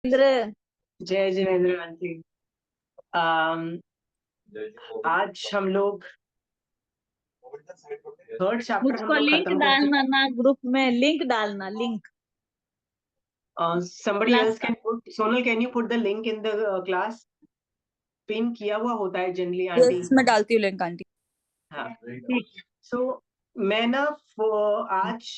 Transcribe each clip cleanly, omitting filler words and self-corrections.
इंद्र। जय जिनेन्द्र आंटी। अम, आज हम लोग थर्ड चैप्टर हम मुझको लोग लिंक खत्म कर चुके। डालना ना, ग्रुप में लिंक डालना, लिंक somebody क्लास else का। can put, Sonal, can you put the link in the class? Pin किया हुआ होता है जनरली आंटी। यस, मैं डालती हूँ लिंक आंटी। हाँ ठीक। सो मैं ना आज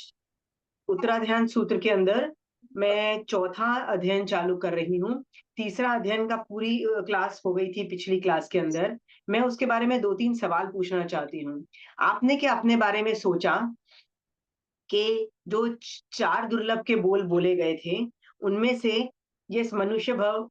उत्तराध्यान सूत्र के अंदर मैं चौथा अध्ययन चालू कर रही हूँ। तीसरा अध्ययन का पूरी क्लास हो गई थी पिछली क्लास के अंदर। मैं उसके बारे में 2-3 सवाल पूछना चाहती हूँ। आपने क्या अपने बारे में सोचा कि जो 4 दुर्लभ के बोल बोले गए थे, उनमें से ये मनुष्य भव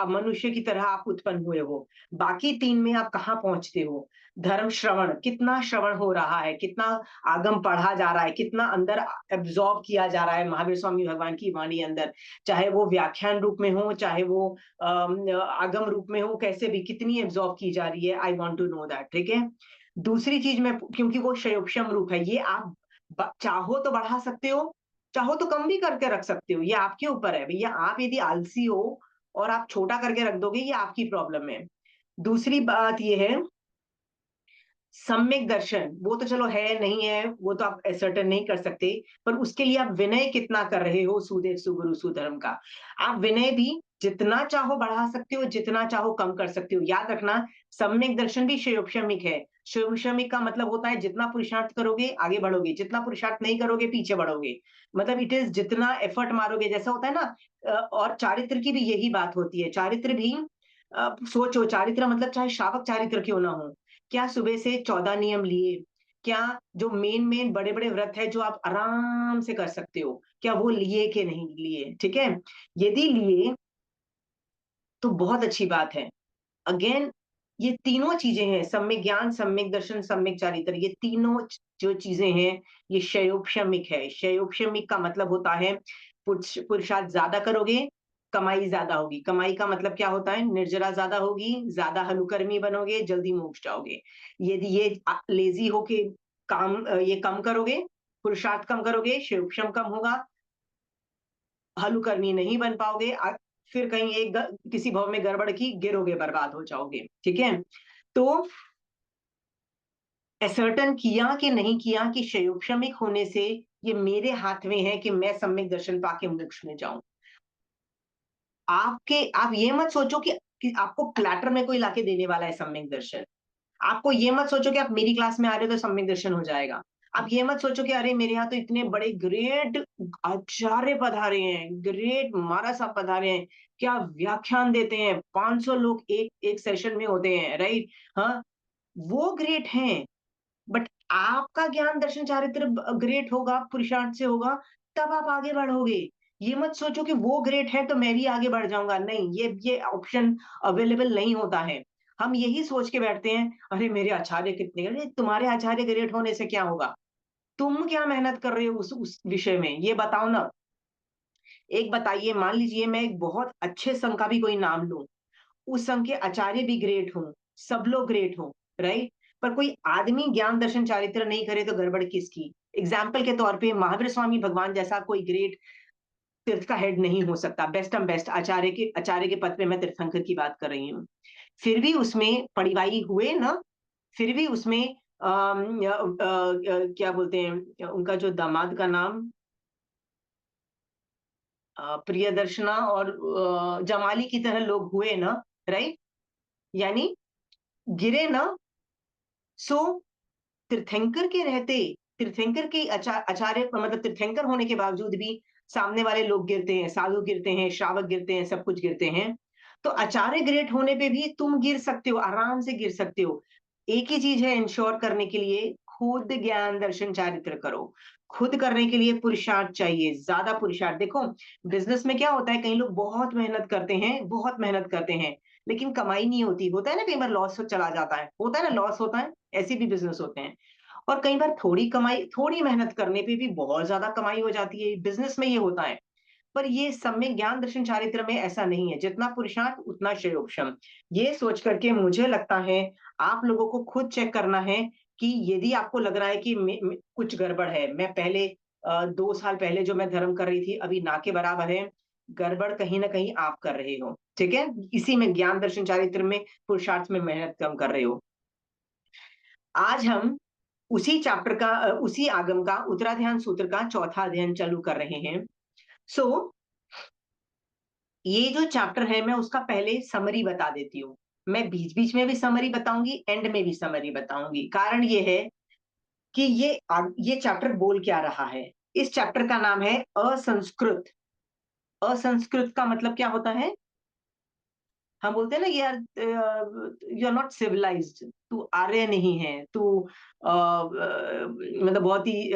मनुष्य की तरह आप उत्पन्न हुए हो। बाकी 3 में आप कहाँ पहुँचते हो? धर्म श्रवण, कितना श्रवण हो रहा है, कितना आगम पढ़ा जा रहा है, कितना अंदर एब्ज़ॉर्ब किया जा रहा है महावीर स्वामी भगवान की वाणी अंदर। चाहे वो व्याख्यान रूप में हो, चाहे वो आगम रूप में हो, कैसे भी कितनी एब्ज़ॉर्ब की जा रही है, I want to know that, ठीक है? दूसरी चीज़ मैं क्योंकि वो क्षयोक्षम रूप है, ये आप चाहो तो बढ़ा सकते हो, चाहो तो कम भी करके रख सकते हो, ये आपके ऊपर है भैया। आप यदि आलसी हो और आप छोटा करके रख दोगे, ये आपकी प्रॉब्लम है। दूसरी बात ये है, सम्यक दर्शन, वो तो चलो है नहीं है, वो तो आप सर्टेन नहीं कर सकते, पर उसके लिए आप विनय कितना कर रहे हो सुदेव सुगुरु सुधर्म का। आप विनय भी जितना चाहो बढ़ा सकते हो, जितना चाहो कम कर सकते हो। याद रखना, सम्यक दर्शन भी शयोपशमिक है। शयोपशमिक का मतलब होता है जितना पुरुषार्थ करोगे आगे बढ़ोगे, जितना पुरुषार्थ नहीं करोगे पीछे बढ़ोगे। मतलब इट इज जितना एफर्ट मारोगे, जैसा होता है ना। और चारित्र की भी यही बात होती है। चारित्र भी सोचो, चारित्र मतलब चाहे श्रावक चारित्र क्यों ना हो, क्या सुबह से 14 नियम लिए? क्या जो मेन बड़े बड़े व्रत है जो आप आराम से कर सकते हो, क्या वो लिए कि नहीं लिए? ठीक है, यदि लिए तो बहुत अच्छी बात है। अगेन, ये तीनों चीजें हैं, सम्यक ज्ञान, सम्यक दर्शन, सम्यक चारित्र, ये तीनों जो चीजें हैं, ये शयोपशमिक है। शयोपशमिक का मतलब होता है पुरुषार्थ ज्यादा करोगे, कमाई ज्यादा होगी। कमाई का मतलब क्या होता है? निर्जरा ज्यादा होगी, ज्यादा हलुकर्मी बनोगे, जल्दी मोक्ष जाओगे। यदि ये लेजी होके ये कम करोगे, पुरुषार्थ कम करोगे, शयोपशम कम होगा, हलुकर्मी नहीं बन पाओगे, फिर कहीं किसी भव में गड़बड़ की गिरोगे, बर्बाद हो जाओगे। ठीक है, तो असर्टन किया कि नहीं किया कि शयोपशमिक होने से ये मेरे हाथ में है कि मैं सम्यक दर्शन पाके मोक्ष में जाऊं। आप ये मत सोचो कि आपको प्लेटर में कोई लाके देने वाला है सम्यक दर्शन। आपको ये मत सोचो कि आप मेरी क्लास में आ रहे हो तो सम्यक दर्शन हो जाएगा। आप ये मत सोचो कि अरे मेरे यहाँ तो इतने बड़े ग्रेट आचार्य पधारे हैं, ग्रेट महाराज साहब पधारे हैं, क्या व्याख्यान देते हैं, 500 लोग एक एक सेशन में होते हैं, राइट? हाँ, वो ग्रेट हैं। बट आपका ज्ञान दर्शन चारित्र ग्रेट होगा, पुरुषार्थ से होगा, तब आप आगे बढ़ोगे। ये मत सोचो कि वो ग्रेट है तो मैं भी आगे बढ़ जाऊंगा, नहीं, ये ऑप्शन अवेलेबल नहीं होता है। हम यही सोच के बैठते हैं, अरे मेरे आचार्य कितने, अरे तुम्हारे आचार्य ग्रेट होने से क्या होगा? तुम क्या मेहनत कर रहे हो उस विषय में, ये बताओ ना। एक बताइए, मान लीजिए मैं एक बहुत अच्छे संघ का भी कोई नाम लूं, उस संघ के आचार्य भी ग्रेट हों, सब लोग ग्रेट हों, राइट? पर कोई आदमी ज्ञान दर्शन चारित्र नहीं करे तो गड़बड़ किसकी? एग्जाम्पल के तौर पे महावीर स्वामी भगवान जैसा कोई ग्रेट तीर्थ का हेड नहीं हो सकता। बेस्ट आचार्य के पद पे मैं तीर्थंकर की बात कर रही हूँ। फिर भी उसमें पड़िवाई हुए ना, फिर भी उसमें क्या बोलते हैं उनका जो दामाद का नाम, प्रियदर्शना और जमाली की तरह लोग हुए ना, राइट? यानी गिरे ना। सो तीर्थंकर के रहते, तीर्थंकर के आचार्य मतलब तीर्थंकर होने के बावजूद भी सामने वाले लोग गिरते हैं, साधु गिरते हैं, श्रावक गिरते हैं, सब कुछ गिरते हैं। तो आचार्य ग्रेट होने पे भी तुम गिर सकते हो, आराम से गिर सकते हो। एक ही चीज है इंश्योर करने के लिए, खुद ज्ञान दर्शन चारित्र करो। खुद करने के लिए पुरुषार्थ चाहिए, ज्यादा पुरुषार्थ। देखो, बिजनेस में क्या होता है, कई लोग बहुत मेहनत करते हैं, बहुत मेहनत करते हैं, लेकिन कमाई नहीं होती। होता है ना, कई बार लॉस चला जाता है, होता है ना, लॉस होता है। ऐसे भी बिजनेस होते हैं। और कई बार थोड़ी कमाई, थोड़ी मेहनत करने पे भी बहुत ज्यादा कमाई हो जाती है, बिजनेस में ये होता है। पर ये सम्यक ज्ञान दर्शन चारित्र में ऐसा नहीं है, जितना पुरुषार्थ उतना श्रेयोक्षम। ये सोच करके मुझे लगता है आप लोगों को खुद चेक करना है कि यदि आपको लग रहा है कि कुछ गड़बड़ है, मैं पहले 2 साल पहले जो मैं धर्म कर रही थी अभी ना के बराबर है, गड़बड़ कहीं ना कहीं आप कर रहे हो, ठीक है। इसी में ज्ञान दर्शन चारित्र में पुरुषार्थ में मेहनत कम कर रहे हो। आज हम उसी चैप्टर का उसी आगम का उत्तराध्यान सूत्र का चौथा अध्ययन चालू कर रहे हैं। सो ये जो चैप्टर है मैं उसका पहले समरी बता देती हूँ। मैं बीच बीच में भी समरी बताऊंगी, एंड में भी समरी बताऊंगी। कारण ये है कि ये चैप्टर बोल क्या रहा है। इस चैप्टर का नाम है असंस्कृत। असंस्कृत का मतलब क्या होता है? हम बोलते हैं ना यार, यू आर नॉट सिविलाइज्ड, तू आर्य नहीं है, तू मतलब बहुत ही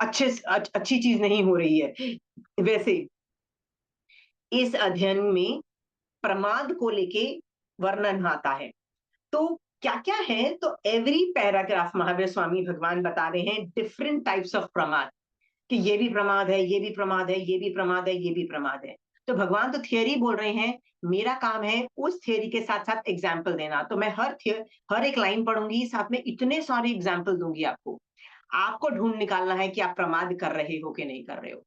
अच्छी चीज नहीं हो रही है। वैसे इस अध्ययन में प्रमाद को लेके वर्णन आता है। तो क्या क्या है, तो एवरी पैराग्राफ महावीर स्वामी भगवान बता रहे हैं डिफरेंट टाइप्स ऑफ प्रमाद, कि ये भी प्रमाद है, ये भी प्रमाद है, ये भी प्रमाद है, ये भी प्रमाद है। तो भगवान तो थियरी बोल रहे हैं, मेरा काम है उस थियरी के साथ साथ एग्जाम्पल देना। तो मैं हर एक लाइन पढ़ूंगी, साथ में इतने सारे एग्जाम्पल दूंगी आपको। आपको ढूंढ निकालना है कि आप प्रमाद कर रहे हो कि नहीं कर रहे हो।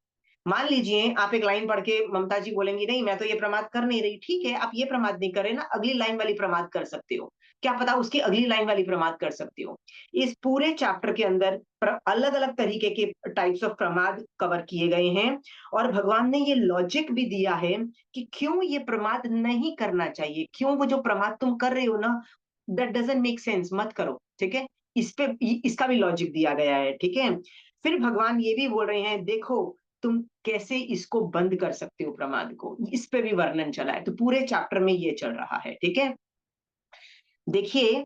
मान लीजिए आप एक लाइन पढ़ के ममता जी बोलेंगी नहीं मैं तो ये प्रमाद कर नहीं रही, ठीक है, आप ये प्रमाद नहीं कर रहे ना, अगली लाइन वाली प्रमाद कर सकते हो। क्या पता उसकी अगली लाइन वाली प्रमाद कर सकते हो। इस पूरे चैप्टर के अंदर अलग अलग तरीके के टाइप्स ऑफ प्रमाद कवर किए गए हैं, और भगवान ने ये लॉजिक भी दिया है कि क्यों ये प्रमाद नहीं करना चाहिए, क्यों वो जो प्रमाद तुम कर रहे हो ना, दैट डजंट मेक सेंस, मत करो, ठीक है। इस पे इसका भी लॉजिक दिया गया है, ठीक है। फिर भगवान ये भी बोल रहे हैं, देखो तुम कैसे इसको बंद कर सकते हो प्रमाद को, इस पे भी वर्णन चला है। तो पूरे चैप्टर में ये चल रहा है, ठीक है। देखिए,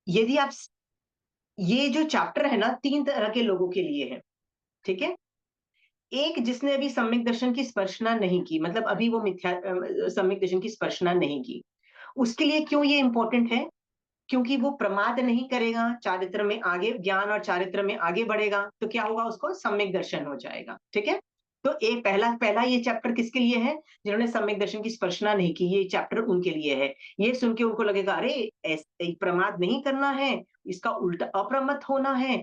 यदि आप ये जो चैप्टर है ना, 3 तरह के लोगों के लिए है, ठीक है। एक, जिसने अभी सम्यक दर्शन की स्पर्शना नहीं की, मतलब अभी वो मिथ्या सम्यक दर्शन की स्पर्शना नहीं की, उसके लिए क्यों ये इंपॉर्टेंट है? क्योंकि वो प्रमाद नहीं करेगा, चारित्र में आगे, ज्ञान और चारित्र में आगे बढ़ेगा, तो क्या होगा, उसको सम्यक दर्शन हो जाएगा, ठीक है। तो एक पहला पहला ये चैप्टर किसके लिए है? जिन्होंने सम्यक दर्शन की स्पर्शना नहीं की, ये चैप्टर उनके लिए है। ये सुन के उनको लगेगा अरे प्रमाद नहीं करना है, इसका उल्टा अप्रमत्त होना है,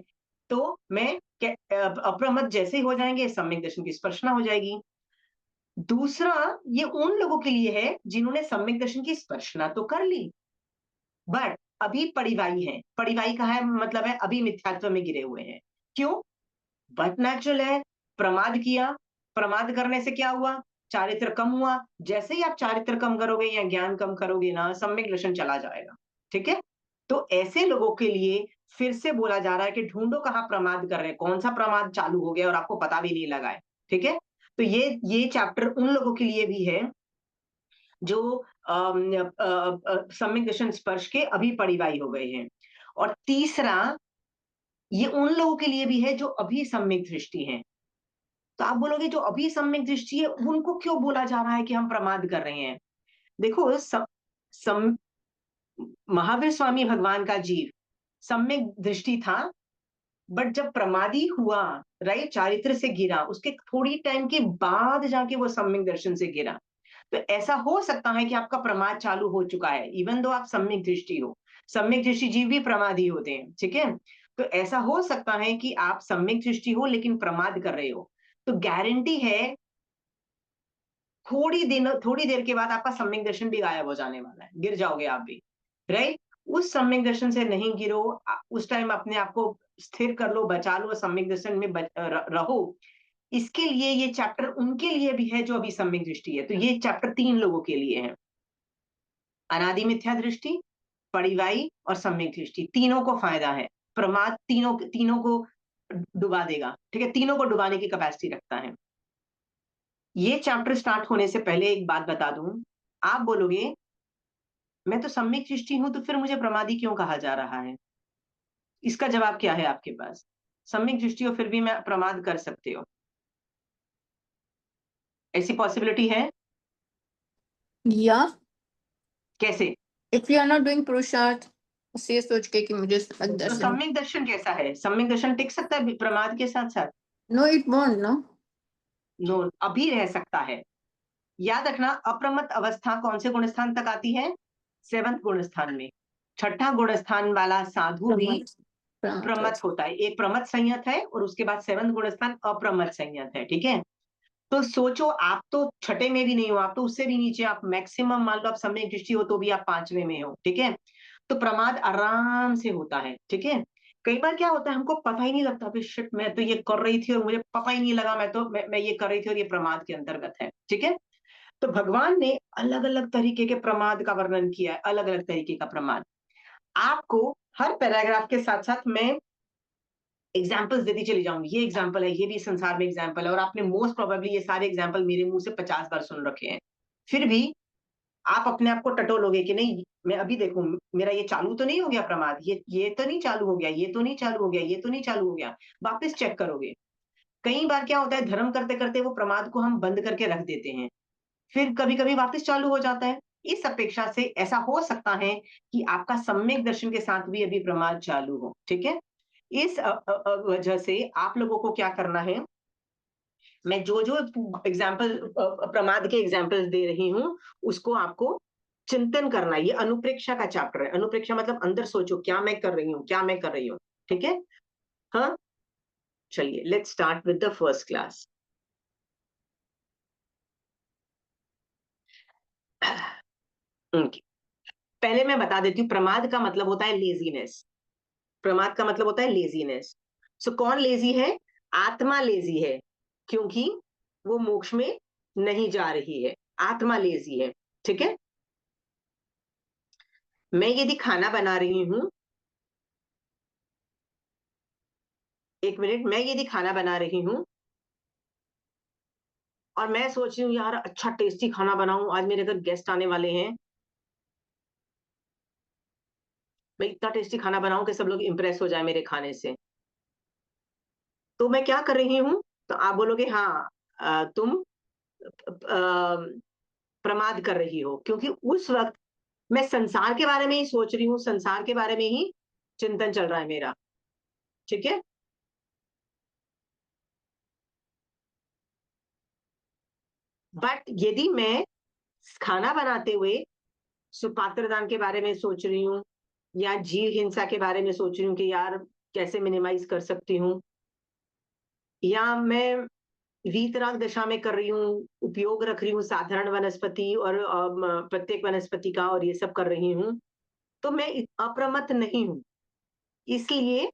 तो मैं अप्रमत्त जैसे ही हो जाएंगे सम्यक दर्शन की स्पर्शना हो जाएगी। दूसरा, ये उन लोगों के लिए है जिन्होंने सम्यक दर्शन की स्पर्शना तो कर ली, बट अभी पड़िवाई है। पड़िवाई का है मतलब है अभी मिथ्यात्व में गिरे हुए हैं। क्यों? बट नेचुरल है, प्रमाद किया, प्रमाद करने से क्या हुआ, चारित्र कम हुआ। जैसे ही आप चारित्र कम करोगे या ज्ञान कम करोगे ना, सम्यक दर्शन चला जाएगा, ठीक है। तो ऐसे लोगों के लिए फिर से बोला जा रहा है कि ढूंढो कहाँ प्रमाद कर रहे हैं, कौन सा प्रमाद चालू हो गया और आपको पता भी नहीं लगा है, ठीक है। तो ये चैप्टर उन लोगों के लिए भी है जो सम्यक दर्शन स्पर्श के अभी परिवाही हो गए हैं। और तीसरा, ये उन लोगों के लिए भी है जो अभी सम्यक दृष्टि हैं। तो आप बोलोगे जो अभी सम्यक दृष्टि है उनको क्यों बोला जा रहा है कि हम प्रमाद कर रहे हैं? देखो, महावीर स्वामी भगवान का जीव सम्यक दृष्टि था, बट जब प्रमादी हुआ, राइट, चारित्र से गिरा, उसके थोड़ी टाइम के बाद जाके वो सम्यक दर्शन से गिरा। तो ऐसा हो सकता है कि आपका प्रमाद चालू हो चुका है, इवन दो आप सम्यक दृष्टि हो। सम्यक दृष्टि जीव भी प्रमादी होते हैं, ठीक है। तो ऐसा हो सकता है कि आप सम्यक दृष्टि हो लेकिन प्रमाद कर रहे हो, तो गारंटी है थोड़ी देर के बाद आपका सम्यक दर्शन भी गायब हो जाने वाला है, गिर जाओगे आप भी, राइट। उस सम्यक दर्शन से नहीं गिरो, उस टाइम अपने आप को स्थिर कर लो, बचा लो, सम्यक दर्शन में रहो। इसके लिए ये चैप्टर उनके लिए भी है जो अभी सम्यक दृष्टि है। तो ये चैप्टर 3 लोगों के लिए है, अनादि मिथ्या दृष्टि, परिवाही और सम्यक दृष्टि, तीनों को फायदा है। प्रमाद तीनों तीनों को डुबा देगा, ठीक है, तीनों को डुबाने की कैपेसिटी रखता है। ये चैप्टर स्टार्ट होने से पहले एक बात बता दूं, आप बोलोगे मैं तो सम्यक दृष्टि हूं, तो फिर मुझे प्रमादी क्यों कहा जा रहा है? इसका जवाब क्या है आपके पास? सम्यक दृष्टि हो फिर भी मैं प्रमाद कर सकते हो, ऐसी पॉसिबिलिटी है? Yeah, कैसे? if you are not doing पुरुषार्थ, उसे सोच के कि मुझे सम्यक तो दर्शन, सम्यक दर्शन कैसा है? सम्यक दर्शन टिक सकता है प्रमाद के साथ साथ? no it won't, no. No, अभी रह सकता है। याद रखना, अप्रमत्त अवस्था कौन से गुण स्थान तक आती है? 7th गुण स्थान में। 6ठा गुण स्थान वाला साधु भी प्रमथ प्रमत्त होता है। एक प्रमत्त संयत है और उसके बाद 7th गुण स्थान अप्रमत्त संयत है, ठीक है। तो सोचो, आप तो छठे में भी नहीं हो, आप तो उससे भी नीचे, आप मैक्सिमम मान लो आप सम्यक दृष्टि हो तो भी आप पांचवें में हो, ठीक है। तो प्रमाद आराम से होता है, ठीक है। कई बार क्या होता है, हमको पता ही नहीं लगता, फिर शिट मैं तो ये कर रही थी और मुझे पता ही नहीं लगा, मैं ये कर रही थी और ये प्रमाद के अंतर्गत है, ठीक है। तो भगवान ने अलग अलग तरीके के प्रमाद का वर्णन किया है, अलग अलग तरीके का प्रमाद। आपको हर पैराग्राफ के साथ साथ मैं एग्जाम्पल्स देती चली जाऊंगी, ये एग्जाम्पल है, ये भी संसार में एग्जाम्पल है, और आपने मोस्ट प्रोबेबली ये सारे एग्जाम्पल मेरे मुंह से 50 बार सुन रखे हैं। फिर भी आप अपने आप को टटोलोगे कि नहीं, मैं अभी देखूं मेरा ये चालू तो नहीं हो गया प्रमाद, ये तो नहीं चालू हो गया, ये तो नहीं चालू हो गया, ये तो नहीं चालू हो गया, वापस चेक करोगे। कई बार क्या होता है, धर्म करते करते वो प्रमाद को हम बंद करके रख देते हैं, फिर कभी कभी वापस चालू हो जाता है। इस अपेक्षा से ऐसा हो सकता है कि आपका सम्यक दर्शन के साथ भी अभी प्रमाद चालू हो, ठीक है। इस वजह से आप लोगों को क्या करना है, मैं जो जो एग्जाम्पल प्रमाद के एग्जाम्पल्स दे रही हूँ, उसको आपको चिंतन करना है। ये अनुप्रेक्षा का चैप्टर है। अनुप्रेक्षा मतलब अंदर सोचो, क्या मैं कर रही हूँ, क्या मैं कर रही हूँ, ठीक है। हाँ, चलिए let's start with the first class. पहले मैं बता देती हूँ, प्रमाद का मतलब होता है लेजीनेस। प्रमाद का मतलब होता है लेजीनेस। सो कौन लेजी है? आत्मा लेजी है, क्योंकि वो मोक्ष में नहीं जा रही है, आत्मा लेजी है, ठीक है। मैं यदि खाना बना रही हूं, एक मिनट, मैं यदि खाना बना रही हूं और मैं सोच रही हूँ यार अच्छा टेस्टी खाना बनाऊं, आज मेरे घर गेस्ट आने वाले हैं, मैं इतना टेस्टी खाना बनाऊं कि सब लोग इंप्रेस हो जाए मेरे खाने से, तो मैं क्या कर रही हूँ? तो आप बोलोगे हाँ, तुम प्रमाद कर रही हो, क्योंकि उस वक्त मैं संसार के बारे में ही सोच रही हूँ, संसार के बारे में ही चिंतन चल रहा है मेरा, ठीक है। बट यदि मैं खाना बनाते हुए सुपात्रदान के बारे में सोच रही हूँ, या जीव हिंसा के बारे में सोच रही हूँ कि यार कैसे मिनिमाइज कर सकती हूँ, या मैं वीतराग दशा में कर रही हूँ, उपयोग रख रही हूँ साधारण वनस्पति और प्रत्येक वनस्पति का, और ये सब कर रही हूँ, तो मैं अप्रमत्त नहीं हूँ। इसलिए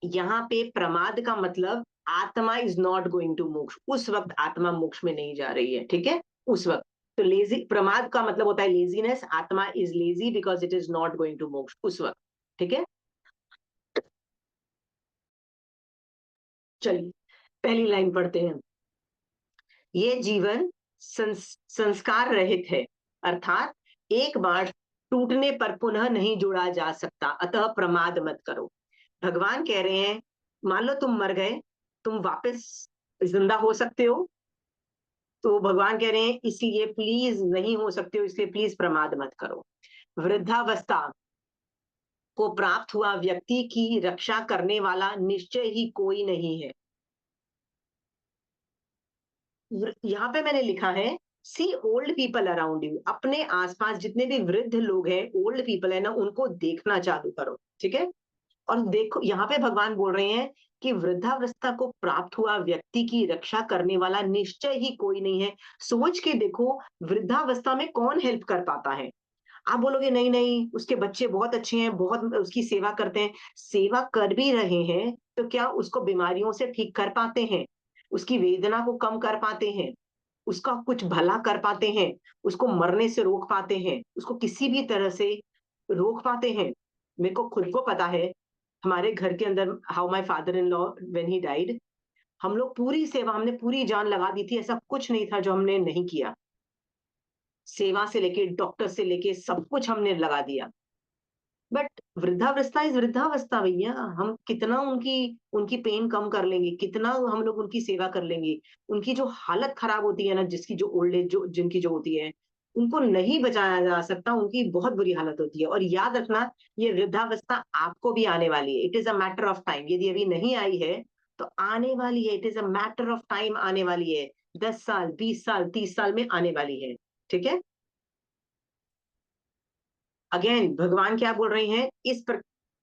यहाँ पे प्रमाद का मतलब आत्मा is not going to moksha, उस वक्त आत्मा मोक्ष में नहीं जा रही है, ठीक है, उस वक्त। तो लेजी, प्रमाद का मतलब होता है laziness, atma is lazy because it is not going to moksha उस वक्त, ठीक है। चलिए पहली लाइन पढ़ते हैं। ये जीवन संस्कार रहित है, अर्थात एक बार टूटने पर पुनः नहीं जोड़ा जा सकता, अतः प्रमाद मत करो। भगवान कह रहे हैं, मान लो तुम मर गए, तुम वापस जिंदा हो सकते हो, तो भगवान कह रहे हैं इसीलिए प्लीज नहीं हो सकते हो, इसलिए प्लीज प्रमाद मत करो। वृद्धावस्था को प्राप्त हुआ व्यक्ति की रक्षा करने वाला निश्चय ही कोई नहीं है। यहाँ पे मैंने लिखा है, सी ओल्ड पीपल अराउंड यू, अपने आसपास जितने भी वृद्ध लोग हैं, ओल्ड पीपल है ना, उनको देखना चालू करो, ठीक है। और देखो यहाँ पे भगवान बोल रहे हैं कि वृद्धावस्था को प्राप्त हुआ व्यक्ति की रक्षा करने वाला निश्चय ही कोई नहीं है। सोच के देखो, वृद्धावस्था में कौन हेल्प कर पाता है? आप बोलोगे नहीं नहीं, उसके बच्चे बहुत अच्छे हैं, बहुत उसकी सेवा करते हैं। सेवा कर भी रहे हैं तो क्या उसको बीमारियों से ठीक कर पाते हैं? उसकी वेदना को कम कर पाते हैं? उसका कुछ भला कर पाते हैं? उसको मरने से रोक पाते हैं? उसको किसी भी तरह से रोक पाते हैं? मेरे को खुद को पता है, हमारे घर के अंदर how my father in law when he died, हम लोग पूरी सेवा, हमने पूरी जान लगा दी थी, ऐसा कुछ नहीं था जो हमने नहीं किया। सेवा से लेके डॉक्टर से लेके सब कुछ हमने लगा दिया। बट वृद्धावस्था इज वृद्धावस्था भैया, हम कितना उनकी उनकी पेन कम कर लेंगे, कितना हम लोग उनकी सेवा कर लेंगे। उनकी जो हालत खराब होती है ना, जिसकी जो ओल्ड एज जो जिनकी जो होती है, उनको नहीं बचाया जा सकता, उनकी बहुत बुरी हालत होती है। और याद रखना, ये वृद्धावस्था आपको भी आने वाली है, it is a matter of time. यदि अभी नहीं आई है तो आने वाली है, it is a matter of time, आने वाली है, 10 साल 20 साल 30 साल में आने वाली है, ठीक है। अगेन भगवान क्या बोल रहे हैं,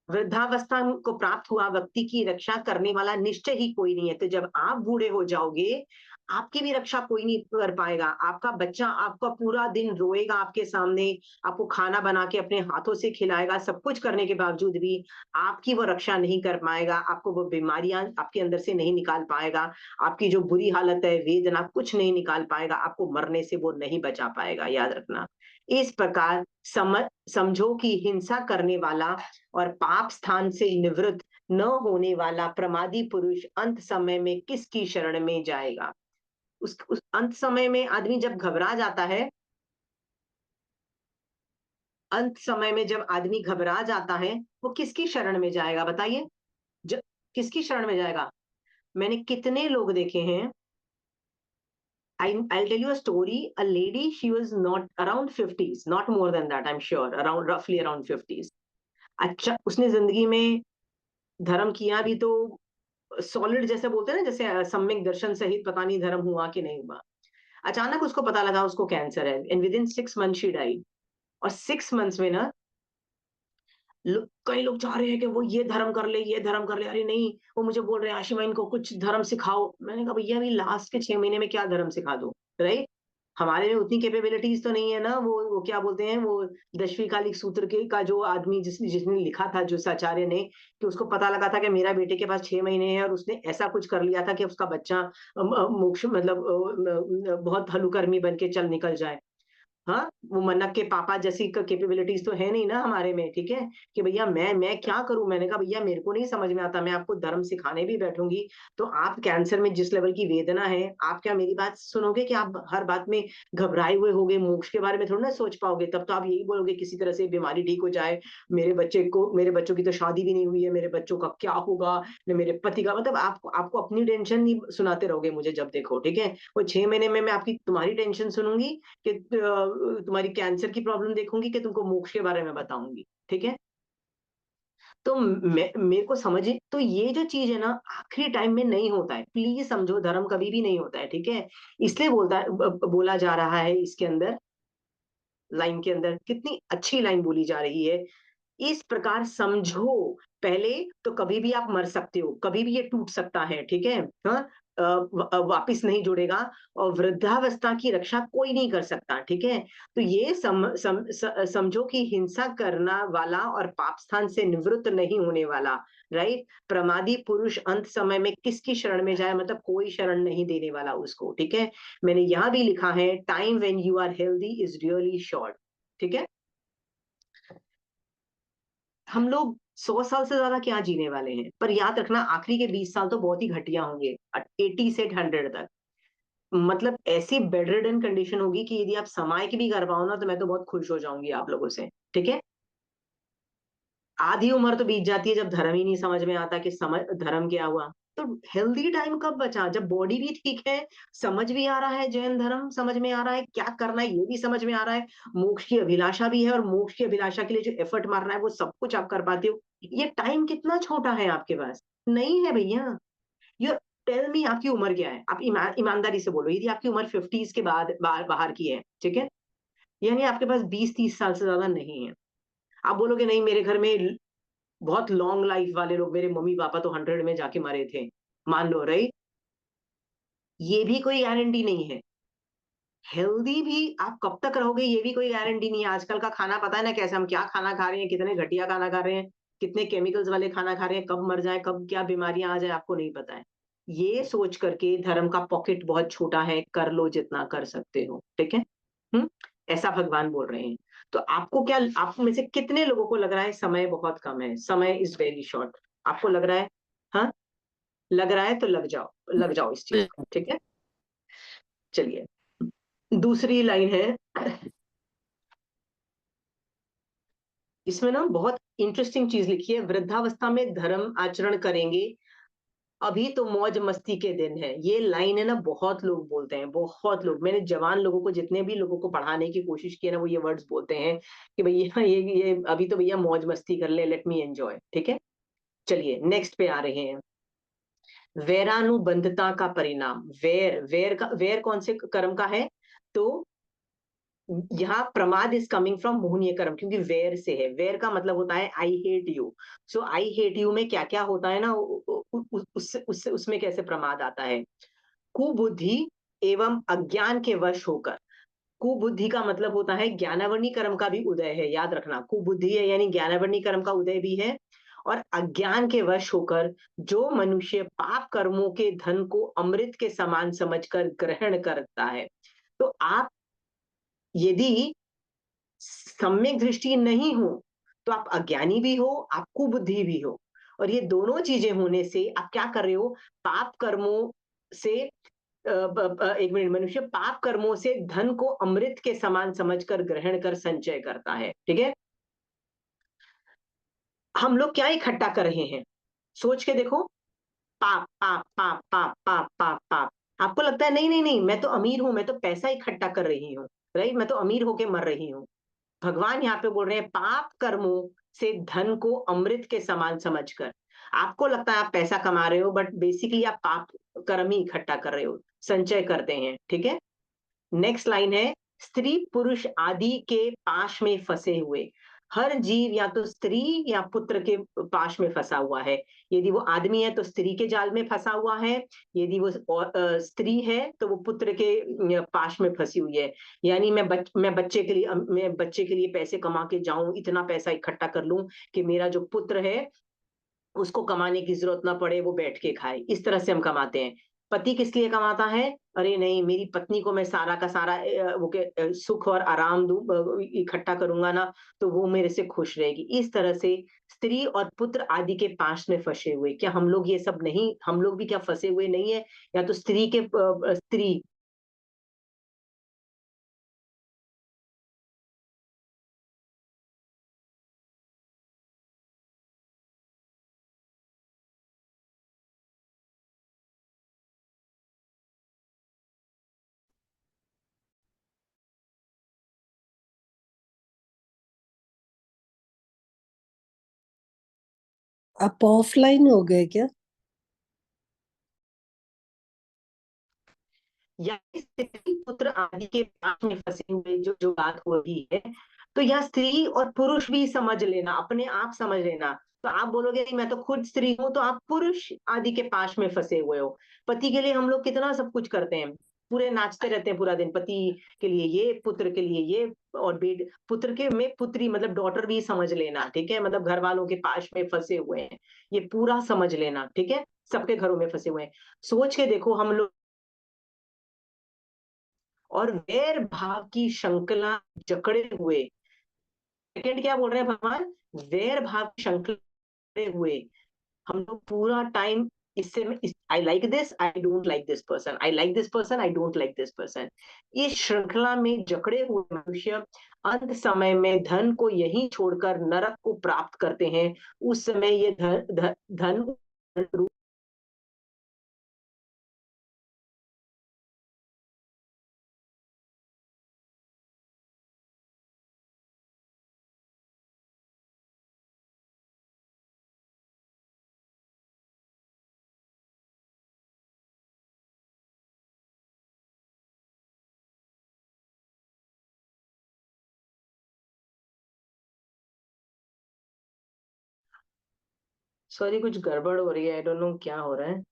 वृद्धावस्था को प्राप्त हुआ व्यक्ति की रक्षा करने वाला निश्चय ही कोई नहीं है। तो जब आप बूढ़े हो जाओगे, आपकी भी रक्षा कोई नहीं कर पाएगा। आपका बच्चा आपका पूरा दिन रोएगा आपके सामने, आपको खाना बना के अपने हाथों से खिलाएगा, सब कुछ करने के बावजूद भी आपकी वो रक्षा नहीं कर पाएगा, आपको वो बीमारियां आपके अंदर से नहीं निकाल पाएगा, आपकी जो बुरी हालत है, वेदना कुछ नहीं निकाल पाएगा, आपको मरने से वो नहीं बचा पाएगा, याद रखना। इस प्रकार समझो कि हिंसा करने वाला और पाप स्थान से निवृत्त न होने वाला प्रमादी पुरुष अंत समय में किसकी शरण में जाएगा? उस अंत समय में आदमी जब घबरा जाता है, अंत समय में जब आदमी घबरा जाता है, वो किसकी शरण में जाएगा बताइए? किसकी शरण में जाएगा? मैंने कितने लोग देखे हैं। I'll tell you a story. A lady, she was not around 50s, not more than that, I'm sure, around roughly around 50s. अच्छा, उसने जिंदगी में धर्म किया भी तो सॉलिड, जैसे बोलते हैं ना, जैसे सम्यक दर्शन सहित पता नहीं धर्म हुआ कि नहीं हुआ। अचानक उसको पता लगा उसको कैंसर है, and with in 6 months she died. और 6 months में ना कई लोग चाह रहे हैं कि वो ये धर्म कर ले, ये धर्म कर ले। अरे नहीं, वो मुझे बोल रहे हैं आशिमा इनको कुछ धर्म सिखाओ। मैंने कहा भैया अभी लास्ट के 6 महीने में क्या धर्म सिखा दो, राइट? हमारे में उतनी कैपेबिलिटीज तो नहीं है ना। वो क्या बोलते हैं, वो 10वीं कालिक सूत्र के का जो आदमी जिसने जिसने लिखा था, जो आचार्य ने, कि उसको पता लगा था कि मेरा बेटे के पास 6 महीने है और उसने ऐसा कुछ कर लिया था कि उसका बच्चा मोक्ष मतलब बहुत हलुकर्मी बन के चल निकल जाए। हाँ, वो मन्नत के पापा जैसी कैपेबिलिटीज तो है नहीं ना हमारे में, ठीक है? कि भैया मैं क्या करूं। मैंने कहा भैया मेरे को नहीं समझ में आता, मैं आपको धर्म सिखाने भी बैठूंगी तो आप कैंसर में जिस लेवल की वेदना है, आप क्या मेरी बात सुनोगे? कि आप हर बात में घबराए हुए होगे, मोक्ष के बारे में थोड़ा ना सोच पाओगे। तब तो आप यही बोलोगे किसी तरह से बीमारी ठीक हो जाए, मेरे बच्चों की तो शादी भी नहीं हुई है, मेरे बच्चों का क्या होगा, न मेरे पति का। मतलब आपको अपनी टेंशन नहीं सुनाते रहोगे मुझे जब देखो, ठीक है? वो 6 महीने में मैं आपकी तुम्हारी टेंशन सुनूंगी कि तुम्हारी कैंसर की प्रॉब्लम देखूंगी, कि तुमको मोक्ष के बारे में बताऊंगी, ठीक है? तो मेरे को समझिए, तो ये जो चीज है ना, आखिरी टाइम में नहीं होता है। प्लीज समझो, धर्म कभी भी नहीं होता है, ठीक है? इसलिए बोला जा रहा है इसके अंदर, लाइन के अंदर कितनी अच्छी लाइन बोली जा रही है। इस प्रकार समझो, पहले तो कभी भी आप मर सकते हो, कभी भी ये टूट सकता है, ठीक है? हाँ, वापिस नहीं जुड़ेगा, और वृद्धावस्था की रक्षा कोई नहीं कर सकता, ठीक है? तो ये समझो कि हिंसा करना वाला और पाप स्थान से निवृत्त नहीं होने वाला, राइट, प्रमादी पुरुष अंत समय में किसकी शरण में जाए, मतलब कोई शरण नहीं देने वाला उसको, ठीक है? मैंने यहां भी लिखा है, time when you are healthy is really short, ठीक है? हम लोग 100 साल से ज्यादा क्या जीने वाले हैं, पर याद रखना आखिरी के 20 साल तो बहुत ही घटिया होंगे, 80 से 100 तक। मतलब ऐसी बेड रिडन कंडीशन होगी कि यदि आप समाय की भी कर पाओ ना, तो मैं तो बहुत खुश हो जाऊंगी आप लोगों से, ठीक है? आधी उम्र तो बीत जाती है जब धर्म ही नहीं समझ में आता कि समझ धर्म क्या हुआ। तो हेल्दी टाइम कब बचा, जब बॉडी भी ठीक है, समझ भी आ रहा है, जैन धर्म समझ में आ रहा है, क्या करना है ये भी समझ में आ रहा है, मोक्ष की अभिलाषा भी है, और मोक्ष की अभिलाषा के लिए जो एफर्ट मारना है वो सब कुछ आप कर पाते हो। ये टाइम कितना छोटा है आपके पास, नहीं है भैया। ये टेल मी, आपकी उम्र क्या है? आप ईमानदारी से बोलो, यदि आपकी उम्र 50s के बाद बाहर की है, ठीक है, यानी आपके पास 20-30 साल से ज्यादा नहीं है। आप बोलोगे नहीं, मेरे घर में बहुत लॉन्ग लाइफ वाले लोग, मेरे मम्मी पापा तो 100 में जाके मरे थे, मान लो, राइट? ये भी कोई गारंटी नहीं है। हेल्दी भी आप कब तक रहोगे ये भी कोई गारंटी नहीं है। आजकल का खाना पता है ना कैसे, हम क्या खाना खा रहे हैं, कितने घटिया खाना खा रहे हैं, कितने केमिकल्स वाले खाना खा रहे हैं, कब मर जाए, कब क्या बीमारियां आ जाए, आपको नहीं पता है। ये सोच करके धर्म का पॉकेट बहुत छोटा है, कर लो जितना कर सकते हो, ठीक है? हम्म, ऐसा भगवान बोल रहे हैं। तो आपको क्या, आप में से कितने लोगों को लग रहा है समय बहुत कम है, समय इज वेरी शॉर्ट? आपको लग रहा है? हाँ, लग रहा है तो लग जाओ इस चीज में, ठीक है? चलिए, दूसरी लाइन है, इसमें ना बहुत इंटरेस्टिंग चीज लिखी है, वृद्धावस्था में धर्म आचरण करेंगे, अभी तो मौज मस्ती के दिन है। ये लाइन है ना, बहुत लोग बोलते हैं, बहुत लोग, मैंने जवान लोगों को, जितने भी लोगों को पढ़ाने की कोशिश की है ना, वो ये वर्ड्स बोलते हैं कि भैया ये अभी तो भैया मौज मस्ती कर ले, लेट मी एंजॉय, ठीक है? चलिए नेक्स्ट पे आ रहे हैं, वैरानुबंधता का परिणाम। वेर कौन से कर्म का है? तो यहाँ प्रमाद इज कमिंग फ्रॉम मोहनीय कर्म, क्योंकि वेर से है। वेर का मतलब होता है I hate you. So I hate you में क्या क्या होता है ना, उसमें कैसे प्रमाद आता है? कुबुद्धि, एवं अज्ञान के वश होकर। कुबुद्धि का मतलब होता है ज्ञानावरणी कर्म का भी उदय है, याद रखना, कुबुद्धि है यानी ज्ञानावरणी कर्म का उदय भी है। और अज्ञान के वश होकर जो मनुष्य पाप कर्मों के धन को अमृत के समान समझकर ग्रहण करता है। तो आप यदि सम्यक दृष्टि नहीं हो तो आप अज्ञानी भी हो, आप कुबुद्धि भी हो। और ये दोनों चीजें होने से आप क्या कर रहे हो, पाप कर्मों से एक मिनट, मनुष्य पाप कर्मों से धन को अमृत के समान समझकर ग्रहण कर संचय करता है। ठीक है, हम लोग क्या इकट्ठा कर रहे हैं, सोच के देखो, पाप पाप पाप पाप पाप पाप पाप। आपको लगता है नहीं नहीं नहीं, मैं तो अमीर हूं, मैं तो पैसा इकट्ठा कर रही हूँ, राइट, मैं तो अमीर होके मर रही हूँ। भगवान यहाँ पे बोल रहे हैं पाप कर्मों से धन को अमृत के समान समझकर। आपको लगता है आप पैसा कमा रहे हो, बट बेसिकली आप पाप कर्म ही इकट्ठा कर रहे हो, संचय करते हैं। ठीक है, नेक्स्ट लाइन है, स्त्री पुरुष आदि के पाश में फंसे हुए। हर जीव या तो स्त्री या पुत्र के पाश में फंसा हुआ है। यदि वो आदमी है तो स्त्री के जाल में फंसा हुआ है, यदि वो स्त्री है तो वो पुत्र के पाश में फंसी हुई है। यानी मैं बच्चे के लिए पैसे कमा के जाऊं, इतना पैसा इकट्ठा कर लूं कि मेरा जो पुत्र है उसको कमाने की जरूरत ना पड़े, वो बैठ के खाए। इस तरह से हम कमाते हैं। पति किस लिए कमाता है, अरे नहीं, मेरी पत्नी को मैं सारा का सारा सुख और आराम दूं, इकट्ठा करूंगा ना तो वो मेरे से खुश रहेगी। इस तरह से स्त्री और पुत्र आदि के पाश में फंसे हुए। क्या हम लोग ये सब नहीं, हम लोग भी क्या फंसे हुए नहीं है? या तो स्त्री आप ऑफलाइन हो गए क्या? या स्त्री पुत्र आदि के पास में फंसे हुए, जो जो बात हो रही है, तो यहाँ स्त्री और पुरुष भी समझ लेना, अपने आप समझ लेना। तो आप बोलोगे मैं तो खुद स्त्री हूं, तो आप पुरुष आदि के पास में फंसे हुए हो। पति के लिए हम लोग कितना सब कुछ करते हैं, पूरे नाचते रहते हैं पूरा दिन, पति के लिए ये, पुत्र के लिए ये, और बेट पुत्र के में पुत्री मतलब डॉटर भी समझ लेना। ठीक है, मतलब घर वालों के पास में फंसे हुए हैं, ये पूरा समझ लेना। ठीक है, सबके घरों में फंसे हुए हैं। सोच के देखो हम लोग, और वैर भाव की श्रृंखला जकड़े हुए। सेकंड क्या बोल रहे हैं भगवान, वैर भाव की श्रृंखला जकड़े हुए हम लोग पूरा टाइम इससे, I like this, I don't like this person, I like this person, I don't like this person. इस श्रृंखला में जकड़े हुए मनुष्य अंत समय में धन को यही छोड़कर नरक को प्राप्त करते हैं। उस समय ये धन सॉरी, कुछ गड़बड़ हो रही है, आई डोंट नो क्या हो रहा है।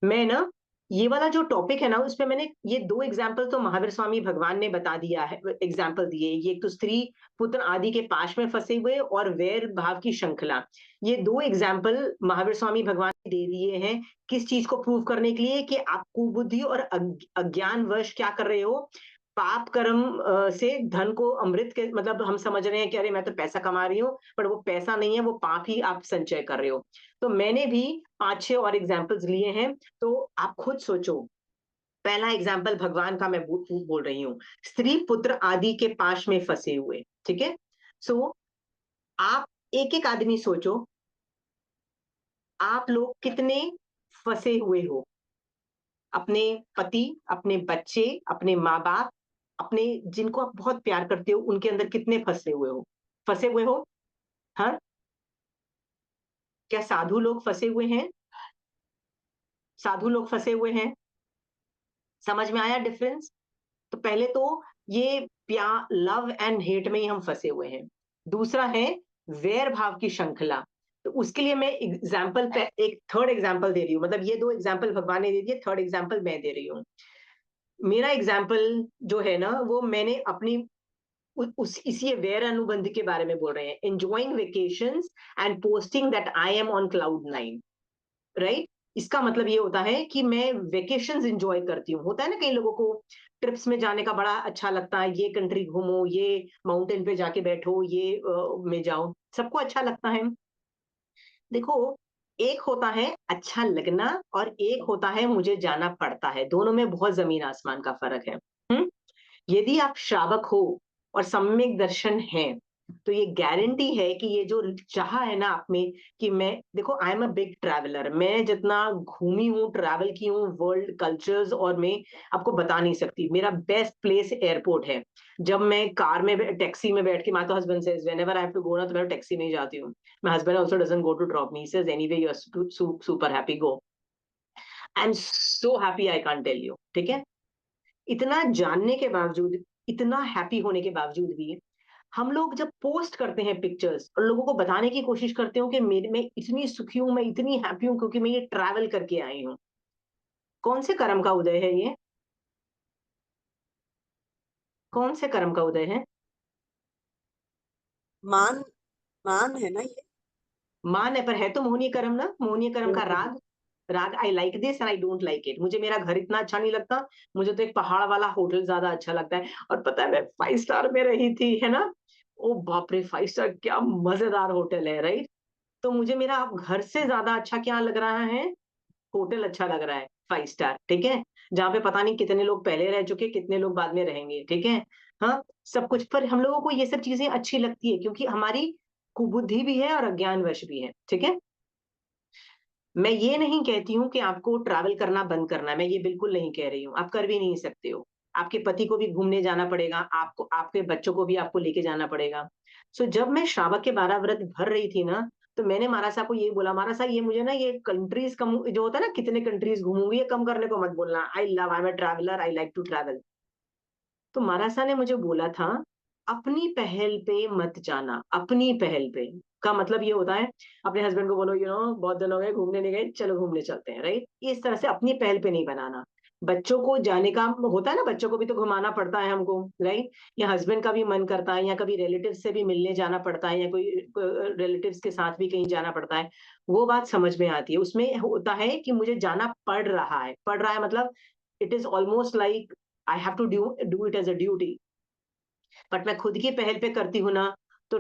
मैं ना, ये वाला जो टॉपिक है ना, उसमें मैंने ये दो एग्जाम्पल तो महावीर स्वामी भगवान ने बता दिया है, एग्जाम्पल दिए। ये एक तो स्त्री पुत्र आदि के पाश में फंसे हुए और वैर भाव की श्रृंखला, ये दो एग्जाम्पल महावीर स्वामी भगवान ने दे दिए हैं। किस चीज को प्रूव करने के लिए, कि आप कुबुद्धि और अज्ञान वश क्या कर रहे हो, पाप कर्म से धन को अमृत के, मतलब हम समझ रहे हैं कि अरे मैं तो पैसा कमा रही हूँ, पर वो पैसा नहीं है, वो पाप ही आप संचय कर रहे हो। तो मैंने भी 5-6 और एग्जाम्पल्स लिए हैं, तो आप खुद सोचो। पहला एग्जाम्पल भगवान का मैं बोल रही हूँ, स्त्री पुत्र आदि के पाश में फंसे हुए। ठीक है, सो आप एक एक आदमी सोचो, आप लोग कितने फंसे हुए हो, अपने पति, अपने बच्चे, अपने माँ बाप, अपने जिनको आप बहुत प्यार करते हो, उनके अंदर कितने फंसे हुए हो, फंसे हुए हो? हाँ, क्या साधु लोग फंसे हुए हैं? साधु लोग फंसे हुए हैं? समझ में आया डिफरेंस? तो पहले तो ये लव एंड हेट में ही हम फंसे हुए हैं। दूसरा है वैर भाव की श्रृंखला। तो उसके लिए मैं एग्जाम्पल पे एक थर्ड एग्जाम्पल दे रही हूँ, मतलब ये 2 एग्जाम्पल भगवान ने दे दिए, थर्ड एग्जाम्पल मैं दे रही हूँ। मेरा एग्जाम्पल जो है ना, वो मैंने अपनी उस इसी वेयर अनुबंध के बारे में बोल रहे हैं, enjoying vacations and posting that I am on cloud 9, right. इसका मतलब ये होता है कि मैं वेकेशंस एंजॉय करती हूँ। होता है ना कई लोगों को ट्रिप्स में जाने का बड़ा अच्छा लगता है, ये कंट्री घूमो, ये माउंटेन पे जाके बैठो, ये में जाओ, सबको अच्छा लगता है। देखो, एक होता है अच्छा लगना और एक होता है मुझे जाना पड़ता है, दोनों में बहुत जमीन आसमान का फर्क है। यदि आप श्रावक हो और सम्यक दर्शन है, तो ये गारंटी है कि ये जो चाह है ना आप में कि मैं, देखो I am a big traveller, मैं जितना घूमी हूँ, ट्रैवल की हूँ वर्ल्ड कल्चर्स, और मैं आपको बता नहीं सकती। मेरा बेस्ट प्लेस एयरपोर्ट है। जब मैं कार में टैक्सी में बैठ के, my husband says whenever I have to go ना, तो मैं टैक्सी में ही जाती हूँ। My husband also doesn't go to drop me, he says anyway you are super happy, go. I am so happy, I can't tell you, ठीक है। इतना जानने के बावजूद, इतना हैप्पी होने के बावजूद भी, हम लोग जब पोस्ट करते हैं पिक्चर्स और लोगों को बताने की कोशिश करते हो कि मेरे मैं इतनी सुखी हूं, मैं इतनी हैप्पी हूं क्योंकि मैं ये ट्रैवल करके आई हूं, कौन से कर्म का उदय है ये? कौन से कर्म का उदय है? मान मान है ना ये। मान है, पर है तो मोहनीय कर्म ना, मोहनीय कर्म का राग। राग, I like this and I don't like it. मुझे मेरा घर इतना अच्छा नहीं लगता, मुझे तो एक पहाड़ वाला होटल ज्यादा अच्छा लगता है। और पता है मैं 5 स्टार में रही थी, है ना, ओ बाप रे, 5 स्टार क्या मजेदार होटल है, राइट। तो मुझे मेरा अब घर से ज्यादा अच्छा क्या लग रहा है? होटल अच्छा लग रहा है, 5 स्टार, ठीक है। जहाँ पे पता नहीं कितने लोग पहले रह चुके, कितने लोग बाद में रहेंगे, ठीक है। हाँ, सब कुछ पर हम लोगों को ये सब चीजें अच्छी लगती है क्योंकि हमारी कुबुद्धि भी है और अज्ञानवश भी है, ठीक है। मैं ये नहीं कहती हूँ कि आपको ट्रैवल करना बंद करना है, मैं ये बिल्कुल नहीं कह रही हूँ, आप कर भी नहीं सकते हो। आपके पति को भी घूमने जाना पड़ेगा, आपको, आपके बच्चों को भी आपको लेके जाना पड़ेगा। सो जब मैं श्रावक के 12 व्रत भर रही थी ना, तो मैंने महाराज साहब को ये बोला, महाराज साहब ये मुझे ना ये कंट्रीज कम जो होता है ना, कितने कंट्रीज घूमूंगी, ये कम करने को मत बोलना। I am a traveller, I like to travel. तो महाराज साहब ने मुझे बोला था, अपनी पहल पे मत जाना। अपनी पहल पे का मतलब ये होता है, अपने हस्बैंड को बोलो, बहुत दिन हो गए घूमने नहीं गए, चलो घूमने चलते हैं, राइट। इस तरह से अपनी पहल पे नहीं बनाना। बच्चों को जाने का होता है ना, बच्चों को भी तो घुमाना पड़ता है हमको, राइट। या हस्बैंड का भी मन करता है, या कभी रिलेटिव से भी मिलने जाना पड़ता है, या कोई रिलेटिव्स के साथ भी कहीं जाना पड़ता है। वो बात समझ में आती है। उसमें होता है कि मुझे जाना पड़ रहा है, पड़ रहा है मतलब it is almost like I have to do it as a duty. But मैं खुद की पहल पे करती हूँ ना, तो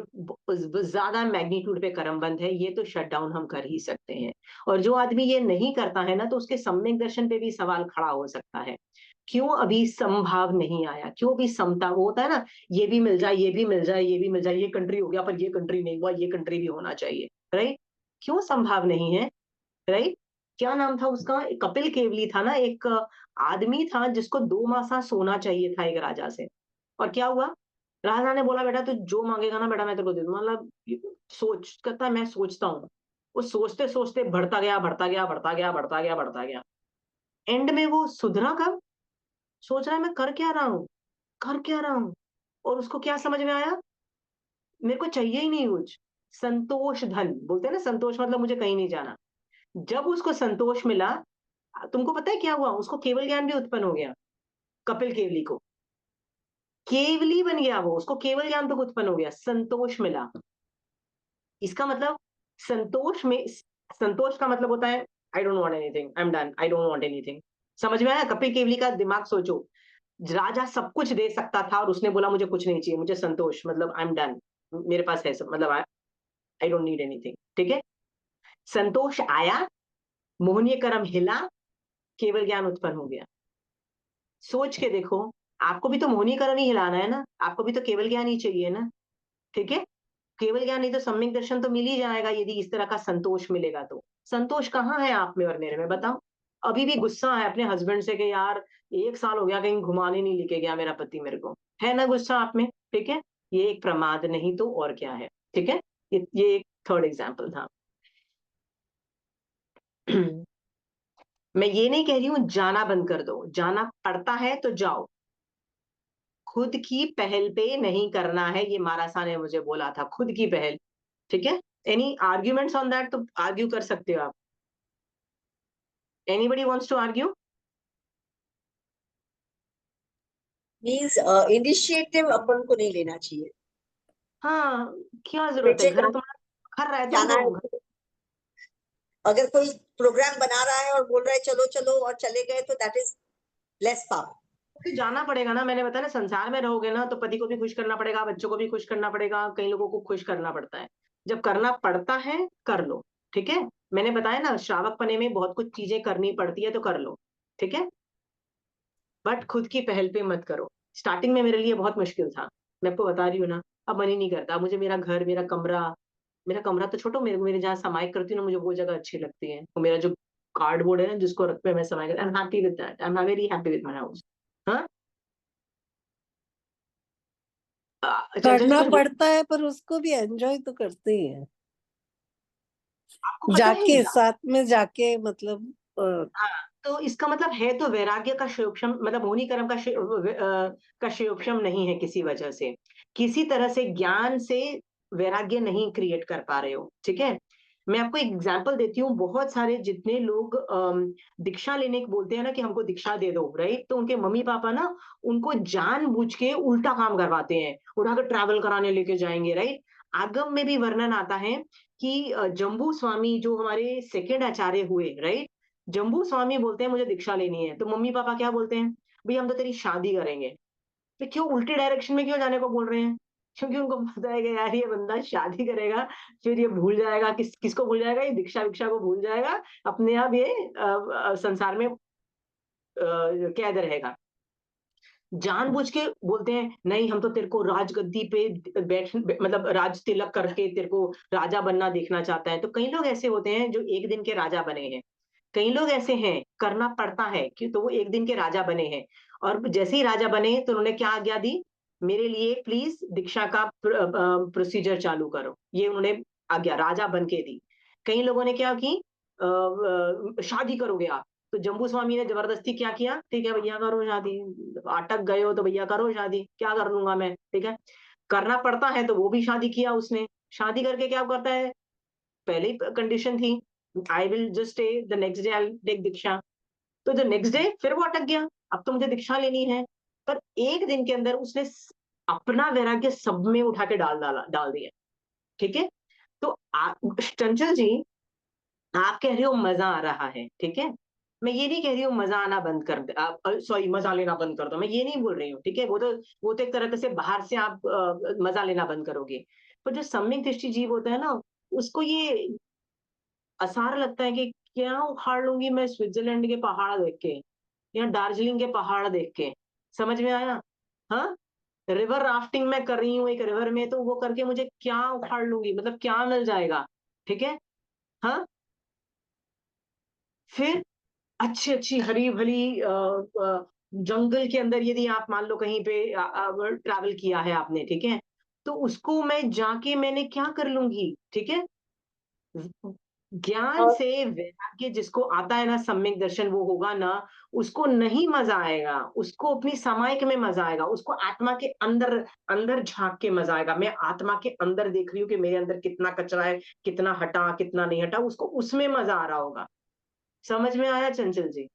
ज्यादा मैग्नीट्यूड पे कर्म बंद है, ये तो शट डाउन हम कर ही सकते हैं। और जो आदमी ये नहीं करता है ना, तो उसके सम्यक दर्शन पे भी सवाल खड़ा हो सकता है, क्यों अभी समभाव नहीं आया, क्यों भी समता, वो होता है ना, ये भी मिल जाए, ये भी मिल जाए, ये भी मिल जाए, ये कंट्री हो गया पर ये कंट्री नहीं हुआ, ये कंट्री भी होना चाहिए, राइट। क्यों संभाव नहीं है, राइट। क्या नाम था उसका, कपिल केवली था ना, एक आदमी था जिसको 2 मासा सोना चाहिए था एक राजा से। और क्या हुआ, राजा ने बोला, बेटा तू जो मांगेगा ना बेटा मैं तेरे को दे दूंगा। मतलब सोच करता है, मैं सोचता हूँ। वो सोचते सोचते बढ़ता गया, बढ़ता गया, बढ़ता गया, बढ़ता गया, बढ़ता गया। एंड में वो सुधरा कब? सोच रहा है मैं कर क्या रहा हूँ, कर क्या रहा हूँ। और उसको क्या समझ में आया, मेरे को चाहिए ही नहीं कुछ। संतोष धन बोलते हैं ना, संतोष मतलब मुझे कहीं नहीं जाना। जब उसको संतोष मिला, तुमको पता है क्या हुआ, उसको केवल ज्ञान भी उत्पन्न हो गया। कपिल केवली को केवली बन गया वो, उसको केवल ज्ञान तक उत्पन्न हो गया, संतोष मिला। इसका मतलब संतोष में, संतोष का मतलब होता है I don't want anything, I am done, I don't want anything. समझ में आया? कपिल केवली का दिमाग सोचो, राजा सब कुछ दे सकता था और उसने बोला मुझे कुछ नहीं चाहिए, मुझे संतोष, मतलब आई एम डन, मेरे पास है सब, मतलब आई डोंट नीड एनीथिंग, ठीक है। संतोष आया, मोहनीय कर्म हिला, केवल ज्ञान उत्पन्न हो गया। सोच के देखो, आपको भी तो मोहनीय कर्म ही हिलाना है ना, आपको भी तो केवल ज्ञान ही चाहिए ना, ठीक है। केवल ज्ञान नहीं तो सम्यक दर्शन तो मिल ही जाएगा, यदि इस तरह का संतोष मिलेगा तो। संतोष कहाँ है आप में और मेरे में, बताओ। अभी भी गुस्सा है अपने हस्बैंड से कि यार 1 साल हो गया कहीं घुमाने नहीं लेके गया मेरा पति मेरे को, है ना गुस्सा आप में, ठीक है। ये एक प्रमाद नहीं तो और क्या है, ठीक है। ये एक थर्ड एग्जाम्पल था। मैं ये नहीं कह रही हूं जाना बंद कर दो, जाना पड़ता है तो जाओ, खुद की पहल पे नहीं करना है, ये मारासा ने मुझे बोला था, खुद की पहल, ठीक है। Any arguments on that? तो आर्ग्यू कर सकते हो आप. Anybody wants to argue? Means initiative अपन को नहीं लेना चाहिए. हाँ, क्या जरूरत है? पीछे घर तुम्हारा खर रहा है, तुम जाना तो है. अगर कोई प्रोग्राम बना रहा है और बोल रहा है चलो चलो और चले गए तो दैट इज लेस पावर. फिर जाना पड़ेगा ना. मैंने बताया ना, संसार में रहोगे ना तो पति को भी खुश करना पड़ेगा, बच्चों को भी खुश करना पड़ेगा, कई लोगों को खुश करना पड़ता है. जब करना पड़ता है कर लो, ठीक है. मैंने बताया ना, श्रावक पने में बहुत कुछ चीजें करनी पड़ती है, तो कर लो, ठीक है. बट खुद की पहल पे मत करो. स्टार्टिंग में मेरे लिए बहुत मुश्किल था, मैं आपको बता रही हूँ ना. अब मन ही नहीं करता. अब मुझे मेरा घर, मेरा कमरा तो छोड़ो, मेरे जहाँ समाई करती हूँ ना, मुझे वो जगह अच्छी लगती है. वो मेरा जो कार्डबोर्ड है ना, जिसको रख पे मैं समाई करती हूँ, I am happy with that. I am very happy with my house. हाँ. चंचल जी करना कुछ पड़ता है पर उसको भी एंजॉय तो करते ही हैं, आपको पता है जाके साथ में जाके मतलब हाँ, तो इसका मतलब है तो वैराग्य का क्षयोक्षम, मतलब होनी कर्म का क्षयोक्षम नहीं है किसी वजह से. किसी तरह से ज्ञान से वैराग्य नहीं क्रिएट कर पा रहे हो, ठीक है. मैं आपको एग्जांपल देती हूँ. बहुत सारे जितने लोग दीक्षा लेने को बोलते हैं ना कि हमको दीक्षा दे दो, राइट, तो उनके मम्मी पापा ना उनको जानबूझ के उल्टा काम करवाते हैं, उठाकर ट्रैवल कराने लेके जाएंगे, राइट. आगम में भी वर्णन आता है कि जम्बू स्वामी जो हमारे सेकंड आचार्य हुए, राइट, जम्बू स्वामी बोलते हैं मुझे दीक्षा लेनी है, तो मम्मी पापा क्या बोलते हैं, भाई हम तो तेरी शादी करेंगे. तो क्यों उल्टी डायरेक्शन में क्यों जाने को बोल रहे हैं? क्योंकि उनको पता है कि यार ये बंदा शादी करेगा, फिर ये भूल जाएगा, किसको भूल जाएगा, ये दीक्षा विक्षा को भूल जाएगा, अपने आप ये संसार में कैद रहेगा. जानबूझ के बोलते हैं नहीं हम तो तेरे को राजगद्दी पे बैठ, मतलब राज तिलक करके तेरे को राजा बनना देखना चाहता है. तो कई लोग ऐसे होते हैं जो एक दिन के राजा बने हैं. कई लोग ऐसे हैं, करना पड़ता है कि तो वो एक दिन के राजा बने हैं. और जैसे ही राजा बने तो उन्होंने क्या आज्ञा दी, मेरे लिए प्लीज दीक्षा का प्रोसीजर चालू करो. ये उन्होंने आज्ञा राजा बन के दी. कई लोगों ने क्या की, शादी करोगे आप. तो जम्बू स्वामी ने जबरदस्ती क्या किया, ठीक है भैया करो शादी, अटक गए हो तो भैया करो शादी, क्या कर लूंगा मैं, ठीक है. करना पड़ता है तो वो भी शादी किया उसने. शादी करके क्या करता है, पहले कंडीशन थी I will just stay, the next day I take diksha. तो द नेक्स्ट डे फिर वो अटक गया, अब तो मुझे दीक्षा लेनी है. पर एक दिन के अंदर उसने अपना वैराग्य सब में उठा के डाल दिया, ठीक है. तो चंचल जी, आप कह रहे हो मजा आ रहा है, ठीक है. मैं ये नहीं कह रही हूँ मजा आना बंद कर दे, आप सॉरी मजा लेना बंद कर दो, मैं ये नहीं बोल रही हूँ, ठीक है. वो तो एक तरह से बाहर से आप मजा लेना बंद करोगे. पर जो सम्यक दृष्टि जीव होता है ना, उसको ये आसार लगता है कि क्या उखाड़ लूंगी मैं स्विट्जरलैंड के पहाड़ देख के या दार्जिलिंग के पहाड़ देख के. समझ में आया? हाँ. रिवर राफ्टिंग मैं कर रही हूँ एक रिवर में, तो वो करके मुझे क्या उखाड़ लूंगी, मतलब क्या मिल जाएगा, ठीक है. हाँ. फिर अच्छी अच्छी हरी भरी जंगल के अंदर यदि आप मान लो कहीं पे ट्रैवल किया है आपने, ठीक है, तो उसको मैं जाके मैंने क्या कर लूंगी, ठीक है. ज्ञान और से वैराग्य जिसको आता है ना, सम्यक दर्शन वो होगा ना, उसको नहीं मजा आएगा, उसको अपनी समायक में मजा आएगा, उसको आत्मा के अंदर अंदर झांक के मजा आएगा. मैं आत्मा के अंदर देख रही हूँ कि मेरे अंदर कितना कचरा है, कितना हटा कितना नहीं हटा, उसको उसमें मजा आ रहा होगा. समझ में आया चंचल जी?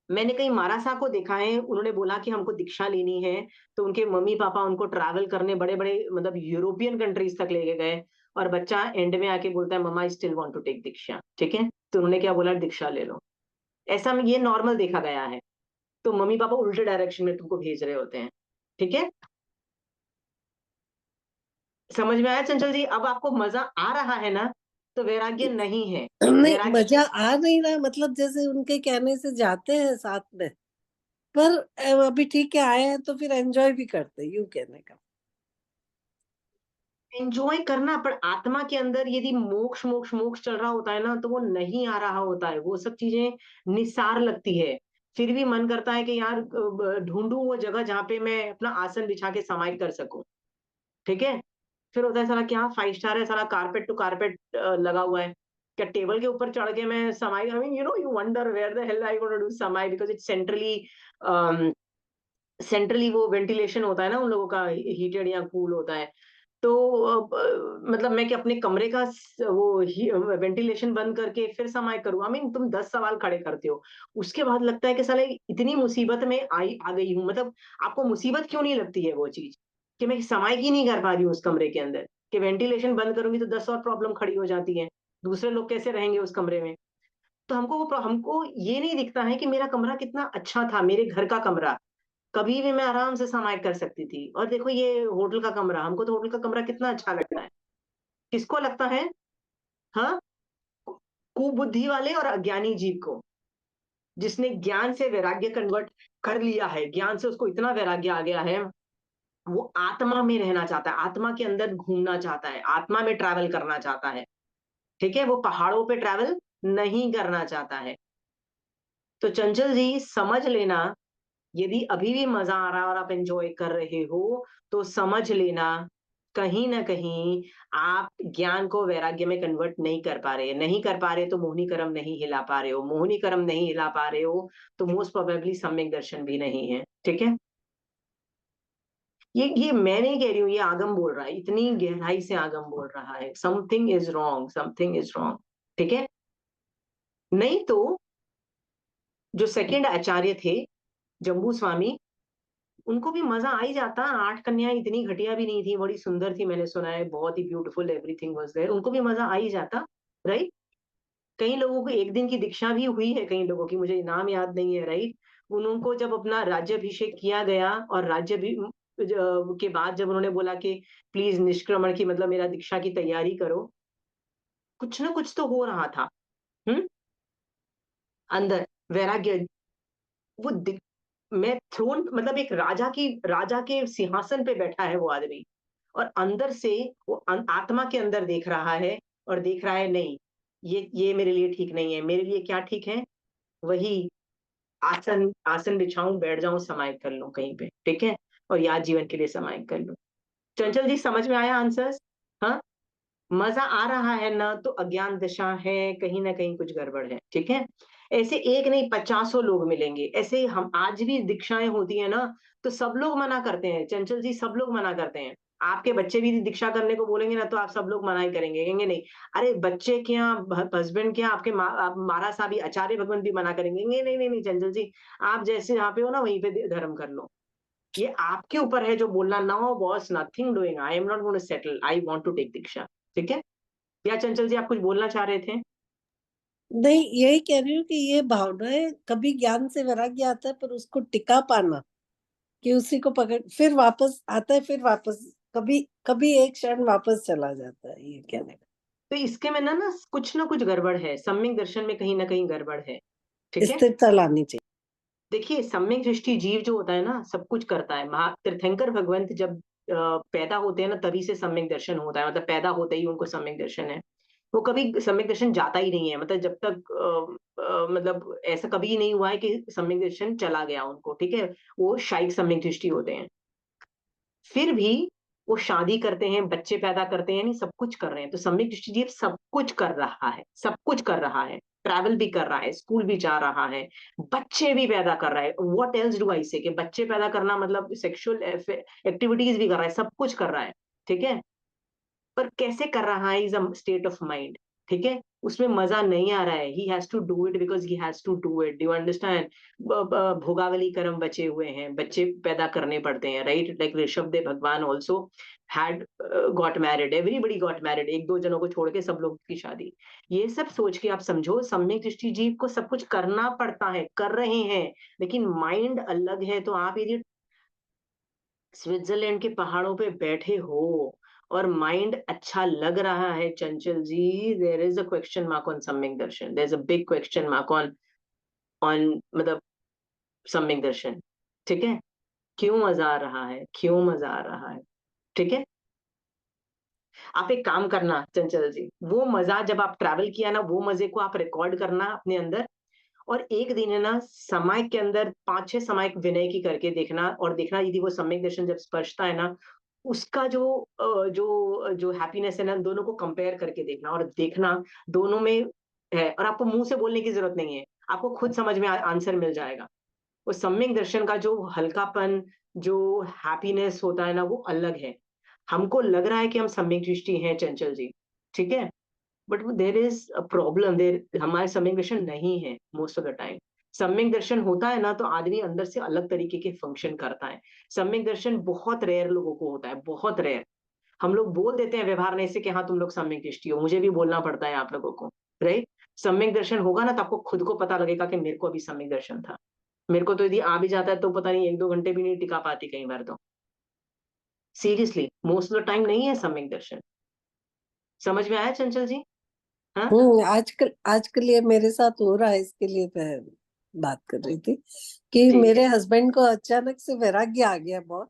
मैंने कहीं मारासा को देखा है, उन्होंने बोला कि हमको दीक्षा लेनी है, तो उनके मम्मी पापा उनको ट्रैवल करने बड़े बड़े मतलब यूरोपियन कंट्रीज तक लेके गए, और बच्चा एंड में आके बोलता है mama I still want to take diksha, ठीक है. तो उन्होंने क्या बोला, दीक्षा ले लो. ऐसा ये नॉर्मल देखा गया है. तो मम्मी पापा उल्टे डायरेक्शन में तुमको भेज रहे होते हैं, ठीक है. समझ में आया चंचल जी? अब आपको मजा आ रहा है ना, तो वैराग्य नहीं है. नहीं वैराग्य मजा आ नहीं रहा, मतलब जैसे उनके कहने से जाते हैं साथ में, पर अभी ठीक है आए हैं तो फिर एंजॉय भी करते, यूं कहने का. एंजॉय करना, पर आत्मा के अंदर यदि मोक्ष मोक्ष मोक्ष चल रहा होता है ना, तो वो नहीं आ रहा होता है, वो सब चीजें निसार लगती है. फिर भी मन करता है कि यार ढूंढूं वो जगह जहाँ पे मैं अपना आसन बिछा के समाहित कर सकूं, ठीक है. फिर होता है साला क्या 5 स्टार है, साला कारपेट टू कारपेट लगा हुआ है, क्या टेबल के ऊपर चढ़ के मैं समाई, I mean you wonder where the hell I gonna do समाई, बिकॉज इट्स सेंट्रली वो वेंटिलेशन होता है ना उन लोगों का, हीटेड या कूल होता है. तो मतलब मैं कि अपने कमरे का वो वेंटिलेशन बंद करके फिर समाइक करूँ? आई मीन तुम 10 सवाल खड़े करते हो। उसके बाद लगता है कि साले इतनी मुसीबत में आ गई हूँ, मतलब आपको मुसीबत क्यों नहीं लगती है वो चीज़, कि मैं समाइक ही नहीं कर पा रही हूँ उस कमरे के अंदर, कि वेंटिलेशन बंद करूँगी तो 10 और प्रॉब्लम खड़ी हो जाती हैं। दूसरे लोग कैसे रहेंगे उस कमरे में? तो हमको ये नहीं दिखता है कि मेरा कमरा कितना अच्छा था, मेरे घर का कमरा। कभी भी मैं आराम से समाइक कर सकती थी, और देखो ये होटल का कमरा, हमको तो होटल का कमरा कितना अच्छा लगता है। किसको लगता है? हाँ, कुबुद्धि वाले और अज्ञानी जीव को, जिसने ज्ञान से वैराग्य कन्वर्ट कर लिया है, ज्ञान से उसको इतना वैराग्य आ गया है, वो आत्मा में रहना चाहता है, आत्मा के अंदर घूमना चाहता है, आत्मा में ट्रैवल करना चाहता है, ठीक है? वो पहाड़ों पे ट्रैवल नहीं करना चाहता है। तो चंचल जी समझ लेना, यदि अभी भी मजा आ रहा है और आप एंजॉय कर रहे हो, तो समझ लेना कहीं ना कहीं आप ज्ञान को वैराग्य में कन्वर्ट नहीं कर पा रहे, नहीं कर पा रहे तो मोहिनी कर्म नहीं हिला पा रहे हो, मोहिनी कर्म नहीं हिला पा रहे हो तो मोस्ट प्रोबेबली सम्यक दर्शन भी नहीं है, ठीक है? ये मैं नहीं कह रही हूँ, ये आगम बोल रहा है, इतनी गहराई से आगम बोल रहा है, something is wrong, something is wrong, ठीक है? नहीं तो जो सेकंड आचार्य थे, जम्बू स्वामी, उनको भी मजा आ ही जाता। 8 कन्याएं इतनी घटिया भी नहीं थी, बड़ी सुंदर थी, मैंने सुना है, बहुत ही ब्यूटीफुल, एवरीथिंग वाज देयर, उनको भी मजा आ ही जाता, राइट? कई लोगों को एक दिन की दीक्षा भी हुई है, कई लोगों की, मुझे नाम याद नहीं है, राइट? उनको जब अपना राज्याभिषेक किया गया और के बाद जब उन्होंने बोला कि प्लीज निष्क्रमण की, मतलब मेरा दीक्षा की तैयारी करो, कुछ ना कुछ तो हो रहा था, हम्म, अंदर वैराग्य, वो मैं थ्रोन, मतलब एक राजा के सिंहासन पे बैठा है वो आदमी, और अंदर से वो आत्मा के अंदर देख रहा है, और देख रहा है नहीं, ये मेरे लिए ठीक नहीं है, मेरे लिए क्या ठीक है? वही आसन आसन बिछाऊं, बैठ जाऊं, समाहित कर लूं कहीं पे, ठीक है? और याद जीवन के लिए समाहित कर लूं। चंचल जी समझ में आया आंसर्स? हाँ, मजा आ रहा है ना, तो अज्ञान दशा है, कहीं ना कहीं कुछ गड़बड़ है, ठीक है? ऐसे एक नहीं, 50 लोग मिलेंगे ऐसे, हम आज भी दीक्षाएं होती है ना, तो सब लोग मना करते हैं चंचल जी, सब लोग मना करते हैं। आपके बच्चे भी दीक्षा करने को बोलेंगे ना, तो आप सब लोग मना ही करेंगे, कहेंगे नहीं। अरे बच्चे क्या, हस्बैंड क्या, आपके महाराज साहब, आचार्य भगवान भी मना करेंगे, कहेंगे नहीं नहीं नहीं चंचल जी, आप जैसे यहाँ पे हो ना, वहीं पे धर्म कर लो। ये आपके ऊपर है जो बोलना, no boss, nothing doing, I am not going to settle, I want to take diksha, ठीक है? या चंचल जी आप कुछ बोलना चाह रहे थे? नहीं, यही कह रही हूँ कि ये भावनाएं, कभी ज्ञान से वैराग्य आता है, पर उसको टिका पाना, कि उसी को पकड़, फिर वापस आता है, फिर वापस, कभी कभी एक क्षण वापस चला जाता है, ये कहने का। तो इसके में ना ना कुछ गड़बड़ है, सम्यक दर्शन में कहीं ना कहीं गड़बड़ है, ठीक है? स्थिरता लानी चाहिए। देखिए सम्यक दृष्टि जीव जो होता है ना, सब कुछ करता है। तीर्थंकर भगवंत जब पैदा होते हैं ना, तभी से सम्यक दर्शन होता है, मतलब पैदा होते ही उनको सम्यक दर्शन है। वो कभी सम्यक दर्शन जाता ही नहीं है, मतलब जब तक मतलब ऐसा कभी नहीं हुआ है कि सम्यक दर्शन चला गया उनको, ठीक है? वो शायिक सम्यक दृष्टि होते हैं। फिर भी वो शादी करते हैं, बच्चे पैदा करते हैं, नहीं सब कुछ कर रहे हैं। तो सम्यक दृष्टिजीव सब कुछ कर रहा है, सब कुछ कर रहा है, ट्रैवल भी कर रहा है, स्कूल भी जा रहा है, बच्चे भी पैदा कर रहा है। व्हाट एल्स डू आई से, कि बच्चे पैदा करना मतलब सेक्सुअल एक्टिविटीज भी कर रहा है, सब कुछ कर रहा है, ठीक है? पर कैसे कर रहा है, is a state of mind, ठीक है? उसमें मजा नहीं आ रहा है, he has to do it because he has to do it, do you understand? भोगावली कर्म बचे हुए हैं, बच्चे पैदा करने पड़ते हैं, राइट? लाइक ऋषभ देव भगवान also had got married, everybody got married, एक दो जनों को छोड़ के सब लोग की शादी। ये सब सोच के आप समझो, सम्यक दृष्टि जीव को सब कुछ करना पड़ता है, कर रहे हैं, लेकिन माइंड अलग है। तो आप यदि स्विट्जरलैंड के पहाड़ों पे बैठे हो और माइंड अच्छा लग रहा है Chanchal ji, there is a question mark on samyak darshan, there is a big question mark on on मतलब सम्यक दर्शन, ठीक है? क्यों मजा आ रहा है, क्यों मजा आ रहा है, ठीक है? आप एक काम करना चंचल जी, वो मजा जब आप ट्रैवल किया ना, वो मजे को आप रिकॉर्ड करना अपने अंदर, और एक दिन है ना समय के अंदर 5-6 समय विनय की करके देखना, और देखना यदि वो सम्यक दर्शन जब स्पर्शता है ना, उसका जो हैप्पीनेस है ना, दोनों को कंपेयर करके देखना, और देखना दोनों में है, और आपको मुंह से बोलने की जरूरत नहीं है, आपको खुद समझ में आंसर मिल जाएगा। वो सम्यक दर्शन का जो हल्कापन, जो हैप्पीनेस होता है ना, वो अलग है। हमको लग रहा है कि हम सम्यक दृष्टि हैं चंचल जी, ठीक है, but there is a problem, there हमारे सम्यक दर्शन नहीं है मोस्ट ऑफ द टाइम। सम्यक दर्शन होता है ना तो आदमी अंदर से अलग तरीके के फंक्शन करता है। सम्यक दर्शन बहुत रेयर लोगों को होता है, बहुत रेयर। हम लोग बोल देते हैं व्यवहार नहीं से कि हाँ तुम लोग सम्यक दृष्टि हो, मुझे भी बोलना पड़ता है आप लोगों को, राइट। सम्यक दर्शन होगा ना तो आपको खुद को पता लगेगा कि मेरे को अभी सम्यक दर्शन था। मेरे को तो यदि आ भी जाता है तो पता नहीं 1-2 घंटे भी नहीं टिका पाती कई बार तो। Seriously most of the time नहीं है सम्यक दर्शन। समझ में आया चंचल जी? हाँ आजकल आजकल ये मेरे साथ हो रहा है, इसके लिए मैं बात कर रही थी कि ठीक मेरे है। हस्बैंड को अचानक से वैराग्य आ गया बहुत,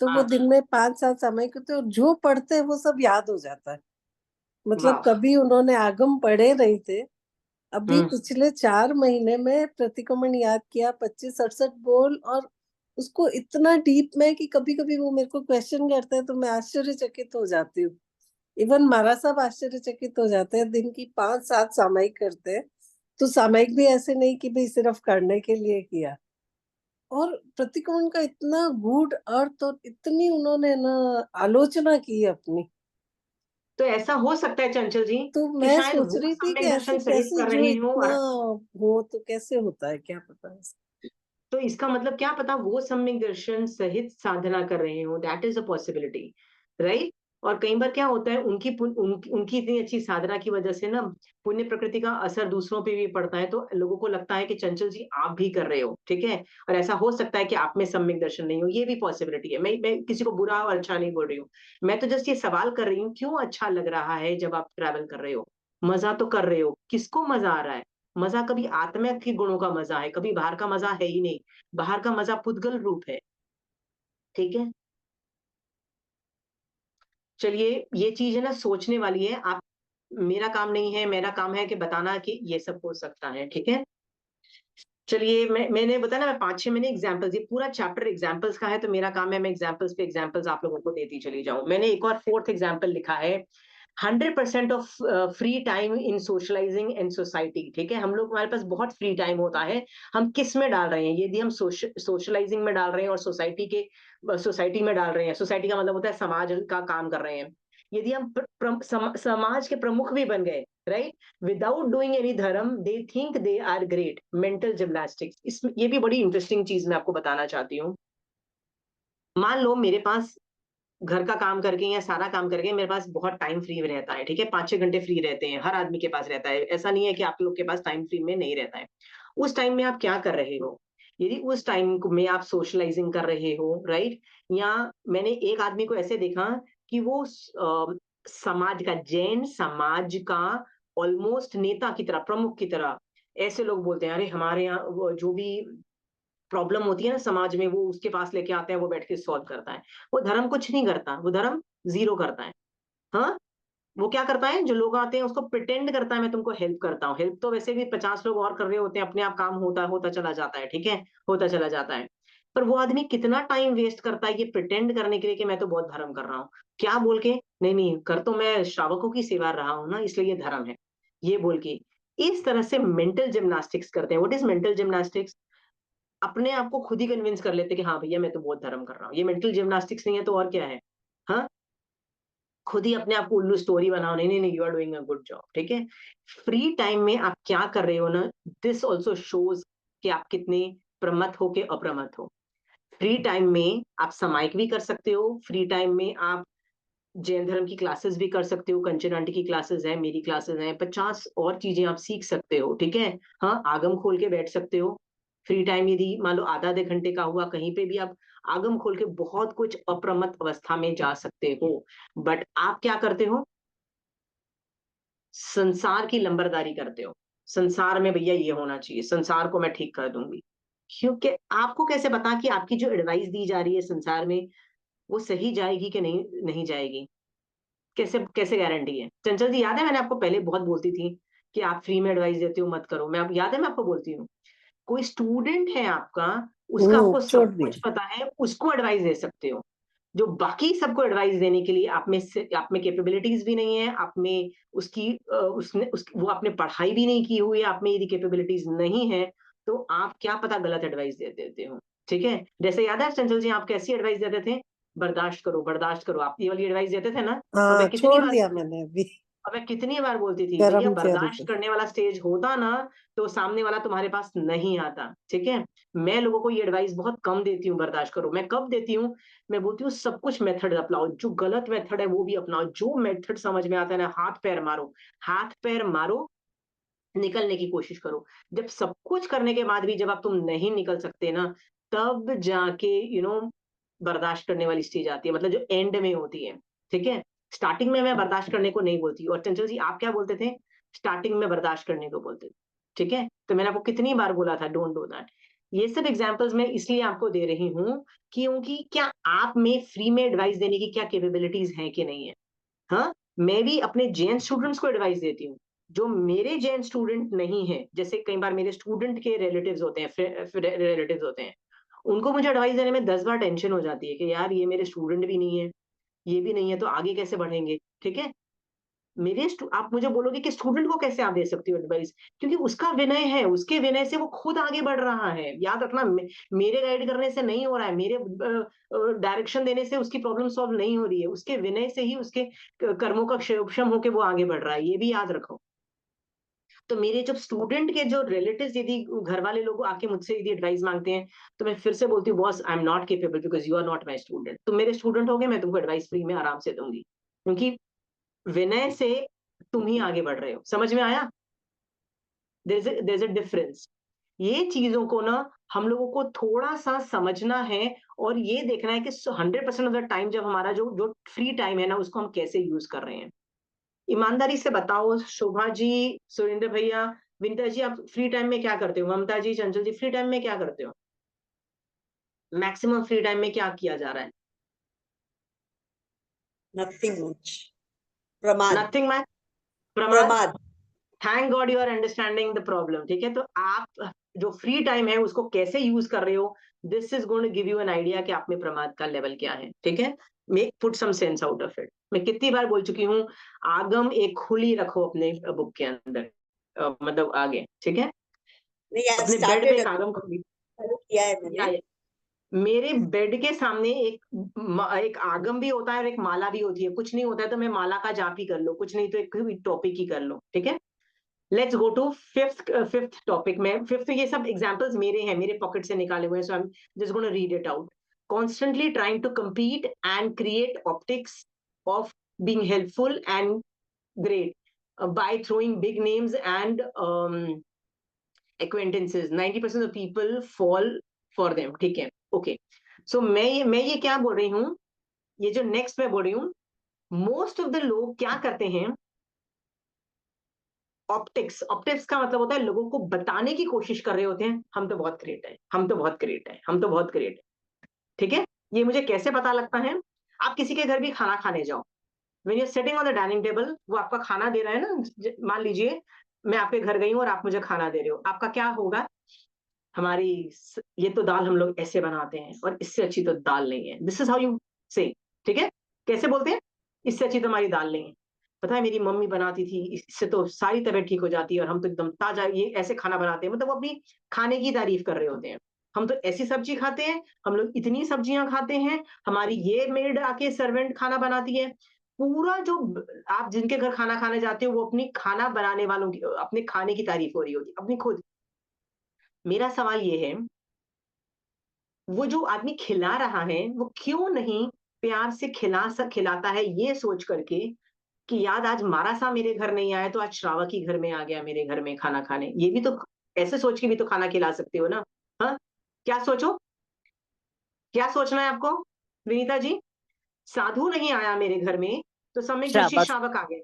तो वो हाँ, दिन में 5-7 समय को तो जो पढ़ते हैं वो सब याद हो जाता है। मतलब वाह। कभी उन्होंने आगम पढ़े नहीं थे, अभी हम्म। पिछले 4 महीने में प्रतिक्रमण याद किया 25-68 बोल, और उसको इतना डीप में कि कभी कभी वो मेरे को क्वेश्चन करते हैं तो मैं आश्चर्यचकित हो जाती हूँ। इवन महाराज साहब आश्चर्यचकित हो जाते हैं, दिन की 5-7 सामयिक करते हैं, तो सामयिक भी ऐसे नहीं कि भाई सिर्फ करने के लिए किया। और प्रतिक्रमण का इतना गूढ़ अर्थ और इतनी उन्होंने ना आलोचना की अपनी, तो ऐसा हो सकता है चंचल जी तो कि मैं शायद सोच वो रही थी कि सम्यक ऐसे दर्शन सहित कैसे कर जो रहे हो, इतना और हो तो कैसे होता है, क्या पता है। तो इसका मतलब क्या पता वो सम्यक दर्शन सहित साधना कर रहे हो, that is a possibility, right. और कई बार क्या होता है उनकी इतनी अच्छी साधना की वजह से ना पुण्य प्रकृति का असर दूसरों पे भी पड़ता है, तो लोगों को लगता है कि चंचल जी आप भी कर रहे हो, ठीक है। और ऐसा हो सकता है कि आप में सम्यक दर्शन नहीं हो, ये भी पॉसिबिलिटी है। मैं किसी को बुरा और अच्छा नहीं बोल रही हूँ, मैं तो जस्ट ये सवाल कर रही हूँ क्यों अच्छा लग रहा है जब आप ट्रैवल कर रहे हो, मजा तो कर रहे हो, किसको मजा आ रहा है? मजा कभी आत्मा के गुणों का मजा है, कभी बाहर का मजा है ही नहीं। बाहर का मजा पुद्गल रूप है, ठीक है। चलिए ये चीज है ना सोचने वाली है। आप, मेरा काम नहीं है, मेरा काम है कि बताना कि ये सब हो सकता है, ठीक है। चलिए मैंने बताया ना, मैं 5-6 महीने एग्जाम्पल्स, ये पूरा चैप्टर एग्जाम्पल्स का है, तो मेरा काम है मैं एग्जाम्पल्स पे एग्जाम्पल्स आप लोगों को देती चली जाऊं। मैंने एक और 4th एग्जाम्पल लिखा है, 100% of free time in socialising and society, ठीक है। हम लोग, हमारे पास बहुत फ्री टाइम होता है, हम किस में डाल रहे हैं? यदि हम सोशलाइजिंग में डाल रहे हैं और सोसाइटी में डाल रहे हैं, सोसाइटी का मतलब होता है समाज का काम कर रहे हैं। यदि हम समाज के प्रमुख भी बन गए, right, without doing any dharma, they think they are great, mental gymnastics. इसमें ये भी बड़ी इंटरेस्टिंग चीज मैं आपको बताना चाहती हूँ। मान लो मेरे पास घर का काम करके या सारा काम करके मेरे पास बहुत टाइम फ्री रहता है, ठीक है, 5-6 घंटे फ्री रहते हैं, हर आदमी के पास रहता है, ऐसा नहीं है कि आप लोग के पास टाइम फ्री में नहीं रहता है। उस टाइम में आप क्या कर रहे हो? यदि उस टाइम में आप सोशलाइजिंग कर रहे हो, राइट, या मैंने एक आदमी को ऐसे देखा कि वो समाज का, जैन समाज का ऑलमोस्ट नेता की तरह, प्रमुख की तरह, ऐसे लोग बोलते हैं अरे हमारे यहाँ जो भी प्रॉब्लम होती है ना समाज में, वो उसके पास लेके आते हैं, वो बैठ के सॉल्व करता है। वो धर्म कुछ नहीं करता, वो धर्म जीरो करता है। हाँ, वो क्या करता है, जो लोग आते हैं उसको प्रिटेंड करता है मैं तुमको हेल्प करता हूँ। हेल्प तो वैसे भी 50 लोग और कर रहे होते हैं, अपने आप काम होता होता चला जाता है, ठीक है, होता चला जाता है। पर वो आदमी कितना टाइम वेस्ट करता है ये प्रिटेंड करने के लिए कि मैं तो बहुत धर्म कर रहा हूँ, क्या बोल के, नहीं नहीं कर तो मैं श्रावकों की सेवा रहा हूँ ना, इसलिए ये धर्म है, ये बोल के। इस तरह से मेंटल जिम्नास्टिक्स करते हैं। What is mental gymnastics? अपने आप को खुद ही कन्विंस कर लेते कि हाँ भैया मैं तो बहुत धर्म कर रहा हूँ। ये मेंटल जिम्नास्टिक्स नहीं है तो और क्या है? हाँ, खुद ही अपने आप को उल्लू स्टोरी बनाओ, नहीं नहीं नहीं, you are doing a good job, ठीक है। फ्री टाइम में आप क्या कर रहे हो ना, दिस ऑल्सो शोज कि आप कितने प्रमत हो के अप्रमत हो। फ्री टाइम में आप सामायिक भी कर सकते हो, फ्री टाइम में आप जैन धर्म की क्लासेस भी कर सकते हो, कंचन आंटी की क्लासेस है, मेरी क्लासेस हैं, 50 और चीजें आप सीख सकते हो, ठीक है। हाँ, आगम खोल के बैठ सकते हो। फ्री टाइम यदि मान लो आधा आधे घंटे का हुआ, कहीं पे भी आप आगम खोल के बहुत कुछ अप्रमत अवस्था में जा सकते हो। बट आप क्या करते हो? संसार की लंबरदारी करते हो। संसार में भैया ये होना चाहिए, संसार को मैं ठीक कर दूंगी। क्योंकि आपको कैसे पता कि आपकी जो एडवाइस दी जा रही है संसार में वो सही जाएगी कि नहीं, नहीं जाएगी? कैसे कैसे गारंटी है? चंचल जी याद है मैंने आपको पहले बहुत बोलती थी कि आप फ्री में एडवाइस देते हो मत करो, मैं आप याद है मैं आपको बोलती हूँ। कोई स्टूडेंट है आपका, उसका आपको छोड़ सब दिया। कुछ पता है, उसको एडवाइस दे सकते हो। जो बाकी सबको एडवाइस देने के लिए आप में कैपेबिलिटीज भी नहीं है, आप में वो आपने पढ़ाई भी नहीं की हुई है, आप में यदि कैपेबिलिटीज नहीं है, तो आप क्या पता गलत एडवाइस दे देते हो, ठीक है। जैसे याद है चंचल जी आप कैसी एडवाइस देते थे? बर्दाश्त करो, आप ये वाली एडवाइस देते थे ना, और हाँ, मैं कितनी छोड़ बार दिया मैंने अभी। अब मैं कितनी बार बोलती थी, भैया गरम तेल बर्दाश्त से। करने वाला स्टेज होता ना, तो सामने वाला तुम्हारे पास नहीं आता, ठीक है। मैं लोगों को ये एडवाइस बहुत कम देती हूँ, बर्दाश्त करो। मैं कब देती हूँ? मैं बोलती हूँ सब कुछ मेथड अपनाओ, जो गलत मेथड है वो भी अपनाओ, जो मेथड समझ में आता है ना, हाथ पैर मारो, निकलने की कोशिश करो। जब सब कुछ करने के बाद भी जब आप तुम नहीं निकल सकते ना, तब जाके बर्दाश्त करने वाली स्टेज आती है, मतलब जो एंड में होती है, ठीक है। स्टार्टिंग में मैं बर्दाश्त करने को नहीं बोलती, और चंचल जी आप क्या बोलते थे? स्टार्टिंग में बर्दाश्त करने को बोलते थे, ठीक है। तो मैंने आपको कितनी बार बोला था डोंट डू दैट। ये सब एग्जांपल्स मैं इसलिए आपको दे रही हूँ क्योंकि क्या आप में फ्री में एडवाइस देने की क्या कैपेबिलिटीज हैं कि नहीं है। हाँ, मैं भी अपने जेएन स्टूडेंट्स को एडवाइस देती हूँ, जो मेरे जेएन स्टूडेंट नहीं है, जैसे कई बार मेरे स्टूडेंट के रिलेटिव्स होते हैं, उनको मुझे एडवाइस देने में 10 बार टेंशन हो जाती है कि यार ये मेरे स्टूडेंट भी नहीं है, ये भी नहीं है, तो आगे कैसे बढ़ेंगे, ठीक है। आप मुझे बोलोगे कि स्टूडेंट को कैसे आप दे सकती हो एडवाइस, क्योंकि उसका विनय है, उसके विनय से वो खुद आगे बढ़ रहा है। याद रखना, मेरे गाइड करने से नहीं हो रहा है, मेरे डायरेक्शन देने से उसकी प्रॉब्लम सॉल्व नहीं हो रही है, उसके विनय से ही उसके कर्मों का क्षय होकर वो आगे बढ़ रहा है, ये भी याद रखो। तो मेरे जब स्टूडेंट के जो रिलेटिव्स यदि घर वाले लोग आके मुझसे यदि एडवाइस मांगते हैं, तो मैं फिर से बोलती हूँ boss I am not capable because you are not my student. तुम मेरे स्टूडेंट हो गए, मैं तुमको एडवाइस फ्री में आराम से दूंगी, क्योंकि विनय से तुम ही आगे बढ़ रहे हो। समझ में आया? There is a difference. ये चीजों को ना हम लोगों को थोड़ा सा समझना है, और ये देखना है कि 100% ऑफ द टाइम जब हमारा जो जो फ्री टाइम है ना, उसको हम कैसे यूज कर रहे हैं। ईमानदारी से बताओ शोभा जी, सुरेंद्र भैया, विंटर जी, आप फ्री टाइम में क्या करते हो? ममता जी, चंचल जी, फ्री टाइम में क्या करते हो? मैक्सिमम फ्री टाइम में क्या किया जा रहा है? Nothing much. Pramad. Nothing much, pramad. Pramad. Thank God you are understanding the problem, ठीक है। तो आप जो फ्री टाइम है उसको कैसे यूज कर रहे हो, this is going to give you an idea कि आप में प्रमाद का लेवल क्या है, ठीक है। Make put some sense out of it. मैं कितनी बार बोल चुकी हूँ, आगम एक खुली रखो अपने बुक के अंदर, मतलब आगे, ठीक है। नहीं, I've अपने बेड पे started एक आगम खुली, चालू किया है मैंने। मेरे बेड के सामने एक आगम भी होता है और एक माला भी होती है। कुछ नहीं होता है तो मैं माला का जाप ही कर लो, कुछ नहीं तो एक टॉपिक ही कर लो, ठीक है। Let's go to fifth topic में। फिफ्थ, ये सब एग्जांपल्स मेरे हैं, मेरे पॉकेट से निकाले हुए हैं, so I am just gonna read it out. Constantly trying to compete and create optics of being helpful and great by throwing big names and acquaintances. 90% of people fall for them, ठीक है, okay. सो मैं ये क्या बोल रही हूँ, ये जो नेक्स्ट मैं बोल रही हूँ, मोस्ट ऑफ द लोग क्या करते हैं, ऑप्टिक्स का मतलब होता है लोगों को बताने की कोशिश कर रहे होते हैं, हम तो बहुत ग्रेट है, हम तो बहुत ग्रेट है, हम तो बहुत ग्रेट है, ठीक है। ये मुझे कैसे पता लगता है? आप किसी के घर भी खाना खाने जाओ, when you sitting on the dining table, वो आपका खाना दे रहा है ना, मान लीजिए मैं आपके घर गई हूँ और आप मुझे खाना दे रहे हो, आपका क्या होगा? ये तो दाल हम लोग ऐसे बनाते हैं और इससे अच्छी तो दाल नहीं है, दिस इज हाउ यू से, ठीक है। कैसे बोलते हैं? इससे अच्छी तो हमारी दाल नहीं है, पता है मेरी मम्मी बनाती थी, इससे तो सारी तबीयत ठीक हो जाती है, और हम तो एकदम ताजा ये ऐसे खाना बनाते हैं, मतलब वो अपनी खाने की तारीफ कर रहे होते हैं। हम तो ऐसी सब्जी खाते हैं, हम लोग इतनी सब्जियां खाते हैं, हमारी ये मेड आके सर्वेंट खाना बनाती है। पूरा जो आप जिनके घर खाना खाने जाते हो, वो अपनी खाना बनाने वालों की, अपने खाने की तारीफ हो रही होती है, अपनी खुद। मेरा सवाल ये है, वो जो आदमी खिला रहा है वो क्यों नहीं प्यार से खिलाता है, ये सोच करके कि याद आज मारासा मेरे घर नहीं आया तो आज श्रावक ही घर में आ गया मेरे घर में खाना खाने। ये भी तो, ऐसे सोच के भी तो खाना खिला सकते हो ना। हाँ, क्या सोचो, क्या सोचना है आपको विनीता जी? साधु नहीं आया मेरे घर में तो सम्यक दृष्टि श्रावक। श्रावक आ गया,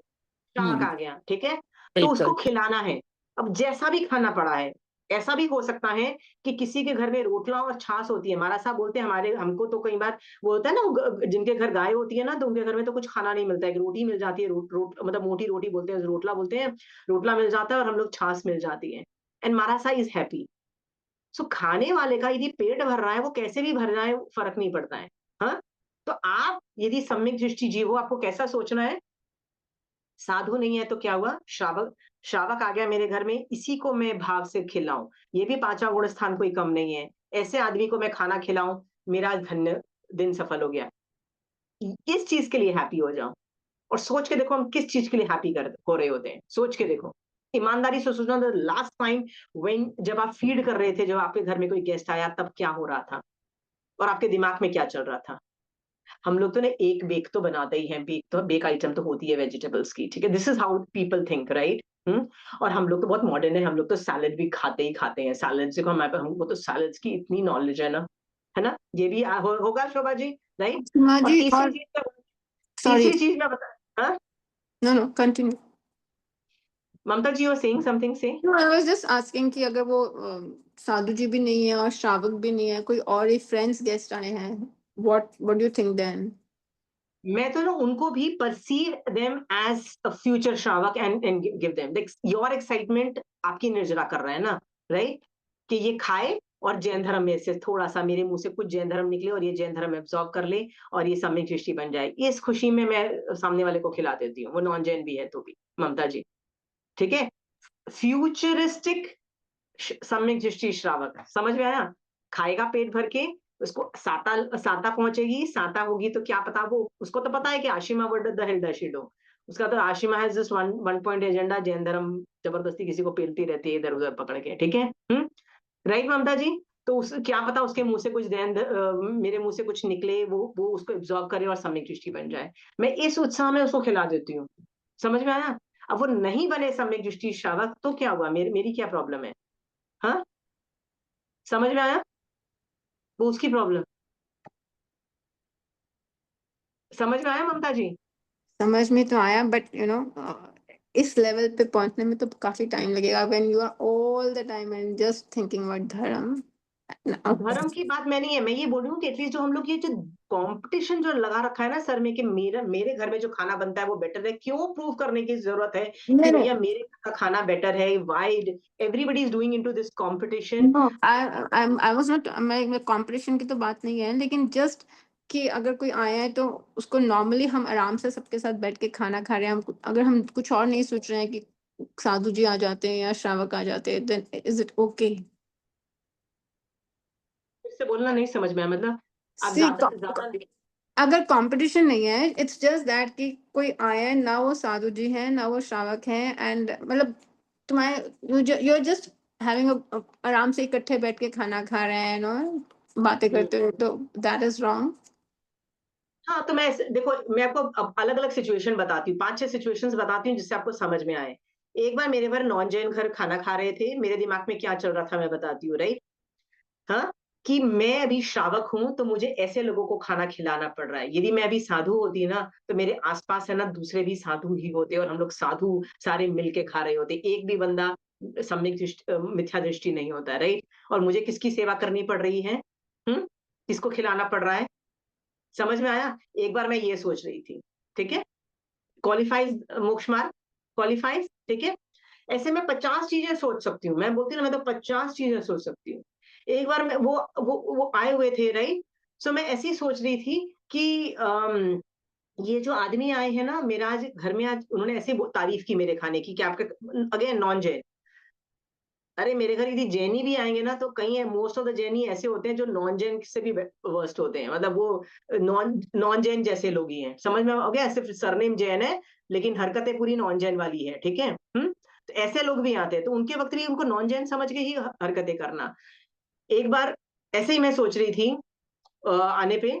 शावक आ गया, ठीक है। तो बिल्कुल। उसको खिलाना है। अब जैसा भी खाना पड़ा है, ऐसा भी हो सकता है कि किसी के घर में रोटला और छाछ होती है, हमारा साहब बोलते हैं, हमारे हमको तो कई बार वो होता है ना, जिनके घर गाय होती है ना, तो उनके घर में तो कुछ खाना नहीं मिलता है, रोटी मिल जाती है, मतलब मोटी रोटी बोलते हैं, रोटला बोलते हैं, रोटला मिल जाता है और हम लोग छाछ मिल जाती है, एंड मारासा इज हैप्पी। सो खाने वाले का यदि पेट भर रहा है, वो कैसे भी भर जाए फर्क नहीं पड़ता है। हाँ, तो आप यदि सम्यक दृष्टि जीव हो, आपको कैसा सोचना है? साधु नहीं है तो क्या हुआ? श्रावक, श्रावक आ गया मेरे घर में, इसी को मैं भाव से खिलाऊं, ये भी पांचवा गुण स्थान कोई कम नहीं है, ऐसे आदमी को मैं खाना खिलाऊं, मेरा धन्य दिन सफल हो गया। इस चीज के लिए हैप्पी हो जाओ, और सोच के देखो हम किस चीज के लिए हैप्पी हो रहे होते हैं, सोच के देखो, ईमानदारी से सोचना। लास्ट टाइम व्हेन जब आप फीड कर रहे थे, जब आपके घर में कोई गेस्ट आया, तब क्या हो रहा था और आपके दिमाग में क्या चल रहा था? हम लोग तो ना एक बेक तो बनाते ही हैं, बेक आइटम तो होती है वेजिटेबल्स की, ठीक है, this is how people think, right? और हम लोग तो बहुत मॉडर्न है, हम लोग तो सैलड भी खाते ही खाते हैं, सैलड से हमारे पास, हमको तो सैलड्स की इतनी नॉलेज है ना, ये भी होगा शोभा जी, राइट? सीमा और जी, तीसरी और चीज सॉरी, तीसरी चीज मैं बता, हाँ no continue. Mamta ji, you are saying something, say no, I was just asking कि अगर वो साधु जी भी नहीं है और श्रावक भी नहीं है, कोई और ही फ्रेंड्स गेस्ट आए हैं, what do you think then? मैं तो ना उनको भी perceive them as a future shravak and give them your excitement, आपकी निर्जरा कर रहा है ना, राइट? कि ये खाए और जैन धर्म में से थोड़ा सा, मेरे मुंह से कुछ जैन धर्म निकले और ये जैन धर्म एब्जॉर्ब कर ले और ये सम्यक दृष्टि बन जाए, इस खुशी में मैं सामने वाले को खिला देती हूँ, वो नॉन जैन भी है तो भी, ममता जी, ठीक है? फ्यूचरिस्टिक सम्यक दृष्टि श्रावक, समझ में आया? खाएगा पेट भर के, उसको साता साता पहुंचेगी, साता होगी तो क्या पता, वो उसको तो पता है कि आशिमा वर्ड द हेल डशिडो, उसका तो आशिमा है just one point agenda, Jain धर्म जबरदस्ती किसी को पेलती रहती है इधर उधर पकड़ के, ठीक है? राइट ममता जी? तो उस क्या पता उसके मुंह से कुछ मेरे मुंह से कुछ निकले, वो उसको एब्जॉर्ब करे और सम्यक दृष्टि बन जाए, मैं इस उत्साह में उसको खिला देती हूँ, समझ में आया? अब वो नहीं बने सम्यक दृष्टि श्रावक तो क्या हुआ, मेरी क्या प्रॉब्लम है? हाँ, समझ में आया? वो उसकी प्रॉब्लम, समझ में आया ममता जी? समझ में तो आया, बट इस लेवल पे पहुंचने में तो काफी टाइम लगेगा, when you are all the time and just thinking about dharma. धर्म की बात मैं नहीं है, मैं ये बोल रही हूँ कि एटलीस्ट जो हम लोग ये जो कंपटीशन जो लगा रखा है ना सर में, कि मेरे घर में जो खाना बनता है वो बेटर है, क्यों प्रूव करने की जरूरत है कि नहीं, भैया मेरे घर का खाना बेटर है? वाइड everybody is doing into this competition. No, I was not, मैं कंपटीशन की तो बात नहीं है, लेकिन जस्ट कि अगर कोई आया है तो उसको नॉर्मली हम आराम से सबके साथ बैठ के खाना खा रहे हैं, हम अगर हम कुछ और नहीं सोच रहे हैं कि साधु जी आ जाते हैं या श्रावक आ जाते हैं, देन इज इट ओके? फिर से बोलना, नहीं समझ में आया, मतलब आप सी, ज्यादा ज्यादा अगर कंपटीशन नहीं है, इट्स जस्ट दैट कि कोई आया है ना, वो साधु जी हैं ना वो श्रावक हैं, एंड मतलब तुम्हारे यू आर जस्ट हैविंग आराम से इकट्ठे बैठ के खाना खा रहे हैं नो, बातें करते हुए, तो दैट इज रॉन्ग। हाँ, तो देखो, मैं आपको अलग अलग सिचुएशन बताती हूँ, 5-6 सिचुएशंस बताती हूँ जिससे आपको समझ में आए। एक बार मेरे घर नॉन जैन घर खाना खा रहे थे, मेरे दिमाग में क्या चल रहा था मैं बताती हूँ, राइट? हाँ, कि मैं अभी श्रावक हूं तो मुझे ऐसे लोगों को खाना खिलाना पड़ रहा है, यदि मैं अभी साधु होती ना तो मेरे आसपास है ना दूसरे भी साधु ही होते और हम लोग साधु सारे मिलके खा रहे होते, एक भी बंदा सम्यक दृष्टि मिथ्या दृष्टि नहीं होता, राइट? और मुझे किसकी सेवा करनी पड़ रही है? किसको खिलाना पड़ रहा है? समझ में आया? एक बार मैं ये सोच रही थी, ठीक है, क्वालिफाइज मोक्ष मार्ग, क्वालिफाइज, ठीक है? ऐसे मैं 50 चीजें सोच सकती हूँ, मैं बोलती हूँ ना, मैं तो 50 चीजें सोच सकती हूँ। एक बार मैं वो आए हुए थे, राइट? सो मैं ऐसी सोच रही थी कि ये जो आदमी आए हैं ना, मेरा आज घर में, आज उन्होंने ऐसी तारीफ की मेरे खाने की कि आपका, अगेन नॉन जैन, अरे मेरे घर यदि जैनी भी आएंगे ना तो कहीं मोस्ट ऑफ द जैनी ऐसे होते हैं जो नॉन जैन से भी वर्स्ट होते हैं, मतलब वो नॉन नॉन जैन जैसे लोग ही हैं, समझ में आ गया? सिर्फ सरनेम जैन है लेकिन हरकतें पूरी नॉन जैन वाली है, ठीक है? तो ऐसे लोग भी आते हैं, तो उनके वक्त भी उनको नॉन जैन समझ के ही हरकतें करना। एक बार ऐसे ही मैं सोच रही थी आने पे,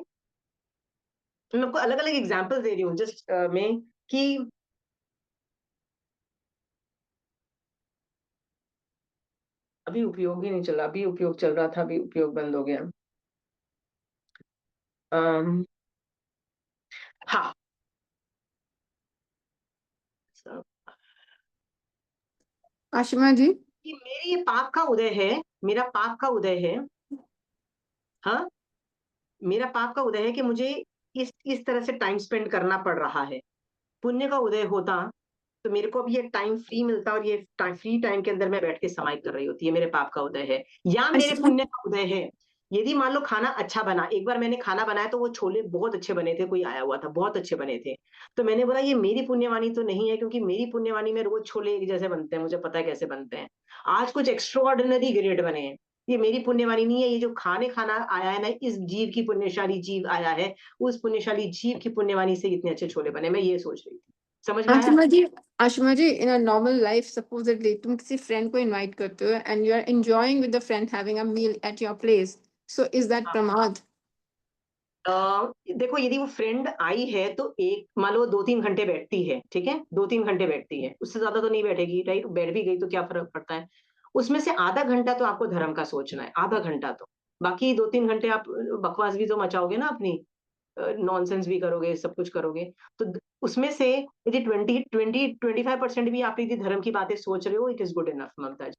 मैं आपको अलग अलग एग्जाम्पल दे रही हूँ जस्ट में, कि अभी उपयोग ही नहीं चला, अभी उपयोग चल रहा था, अभी उपयोग बंद हो गया। हाँ, आशिमा जी, कि मेरे ये पाप का उदय है, मेरा पाप का उदय है, हाँ, मेरा पाप का उदय है कि मुझे इस तरह से टाइम स्पेंड करना पड़ रहा है। पुण्य का उदय होता तो मेरे को अब ये टाइम फ्री मिलता और ये फ्री टाइम के अंदर मैं बैठ के समाई कर रही होती है, मेरे पाप का उदय है या मेरे आशिमा, पुण्य का उदय है। यदि मान लो खाना अच्छा बना, एक बार मैंने खाना बनाया तो वो छोले बहुत अच्छे बने थे, कोई आया हुआ था, बहुत अच्छे बने थे, तो मैंने बोला ये मेरी पुण्यवानी तो नहीं है, क्योंकि मेरी पुण्यवानी में रोज छोले एक जैसे बनते हैं, मुझे पता है कैसे बनते हैं। आज कुछ एक्स्ट्रा ऑर्डिनरी ग्रेड बने हैं, ये मेरी पुण्यवाणी नहीं है, ये जो खाना आया है ना, इस जीव की पुण्यशाली जीव आया है, उस पुण्यशाली जीव की पुण्यवाणी से इतने अच्छे छोले बने। मैं ये सोच रही थी, समझ में आया? Ashima ji in a normal life supposedly तुम किसी फ्रेंड को इनवाइट करते हो and you are enjoying with the friend having a meal at your place, so is that pramad? देखो, यदि वो फ्रेंड आई है तो एक मान लो 2-3 घंटे बैठती है, ठीक है, 2-3 घंटे बैठती है, उससे ज्यादा तो नहीं बैठेगी, राइट? बैठ भी गई तो क्या फर्क पड़ता है? उसमें से आधा घंटा तो आपको धर्म का सोचना है, आधा घंटा तो। बाकी 2-3 घंटे आप बकवास भी तो मचाओगे ना अपनी, नॉनसेंस भी करोगे, सब कुछ करोगे। तो उसमें से यदि 25% भी आप यदि धर्म की बातें सोच रहे हो, इट इज गुड इनफ, ममता जी।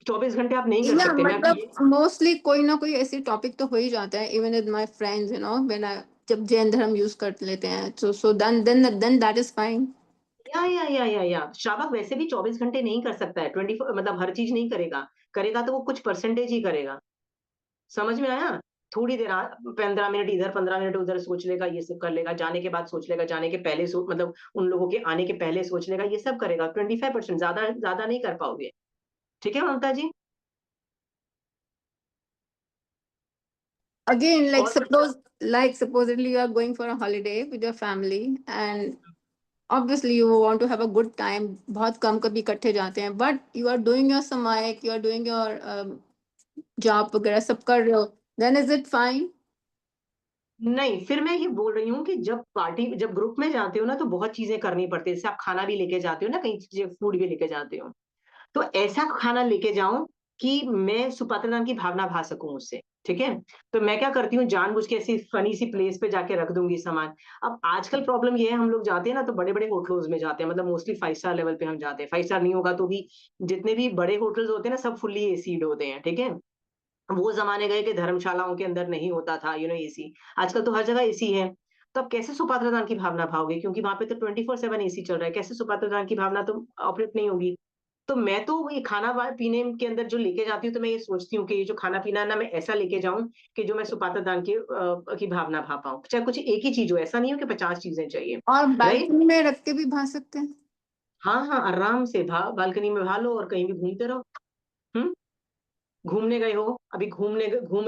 24 घंटे आप नहीं कर या सकते। मैं मतलब ये मोस्टली कोई ना कोई ऐसी टॉपिक तो हो ही जाता है, even with my friends, you know, when I जब जैन धर्म यूज कर लेते हैं, so then that is fine. या श्रावक वैसे भी 24 घंटे नहीं कर सकता है, 24 मतलब हर चीज नहीं करेगा। करेगा तो वो कुछ परसेंटेज ही करेगा, समझ में आया? थोड़ी देर 15 मिनट इधर 15 मिनट उधर सोच लेगा, ये सब कर लेगा, जाने के बाद सोच लेगा, जाने के पहले मतलब उन लोगों के आने के पहले सोच लेगा, ये सब करेगा। 25%, ज्यादा ज्यादा नहीं कर पाओगे। ठीक है ममता जी? Again, और like supposedly you are going for a holiday with your family and obviously you want to have a good time, बहुत कम कभी इकट्ठे जाते हैं, but you are doing your समायक, you are doing your job वगैरह सब कर रहे हो, then is it fine? नहीं, फिर मैं ये बोल रही हूँ कि जब ग्रुप में जाते हो ना, तो बहुत चीजें करनी पड़ती है। जैसे आप खाना भी लेके जाते हो ना, कहीं चीजें फूड भी लेके जाते हो, तो ऐसा खाना लेके जाऊं कि मैं सुपात्रदान की भावना भा सकूं उससे। ठीक है? तो मैं क्या करती हूँ, जानबूझ के ऐसी फनी सी प्लेस पे जाके रख दूंगी सामान। अब आजकल प्रॉब्लम ये है, हम लोग जाते हैं ना तो बड़े बड़े होटल्स में जाते हैं, मतलब मोस्टली 5 स्टार लेवल पे हम जाते हैं। 5 स्टार नहीं होगा तो भी जितने भी बड़े होटल्स होते हैं ना, सब फुल्ली एसीड होते हैं। ठीक है? वो जमाने गए कि धर्मशालाओं के अंदर नहीं होता था एसी। आजकल तो हर जगह एसी है। तो अब कैसे सुपात्रदान की भावना भाओगे, क्योंकि वहां पे तो 24/7 एसी चल रहा है। कैसे सुपात्रदान की भावना तो ऑपरेट नहीं होगी। तो मैं तो ये पीने के अंदर जो लेके जाती हूँ, तो मैं ये सोचती हूँ कि ये जो खाना पीना है ना, मैं ऐसा लेके जाऊं कि जो मैं सुपात्र दान की भावना भा पाऊं। चाहे कुछ एक ही चीज हो, ऐसा नहीं हो कि 50 चीजें चाहिए। और राइट? बालकनी में रख के भी भा सकते हैं? हाँ हाँ, आराम से बालकनी में भा लो और कहीं भी घूमते रहो। हम्म घूमने गए हो, अभी घूम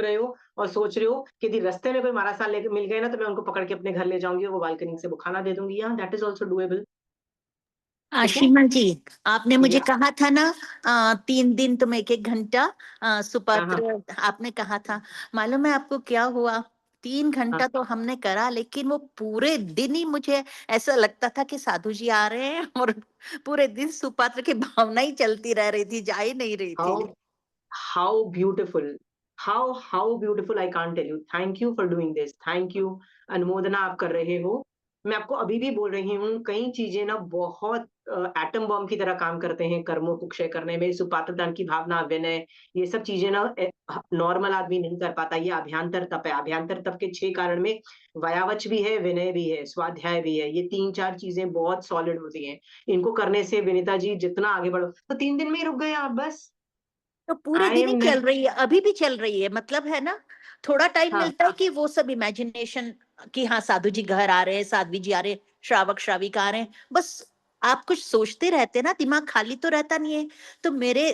रहे हो और सोच रहे हो कि यदि रास्ते में कोई हमारा साथ लेके मिल गए ना, तो मैं उनको पकड़ के अपने घर ले जाऊंगी और वो बालकनी से वो खाना दे दूंगी। या दैट इज ऑल्सो डुएबल। ठीक है? आशिमा जी, आपने मुझे या कहा था ना 3 दिन तुम 1-1 घंटा हाँ हाँ सुपात्र, आपने कहा था। मालूम है आपको क्या हुआ? 3 घंटा हाँ। तो हमने करा, लेकिन वो पूरे दिन ही मुझे ऐसा लगता था कि साधु जी आ रहे हैं, और पूरे दिन सुपात्र की भावना ही चलती रह रही थी, जा ही नहीं रही थी। How how beautiful, how beautiful, I can't tell you. Thank you for doing this, thank you. अनुमोदना आप कर रहे हो। मैं आपको अभी भी बोल रही हूँ, कई चीजें ना बहुत एटम बॉम्ब की तरह काम करते हैं कर्मों को क्षय करने में। सुपात्रदान की भावना, विनय, ये सब चीजें ना नॉर्मल आदमी नहीं कर पाता। ये अभ्यांतर तप है। अभ्यांतर तप के 6 कारण में वयावच भी है, विनय भी है, स्वाध्याय भी है। ये 3-4 चीजें बहुत सॉलिड होती हैं। इनको करने से विनीता जी जितना आगे बढ़ो, तो 3 दिन में ही रुक गए आप बस। तो पूरे आई दिन ही एम चल रही है, अभी भी चल रही है, मतलब है ना। थोड़ा टाइम हाँ मिलता है कि वो सब इमेजिनेशन, कि हाँ साधु जी घर आ रहे हैं, साध्वी जी आ रहे हैं, श्रावक श्राविका आ रहे हैं, बस आप कुछ सोचते रहते ना, दिमाग खाली तो रहता नहीं है। तो मेरे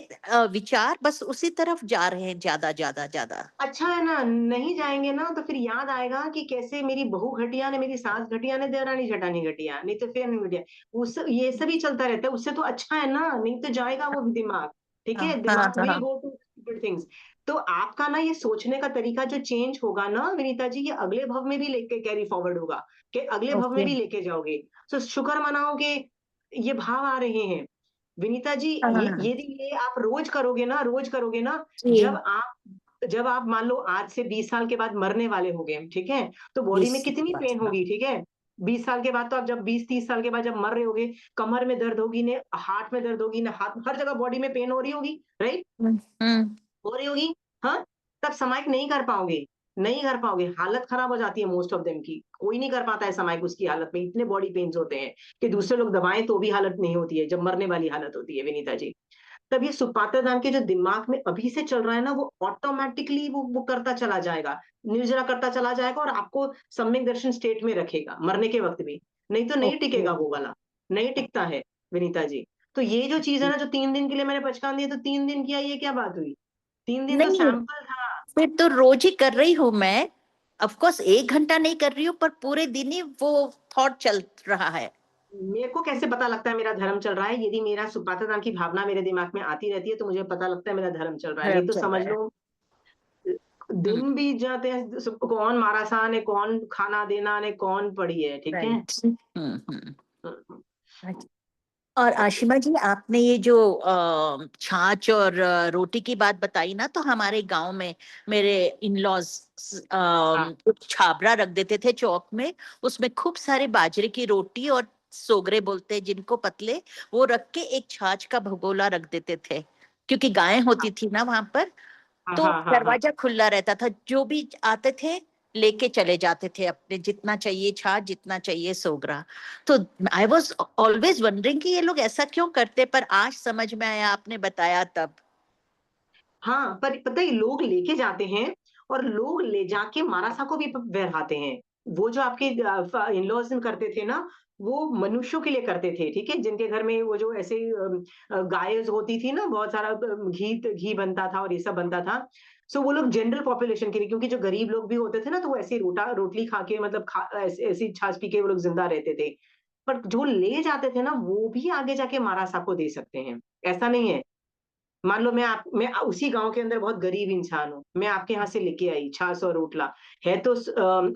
विचार बस उसी तरफ जा रहे हैं, ज्यादा ज्यादा ज्यादा। अच्छा है ना, नहीं जाएंगे ना तो फिर याद आएगा कि कैसे मेरी बहू घटिया ने, मेरी सास घटिया ने, देवरानी जेठानी घटिया, नहीं तो फिर नहीं घटिया। उस ये सब ही चलता रहता है। उससे तो अच्छा है ना, नहीं तो जाएगा वो भी दिमाग। ठीक है? हाँ हाँ दिमाग विल हाँ। Go to stupid things. तो आपका ना ये सोचने का तरीका जो चेंज होगा ना विनीता जी, ये अगले भव में भी लेके कैरी फॉरवर्ड होगा, कि अगले भव में ओके। भी लेके जाओगे। तो शुक्र मनाओ कि ये भाव आ रहे हैं। विनीता जी, हाँ ये आप रोज करोगे ना, रोज करोगे ना, जी। जब आप मान लो आज से 20 साल के बाद मरने वाले हो गए, ठीक है, तो बॉडी में 20 कितनी पेन होगी? ठीक है? 20 साल के बाद तो आप जब 20-30 साल के बाद जब मर रहे होगे, कमर में दर्द होगी ने, हाथ में दर्द होगी ने, हाथ हर जगह बॉडी में पेन हो रही होगी, राइट? हम्म। हो रही होगी। हाँ, तब समाइक नहीं कर पाओगे, नहीं कर पाओगे। हालत खराब हो जाती है मोस्ट ऑफ देम की। कोई नहीं कर पाता है समाइक उसकी हालत में। इतने बॉडी पेन्स होते हैं कि दूसरे लोग दबाएं तो भी हालत नहीं होती है, जब मरने वाली हालत होती है विनीता जी। तब ये सुपात्र दान के जो दिमाग में अभी से चल रहा है ना, वो ऑटोमेटिकली वो करता चला जाएगा, निर्जरा करता चला जाएगा, और आपको सम्यक दर्शन स्टेट में रखेगा मरने के वक्त भी। नहीं तो नहीं ओके। टिकेगा वो वाला, नहीं टिकता है विनीता जी। तो ये जो चीज है ना, जो 3 दिन के लिए मैंने पचकान दिया, तो 3 दिन किया, ये क्या बात हुई? 3 दिन तो नहीं, सैंपल था। फिर तो रोज ही कर रही हूँ मैं। ऑफ कोर्स 1 घंटा नहीं कर रही हूँ, पर पूरे दिन ही वो थॉट चल रहा है। मेरे को कैसे पता लगता है मेरा धर्म चल रहा है? यदि मेरा सुपात्रदान की भावना मेरे दिमाग में आती रहती है तो मुझे पता लगता है मेरा धर्म चल रहा है। नहीं धर्म तो चल समझ रहा है। लो हम्म, दिन बीत जाते हैं, कौन मारासा ने कौन खाना देना ने कौन पड़ी है, ठीक है। राइट। हम्म। और आशिमा जी, आपने ये जो छाछ और रोटी की बात बताई ना, तो हमारे गांव में मेरे इन लॉज हाँ, छाबड़ा रख देते थे चौक में। उसमें खूब सारे बाजरे की रोटी और सोगरे बोलते हैं जिनको, पतले, वो रख के एक छाछ का भगोला रख देते थे, क्योंकि गायें होती थी ना वहां पर। हाँ, तो हाँ, हाँ, हाँ। दरवाजा खुला रहता था, जो भी आते थे लेके चले जाते थे अपने, जितना चाहिए छाछ, जितना चाहिए सोगरा। तो आई वॉज ऑलवेज वंडरिंग कि ये लोग ऐसा क्यों करते, पर आज समझ में आया, आपने बताया तब। हाँ, पर पता है लोग लेके जाते हैं और लोग ले जाके मारासा को भी बहराते हैं। वो जो आपके इन-लॉज करते थे ना, वो मनुष्यों के लिए करते थे, ठीक है? जिनके घर में वो जो ऐसे गाय होती थी ना, बहुत सारा घी बनता था और ये सब बनता था। सो वो लोग जनरल पॉपुलेशन के लिए, क्योंकि जो गरीब लोग भी होते थे ना, तो वो ऐसे रोटली खा के, मतलब ऐसी छाछ पी के वो लोग जिंदा रहते थे। पर जो ले जाते थे ना, वो भी आगे जाके मारासा को दे सकते हैं। ऐसा नहीं है। मान लो मैं उसी गांव के अंदर बहुत गरीब इंसान हूँ, मैं आपके यहाँ से लेके आई छाछ और रोटला, है तो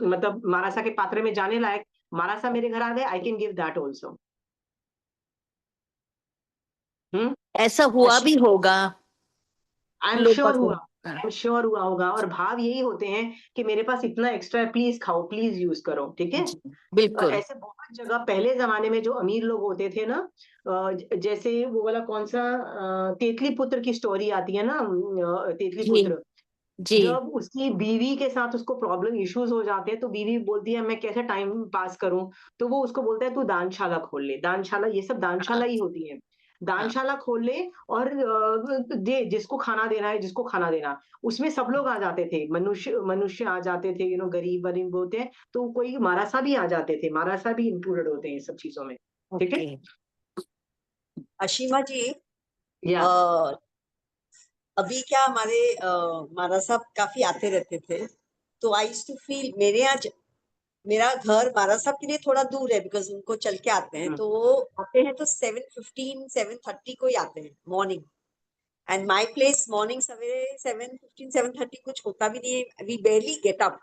मतलब मारासा के पात्र में जाने लायक, मारासा मेरे घर आ गए, I can give that also. Hmm. ऐसा हुआ भी होगा आई एम लोगों श्योर हुआ, को। हाँ, आई एम श्योर हुआ होगा। और भाव यही होते हैं कि मेरे पास इतना एक्स्ट्रा है, प्लीज खाओ, प्लीज यूज करो, ठीक है। जी, बिल्कुल। ऐसे बहुत जगह पहले जमाने में जो अमीर लोग होते थे ना, जैसे वो वाला कौन सा तेतली पुत्र की स्टोरी आती है ना, तेतली जी पुत्र, जी। जब उसकी बीवी के साथ उसको प्रॉब्लम इश्यूज हो जाते हैं, तो बीवी बोलती है मैं कैसे टाइम पास करूं, तो वो उसको बोलता है तू दानशाला खोल ले, दानशाला, ये सब दानशाला हाँ ही होती है। हाँ। दानशाला खोल ले और दे, जिसको खाना देना है, जिसको खाना देना। उसमें सब लोग आ जाते थे, मनुष्य मनुष्य आ जाते थे, गरीब वरीब होते हैं, तो कोई मारासा भी आ जाते थे, मारासा भी इंक्लूडेड होते हैं सब चीजों में, ठीक है। ओके। अशीमा जी, या अ, अभी क्या हमारे मारा साहब काफी आते रहते थे, तो आई यूज्ड टू फील, मेरे यहाँ मेरा घर मारा साहब के लिए थोड़ा दूर है, बिकॉज उनको चल के आते हैं, तो वो आते हैं तो 7:15 7:30 को ही आते हैं morning. And my place morning सवेरे 7:15 7:30 कुछ होता भी नहीं है, वी बेयरली गेट अप।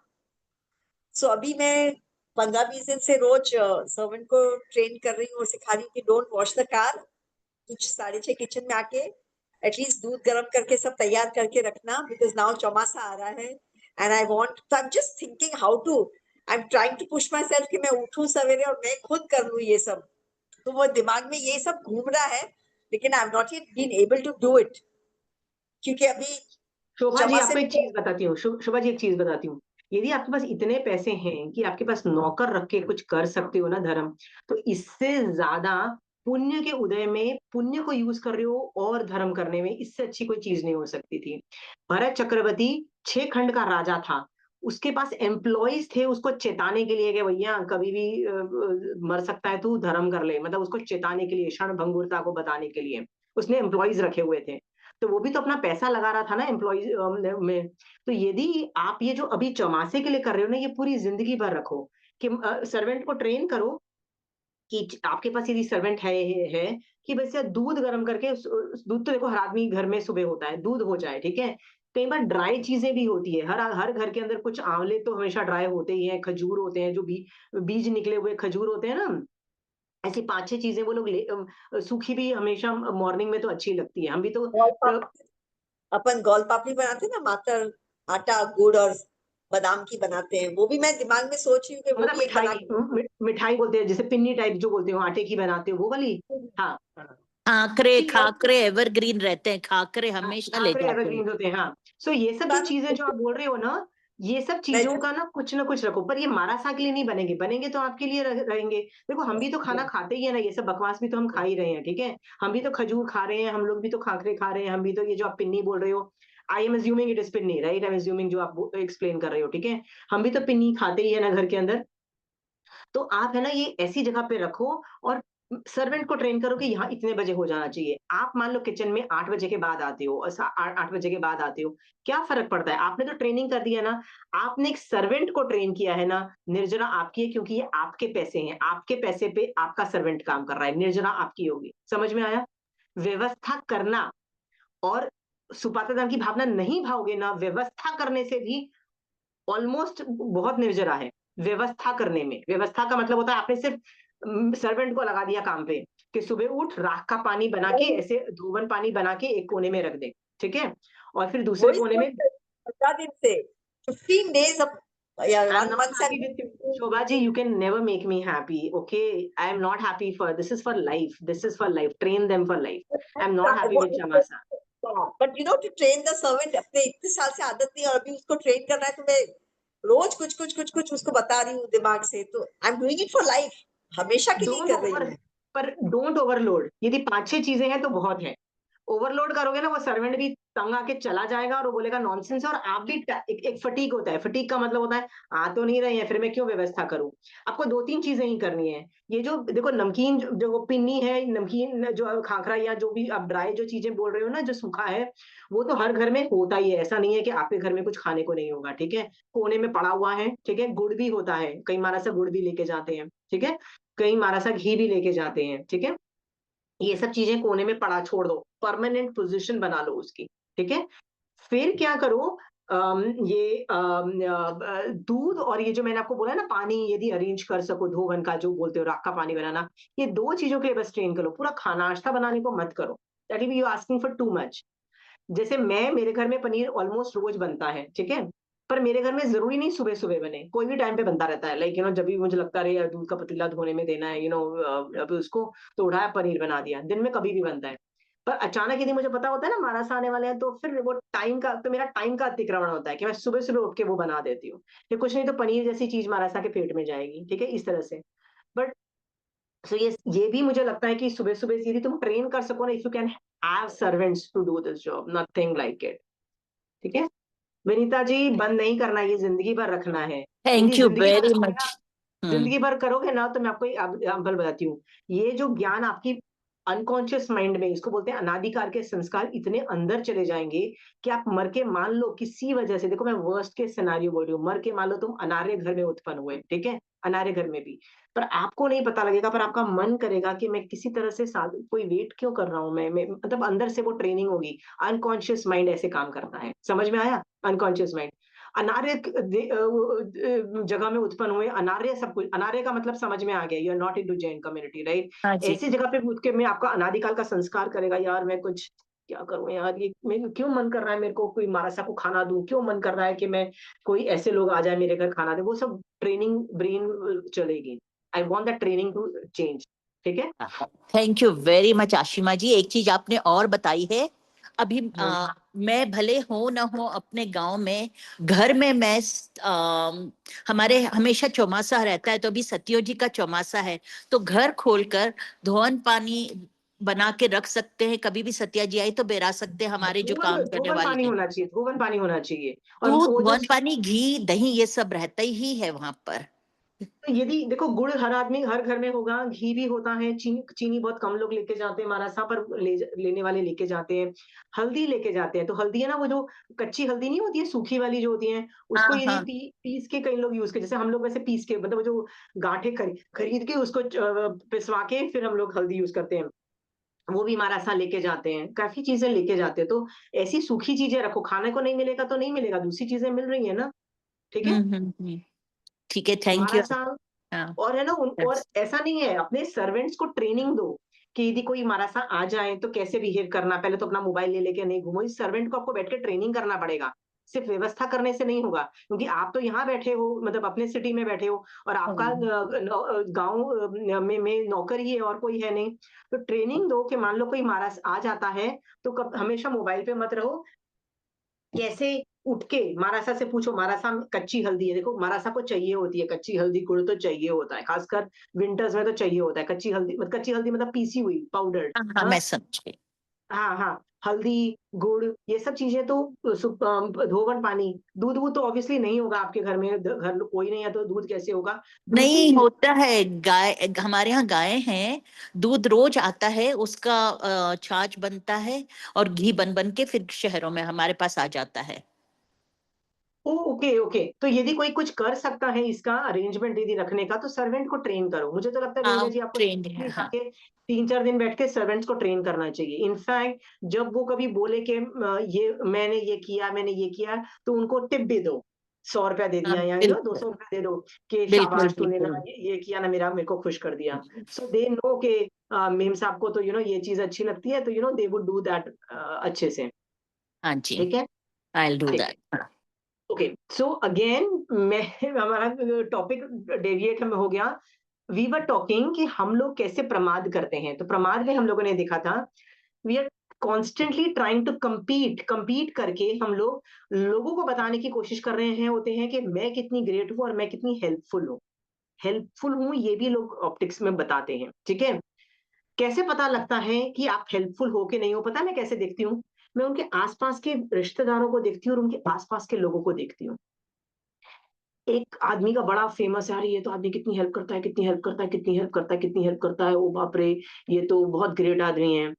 सो अभी मैं 15-20 दिन से रोज सर्वेंट को ट्रेन कर रही हूँ और सिखा रही हूँ कि डोंट वॉश द कार, कुछ 6:30 किचन में आके एटलीस्ट दूध गर्म करके सब तैयार करके रखना, बिकॉज नाउ चौमासा आ रहा है एंड आई वांट, तो I am just thinking how to, I am trying to push myself कि मैं उठूं सवेरे और मैं खुद कर लूं ये सब। तो वो दिमाग में ये सब घूम रहा है, लेकिन I am not yet been able to do it, क्योंकि अभी शोभा जी, चौमासे आपको में एक चीज बताती हूँ, शोभा जी एक चीज बताती हूँ। यदि आपके पास इतने पैसे हैं कि आपके पास नौकर रख के कुछ कर सकते हो ना धर्म, तो इससे ज्यादा पुण्य के उदय में पुण्य को यूज कर रहे हो और धर्म करने में, इससे अच्छी कोई चीज नहीं हो सकती थी। भरत चक्रवर्ती 6 खंड का राजा था, उसके पास एम्प्लॉयज थे उसको चेताने के लिए कि भैया कभी भी मर सकता है, तू धर्म कर ले, मतलब उसको चेताने के लिए, क्षण भंगुरता को बताने के लिए उसने एम्प्लॉयज रखे हुए थे। तो वो भी तो अपना पैसा लगा रहा था ना एम्प्लॉयज में। तो यदि आप ये जो अभी चौमासे के लिए कर रहे हो ना, ये पूरी जिंदगी भर रखो कि सर्वेंट को ट्रेन करो कि आपके पास यदि सर्वेंट है कि वैसे दूध गर्म करके दूध तो देखो हर आदमी घर में सुबह होता है, दूध हो जाए, ठीक है। कई बार ड्राई चीजें भी होती है, हर हर घर के अंदर कुछ आंवले तो हमेशा ड्राई होते ही हैं, खजूर होते हैं, जो बीज निकले हुए खजूर होते हैं ना, ऐसी 5-6 चीजें वो लोग सूखी भी हमेशा मॉर्निंग में तो अच्छी लगती है। हम भी तो अपन गोल पापड़ी बनाते हैं ना, मातर आटा गुड़ और बादाम की बनाते हैं, वो भी मैं दिमाग में सोच रही हूँ कि वो मतलब भी एक बना मिठाई बोलते हैं, जैसे पिन्नी टाइप जो बोलते हो, आटे की बनाते हो वो वाली। हाँ, हाँ। खाकरे, तो खाकरे एवरग्रीन रहते हैं, खाकरे हमेशा ले खाकरे जाते हैं। एवरग्रीन होते हैं, हाँ। सो ये सब जो चीजें जो आप बोल रहे हो ना, ये सब मैं चीजों का ना कुछ रखो, पर ये मारासा के लिए नहीं बनेंगे, बनेंगे तो आपके लिए रहेंगे। देखो हम भी तो खाना खाते ही है ना, ये सब बकवास भी तो हम खा ही रहे हैं, ठीक है। हम भी तो खजूर खा रहे हैं, हम लोग भी तो खाकरे खा रहे हैं, हम भी तो ये जो आप पिन्नी बोल रहे हो, I am assuming it is पिन्नी, राइट, आई एम अज्यूमिंग जो आप एक्सप्लेन कर रहे हो, ठीक है। हम भी तो पिन्नी खाते ही है ना घर के अंदर। तो आप है ना ये ऐसी जगह पे रखो और सर्वेंट को ट्रेन करो कि यहाँ इतने बजे हो जाना चाहिए। आप मान लो किचन में 8 बजे के बाद आते हो और 8 बजे के बाद आते हो, क्या फ़र्क पड़ता है? आपने तो ट्रेनिंग कर दी है ना, आपने एक सर्वेंट को ट्रेन किया है ना, निर्जरा आपकी है क्योंकि ये आपके पैसे हैं, आपके पैसे पे आपका सर्वेंट काम कर रहा है, निर्जरा आपकी होगी। समझ में आया? व्यवस्था करना और सुपात्रधान की भावना नहीं भाओगे ना, व्यवस्था करने से भी ऑलमोस्ट बहुत निर्जरा है, व्यवस्था करने में। व्यवस्था का मतलब होता है आपने सिर्फ सर्वेंट को लगा दिया काम पे कि सुबह उठ राख का पानी बना के ऐसे धोवन पानी बना के एक कोने में रख दे, ठीक है? और फिर दूसरे वही कोने में 15 दिन से 15 days of या I am 1 not month happy with you Shobha ji, you can never make me happy, okay? I am not happy for this is for life, this is for life, train them for life. I am not happy with chaumasa. But you know to train the servant, अपने इतने साल से आदत नहीं है और अभी उसको ट्रेन करना है, तो मैं रोज कुछ उसको बता रही हूँ दिमाग से, तो I am doing it for life, हमेशा के लिए डोंट कर रही ओवर हूँ। पर डोंट ओवरलोड। यदि 5-6 चीजें हैं तो बहुत है। ओवरलोड करोगे ना, वो सर्वेंट भी तंग आके चला जाएगा और वो बोलेगा नॉनसेंस है, और आप भी एक फटीक होता है। फटीक का मतलब होता है आ तो नहीं रहे हैं, फिर मैं क्यों व्यवस्था करूं? आपको 2-3 चीजें ही करनी है। ये जो देखो नमकीन जो पिन्नी है, नमकीन जो खाखरा या जो भी आप ड्राई जो चीजें बोल रहे हो ना, जो सूखा है, वो तो हर घर में होता ही है। ऐसा नहीं है कि आपके घर में कुछ खाने को नहीं होगा, ठीक है? कोने में पड़ा हुआ है, ठीक है? गुड़ भी होता है, कई मारा सा गुड़ भी लेके जाते हैं, ठीक है? कई मारा सा घी भी लेके जाते हैं, ठीक है? ये सब चीजें कोने में पड़ा छोड़ दो, परमानेंट पोजीशन बना लो उसकी, ठीक है? फिर क्या करो, दूध और ये जो मैंने आपको बोला ना पानी, यदि अरेंज कर सको धोवन का जो बोलते हो राख का पानी बनाना, ये 2 चीजों के लिए बस ट्रेन करो। पूरा खाना नाश्ता बनाने को मत करो, that will be you asking for too much. जैसे मेरे घर में पनीर ऑलमोस्ट रोज बनता है, ठीक है? पर मेरे घर में जरूरी नहीं सुबह सुबह बने, कोई भी टाइम पे बनता रहता है। लाइक जब भी मुझे लगता है यार दूध का पतीला धोने में देना है, अभी उसको तो उठाया पनीर बना दिया, दिन में कभी भी बनता है। पर अचानक यदि मुझे पता होता है ना महाराज आने वाले हैं, तो फिर वो टाइम का, तो मेरा टाइम का अतिक्रमण होता है कि मैं सुबह सुबह उठ के वो बना देती हूँ। फिर कुछ नहीं तो पनीर जैसी चीज महाराज के पेट में जाएगी, ठीक है? इस तरह से। बट सो ये भी मुझे लगता है कि सुबह सुबह यदि तुम ट्रेन कर सको ना, if you can have servants to do this job, nothing like it, ठीक है? विनीता जी, बंद नहीं करना, ये जिंदगी भर रखना है। यदि थैंक यू जिंदगी भर वेरी करोगे मच। ना, जिंदगी भर करोगे ना, तो मैं आपको एग्जाम्पल बताती हूँ। ये जो ज्ञान आपकी अनकॉन्शियस माइंड में, इसको बोलते हैं अनादिकाल के संस्कार, इतने अंदर चले जाएंगे कि आप मर के मान लो किसी वजह से, देखो मैं वर्स्ट के सिनारियो बोल रही हूँ, मर के मान लो तुम अनार्य घर में उत्पन्न हुए, ठीक है? अनार्य घर में भी, पर आपको नहीं पता लगेगा, पर आपका मन करेगा कि मैं किसी तरह से कोई वेट क्यों कर रहा हूँ मैं मतलब अंदर से वो ट्रेनिंग होगी। अनकॉन्शियस माइंड ऐसे काम करता है, समझ में आया? अनकॉन्शियस माइंड अनार्य जगह में उत्पन्न हुए, अनार्य सब कुछ, अनार्य का मतलब समझ में आ गया, you are not into Jain community, right? हाँ जी। ऐसी जगह पे उठ के मैं आपका अनादिकाल का संस्कार करेगा, यार मैं कुछ क्या करूं यार, ये मेरे क्यों मन कर रहा है मेरे को कोई महाराजा को खाना दूं, क्यों मन कर रहा है कि मैं कोई ऐसे लोग आ जाए मेरे घर खाना दे, वो सब ट्रेनिंग ब्रेन चलेगी। I want that training to change, ठीक है? Thank you very much Ashima ji. एक चीज आपने और बताई है, अभी मैं भले हो ना हो अपने गांव में, घर में मैं हमारे हमेशा चौमासा रहता है, तो अभी सत्यो जी का चौमासा है, तो घर खोलकर धोवन पानी बना के रख सकते हैं, कभी भी सत्या जी आई तो बेरा सकते हैं, हमारे जो काम करने धोवन पानी वाले हैं। होना चाहिए, धोवन पानी होना चाहिए। और दूध, वो जो धोवन पानी, घी, दही, ये सब रहता ही है वहां पर। तो यदि देखो गुड़ हर आदमी हर घर में होगा, घी भी होता है, चीनी चीनी बहुत कम लोग लेके जाते हैं, महाराज साहब पर लेने वाले लेके जाते हैं। हल्दी लेके जाते हैं, तो हल्दी है ना, वो जो कच्ची हल्दी नहीं होती है, सूखी वाली जो होती है, उसको हाँ यदि हाँ। पीस के कई लोग यूज करते, जैसे हम लोग वैसे पीस के, मतलब वो जो गांठे खरीद के उसको पिसवा के फिर हम लोग हल्दी यूज करते हैं, वो भी हमारा साथ लेके जाते हैं, काफी चीजें लेके जाते हैं। तो ऐसी सूखी चीजें रखो, खाने को नहीं मिलेगा तो नहीं मिलेगा, दूसरी चीजें मिल रही है ना, ठीक है? ठीक है, थैंक यू। महाराज साहब, हाँ। और है ना और ऐसा नहीं है, अपने सर्वेंट्स को ट्रेनिंग दो कि यदि कोई हमारा सा आ जाए तो कैसे बिहेव करना। पहले तो अपना मोबाइल ले लेके नहीं घूमो, इस सर्वेंट को आपको बैठ के ट्रेनिंग करना पड़ेगा, सिर्फ व्यवस्था करने से नहीं होगा, क्योंकि आप तो यहाँ बैठे हो, मतलब अपने सिटी में बैठे हो, और आपका गांव में नौकर ही है और कोई है नहीं। तो ट्रेनिंग दो कि मान लो कोई हमारा आ जाता है, तो हमेशा मोबाइल पे मत रहो, कैसे उठ के मारासा से पूछो, मारासा कच्ची हल्दी है, देखो मारासा को चाहिए होती है कच्ची हल्दी, गुड़ तो चाहिए होता है, खासकर विंटर्स में तो चाहिए होता है कच्ची हल्दी, मतलब कच्ची हल्दी मतलब पीसी हुई पाउडर, हाँ, मैं समझ गई। हाँ हाँ, हल्दी, गुड़, ये सब चीजें तो धोवन पानी, दूध वूध तो ऑब्वियसली नहीं होगा आपके घर में, घर कोई नहीं है तो दूध कैसे होगा? दूसरी नहीं चीज, होता है, गाय हमारे यहाँ गाय हैं, दूध रोज आता है, उसका छाछ बनता है और घी बन बन के फिर शहरों में हमारे पास आ जाता है। ओके ओके, तो यदि कोई कुछ कर सकता है इसका अरेंजमेंट दीदी रखने का, तो सर्वेंट को ट्रेन करो। मुझे तो लगता है विनीता हाँ जी आपको ट्रेंड है, हाँ। जाके 3-4 दिन बैठ के सर्वेंट्स को ट्रेन करना चाहिए। इनफैक्ट जब वो कभी बोले कि ये मैंने ये किया, मैंने ये किया, तो उनको टिप भी दो, 100 रुपया दे हाँ दिया या बिल्कुल 200 रुपया दे दो कि बिल्कुल शाबाश तूने ना बिल्कुल। ये किया ना, मेरे को खुश कर दिया। सो दे नो कि मेम साहब को तो ये चीज अच्छी लगती है, तो दे वुड डू दैट अच्छे से। हाँ जी, ठीक है, आई विल डू ठीक है। दैट। ओके, सो अगेन मैं हमारा टॉपिक डेविएट हो गया। वी वर टॉकिंग कि हम लोग कैसे प्रमाद करते हैं। तो प्रमाद में हम लोगों ने देखा था, we are constantly trying to compete करके हम लोग लोगों को बताने की कोशिश कर रहे हैं होते हैं कि मैं कितनी ग्रेट हूं और मैं कितनी हेल्पफुल हूं, ये भी लोग ऑप्टिक्स में बताते हैं। ठीक है, कैसे पता लगता है कि आप हेल्पफुल हो कि नहीं हो? पता है मैं कैसे देखती हूँ? मैं उनके आसपास के रिश्तेदारों को देखती हूँ और उनके आसपास के लोगों को देखती हूँ। एक आदमी का बड़ा फेमस है, अरे ये तो आदमी कितनी हेल्प करता है, कितनी हेल्प करता है, कितनी हेल्प करता है, कितनी हेल्प करता है, ओ बाप रे, ये तो बहुत ग्रेट आदमी है।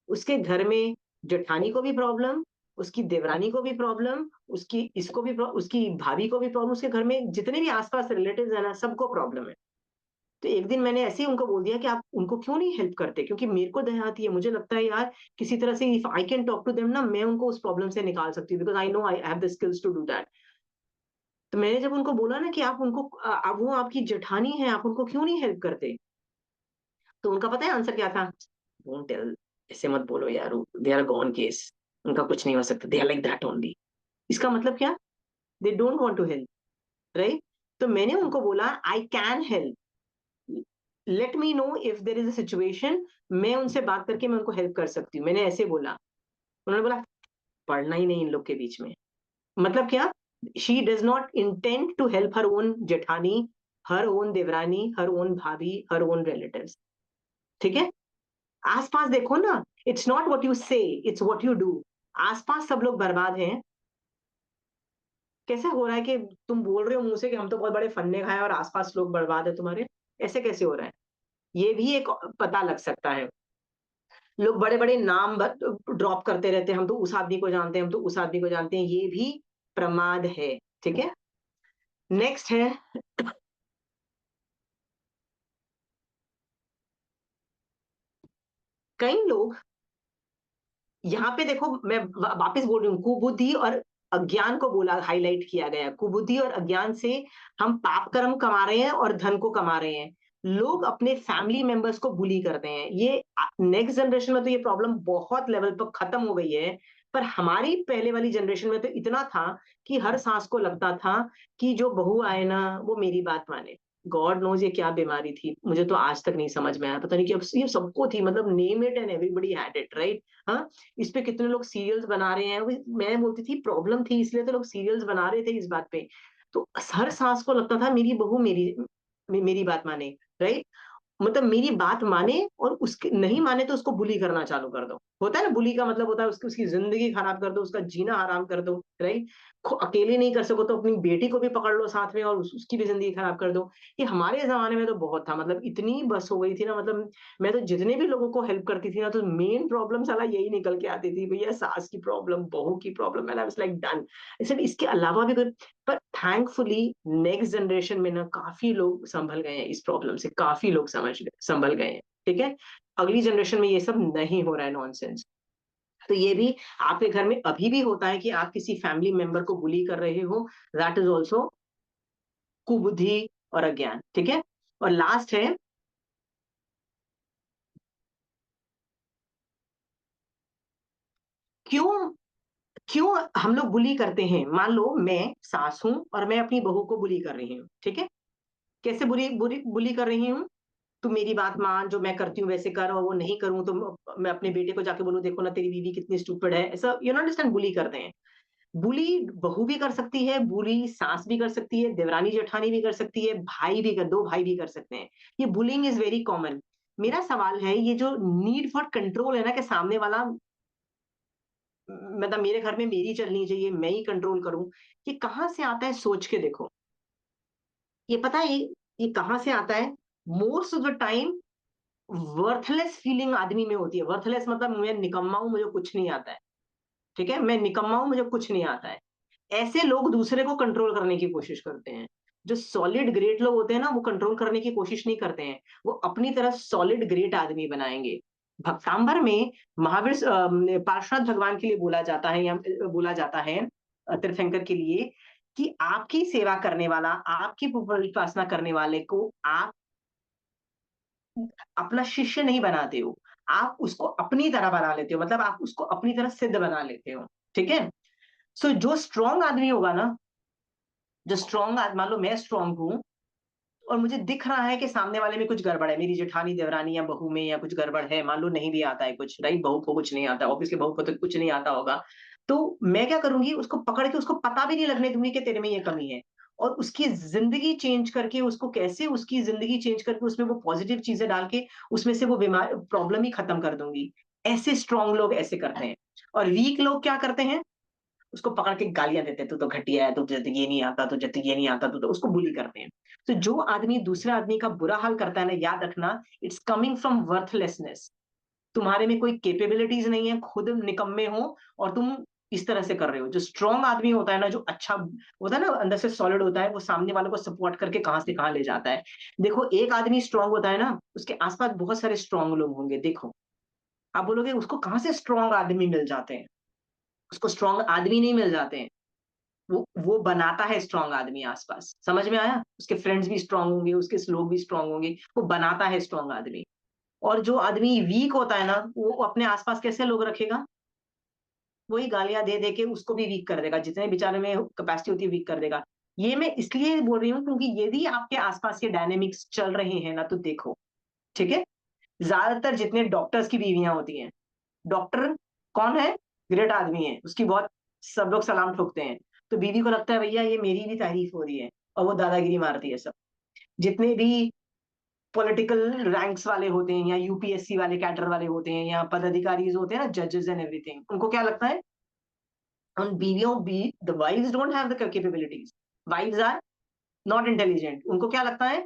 उसके घर में जेठानी को भी प्रॉब्लम, उसकी देवरानी को भी प्रॉब्लम, उसकी भाभी को भी प्रॉब्लम, उसके घर में जितने भी आसपास रिलेटिव्स है ना, सबको प्रॉब्लम है। तो एक दिन मैंने ऐसे ही उनको बोल दिया कि आप उनको क्यों नहीं हेल्प करते? क्योंकि मेरे को दया आती है, मुझे लगता है यार किसी तरह से if I can talk to them ना, मैं उनको उस प्रॉब्लम से निकाल सकती हूँ, because I know I have the skills to do that. तो मैंने जब उनको बोला ना कि आप उनको अब वो आपकी जेठानी है, आप उनको क्यों नहीं हेल्प करते? तो उनका पता है आंसर क्या था? डोंट टेल, ऐसे मत बोलो यार, दे आर गॉन केस, उनका कुछ नहीं हो सकता, they are like that only. इसका मतलब क्या? They don't want to help, right? तो मैंने उनको बोला I can help, let me know if there is a situation, मैं उनसे बात करके मैं उनको हेल्प कर सकती हूँ, मैंने ऐसे बोला। उन्होंने बोला पढ़ना ही नहीं इन लोग के बीच में। मतलब क्या? She does not intend to help her own jethani, her own देवरानी, हर ओन भाभी, हर ओन रिलेटिव्स। ठीक है, आसपास देखो ना, इट्स नॉट व्हाट यू से, इट्स व्हाट यू डू। आसपास सब लोग बर्बाद हैं। कैसे हो रहा है कि तुम बोल रहे हो मुंह से कि हम तो बहुत बड़े फन्ने खाए और आसपास लोग बर्बाद है तुम्हारे? ऐसे कैसे हो रहा है? ये भी एक पता लग सकता है। लोग बड़े बड़े नाम ड्रॉप करते रहते हैं, हम तो उस आदमी को जानते हैं, हम तो उस आदमी को जानते हैं, ये भी प्रमाद है। ठीक है, नेक्स्ट है, कई लोग, यहाँ पे देखो मैं वापस बोल रही हूँ, कुबुद्धि और अज्ञान को बोला, हाईलाइट किया गया। कुबुद्धि और अज्ञान से हम पाप कर्म कमा रहे हैं और धन को कमा रहे हैं। लोग अपने फैमिली मेंबर्स को बुली करते हैं। ये नेक्स्ट जनरेशन में तो ये प्रॉब्लम बहुत लेवल पर खत्म हो गई है, पर हमारी पहले वाली जनरेशन में तो इतना था कि हर सास को लगता था कि जो बहू आए ना वो मेरी बात माने। गॉड नोज ये क्या बीमारी थी, मुझे तो आज तक नहीं समझ में आया। पता नहीं कि अब ये सबको थी, मतलब name it and everybody had it, right? हाँ, इस पे कितने लोग सीरियल्स बना रहे हैं। मैं बोलती थी प्रॉब्लम थी इसलिए तो लोग सीरियल्स बना रहे थे इस बात पे। तो हर सास को लगता था मेरी बहू मेरी बात माने, राइट? मतलब मेरी बात माने, और उसके नहीं माने तो उसको बुली करना चालू कर दो। होता है ना, बुली का मतलब होता है उसकी जिंदगी खराब कर दो, उसका जीना हराम कर दो, राइट? अकेले नहीं कर सको तो अपनी बेटी को भी पकड़ लो साथ में और उसकी भी जिंदगी खराब कर दो। ये हमारे जमाने में तो बहुत था, मतलब इतनी बस हो गई थी ना। मतलब मैं तो जितने भी लोगों को हेल्प करती थी ना, तो मेन प्रॉब्लम साला यही निकल के आती थी, भैया सास की प्रॉब्लम, बहू की problem, and I was like done. इसके अलावा भी कुछ, पर थैंकफुली नेक्स्ट जनरेशन में ना काफी लोग संभल गए हैं इस प्रॉब्लम से, काफी लोग संभल गए हैं। ठीक है, अगली जनरेशन में ये सब नहीं हो रहा है नॉनसेंस। तो ये भी आपके घर में अभी भी होता है कि आप किसी फैमिली मेंबर को बुली कर रहे हो, दैट इज ऑल्सो कुबुद्धि और अज्ञान। ठीक है, और लास्ट है, क्यों क्यों हम लोग बुली करते हैं? मान लो मैं सास हूं और मैं अपनी बहू को बुली कर रही हूँ। ठीक है, कैसे बुली बुली बुली कर रही हूँ? तू मेरी बात मान, जो मैं करती हूँ वैसे कर, और वो नहीं करूँ तो मैं अपने बेटे को जाके बोलूं देखो ना तेरी बीवी कितनी स्टूपिड है, ऐसा यू नो अंडरस्टैंड, बुली करते हैं। बुली बहू भी कर सकती है, बुली सास भी कर सकती है, देवरानी जेठानी भी कर सकती है, दो भाई भी कर सकते हैं। ये बुलिंग इज वेरी कॉमन। मेरा सवाल है, ये जो नीड फॉर कंट्रोल है ना, कि सामने वाला मतलब मेरे घर में मेरी चलनी चाहिए, मैं ही कंट्रोल करूं, ये कहाँ से आता है? सोच के देखो। ये पता है ये कहाँ से आता है? Most of the time worthless feeling आदमी में होती है। वर्थलेस मतलब मैं निकम्मा हूं, मुझे कुछ नहीं आता है। ठीक है, मैं निकम्मा हूं, मुझे कुछ नहीं आता है। ऐसे लोग दूसरे को कंट्रोल करने की कोशिश करते हैं। जो सॉलिड ग्रेट लोग होते हैं ना, वो कंट्रोल करने की कोशिश नहीं करते हैं, वो अपनी तरफ सॉलिड ग्रेट आदमी बनाएंगे। भक्तांबर में महावीर पार्श्वनाथ भगवान के लिए बोला जाता है, या बोला जाता है तीर्थंकर के लिए, कि आपकी सेवा करने वाला, आपकी उपासना करने वाले को आप अपना शिष्य नहीं बनाते हो, आप उसको अपनी तरह बना लेते हो, मतलब आप उसको अपनी तरह सिद्ध बना लेते हो। ठीक है। सो जो स्ट्रांग आदमी होगा ना, जो स्ट्रांग आदमी, मान लो मैं स्ट्रांग हूं और मुझे दिख रहा है कि सामने वाले में कुछ गड़बड़ है, मेरी जेठानी देवरानी या बहू में या कुछ गड़बड़ है, मान लो नहीं भी आता है कुछ, राइट, बहू को कुछ नहीं आता, ऑब्वियसली बहू को तो कुछ नहीं आता होगा, तो मैं क्या करूंगी, उसको पकड़ के उसको पता भी नहीं लगने दूंगी कि तेरे में ये कमी है, और उसकी जिंदगी चेंज करके, उसको कैसे उसकी जिंदगी चेंज करके उसमें वो पॉजिटिव चीजें डाल के उसमें से वो बीमार प्रॉब्लम ही खत्म कर दूंगी। ऐसे स्ट्रांग लोग ऐसे करते हैं। और वीक लोग क्या करते हैं, उसको पकड़ के गालियां देते हैं, तू तो घटिया है, तुझे तो ये नहीं आता, तुझे तो ये नहीं आता, तू तो, उसको बुली करते हैं। तो जो आदमी दूसरे आदमी का बुरा हाल करता है ना, याद रखना, इट्स कमिंग फ्रॉम वर्थलेसनेस। तुम्हारे में कोई कैपेबिलिटीज नहीं है, खुद निकम्मे हो और तुम इस तरह से कर रहे हो। जो स्ट्रांग आदमी होता है ना, जो अच्छा होता है ना, अंदर से सॉलिड होता है, वो सामने वाले को सपोर्ट करके कहां से कहां ले जाता है। देखो, एक आदमी स्ट्रांग होता है ना, उसके आसपास बहुत सारे स्ट्रांग लोग होंगे। देखो, आप बोलोगे उसको कहां से स्ट्रांग आदमी मिल जाते हैं? उसको स्ट्रांग आदमी नहीं मिल जाते हैं, वो बनाता है स्ट्रांग आदमी आसपास। समझ में आया? उसके फ्रेंड्स भी स्ट्रांग होंगे, उसके लोग भी स्ट्रांग होंगे, वो बनाता है स्ट्रांग आदमी। और जो आदमी वीक होता है ना, वो अपने आसपास कैसे लोग रखेगा? वही गालियां दे दे के उसको भी वीक कर देगा, जितने बेचारे में कैपेसिटी होती है वीक कर देगा। ये मैं इसलिए बोल रही हूँ क्योंकि यदि आपके आसपास ये डायनेमिक्स चल रहे हैं ना, तो देखो। ठीक है। ज्यादातर जितने डॉक्टर्स की बीवियां होती हैं, डॉक्टर कौन है? ग्रेट आदमी है, उसकी बहुत सब लोग सलाम ठोकते हैं, तो बीवी को लगता है भैया ये मेरी भी तारीफ हो रही है, और वो दादागिरी मारती है सब। जितने भी पॉलिटिकल रैंक्स वाले होते हैं, या यूपीएससी वाले कैडर वाले होते हैं, या पदाधिकारी होते हैं ना, जजेस एंड एवरीथिंग, उनको क्या लगता है, उन बीवियों बी the wives don't have the capabilities, wives are not intelligent, उनको क्या लगता है,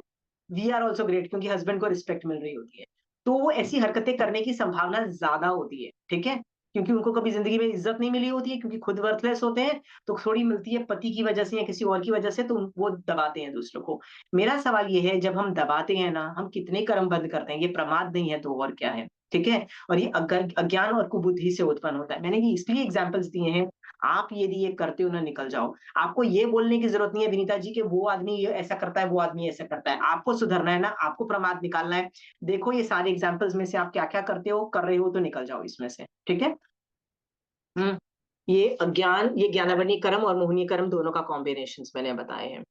वी आर ऑल्सो ग्रेट, क्योंकि हस्बैंड को रिस्पेक्ट मिल रही होती है। तो वो ऐसी हरकतें करने की संभावना ज्यादा होती है। ठीक है। क्योंकि उनको कभी जिंदगी में इज्जत नहीं मिली होती है, क्योंकि खुद वर्थलेस होते हैं, तो थोड़ी मिलती है पति की वजह से या किसी और की वजह से, तो वो दबाते हैं दूसरों को। मेरा सवाल ये है, जब हम दबाते हैं ना, हम कितने कर्म बंद करते हैं? ये प्रमाद नहीं है तो और क्या है? ठीक है। और ये अज्ञान और कुबुद्धि से उत्पन्न होता है। मैंने ये इसलिए एग्जाम्पल्स दिए हैं, आप यदि ये करते हो ना, निकल जाओ। आपको ये बोलने की जरूरत नहीं है विनीता जी कि वो आदमी ये ऐसा करता है, वो आदमी ऐसा करता है। आपको सुधरना है ना, आपको प्रमाद निकालना है। देखो ये सारे एग्जाम्पल्स में से आप क्या क्या करते हो, कर रहे हो, तो निकल जाओ इसमें से। ठीक है। हम्म। ये अज्ञान, ये ज्ञानावनी कर्म और मोहनीय कर्म दोनों का कॉम्बिनेशन मैंने बताए हैं।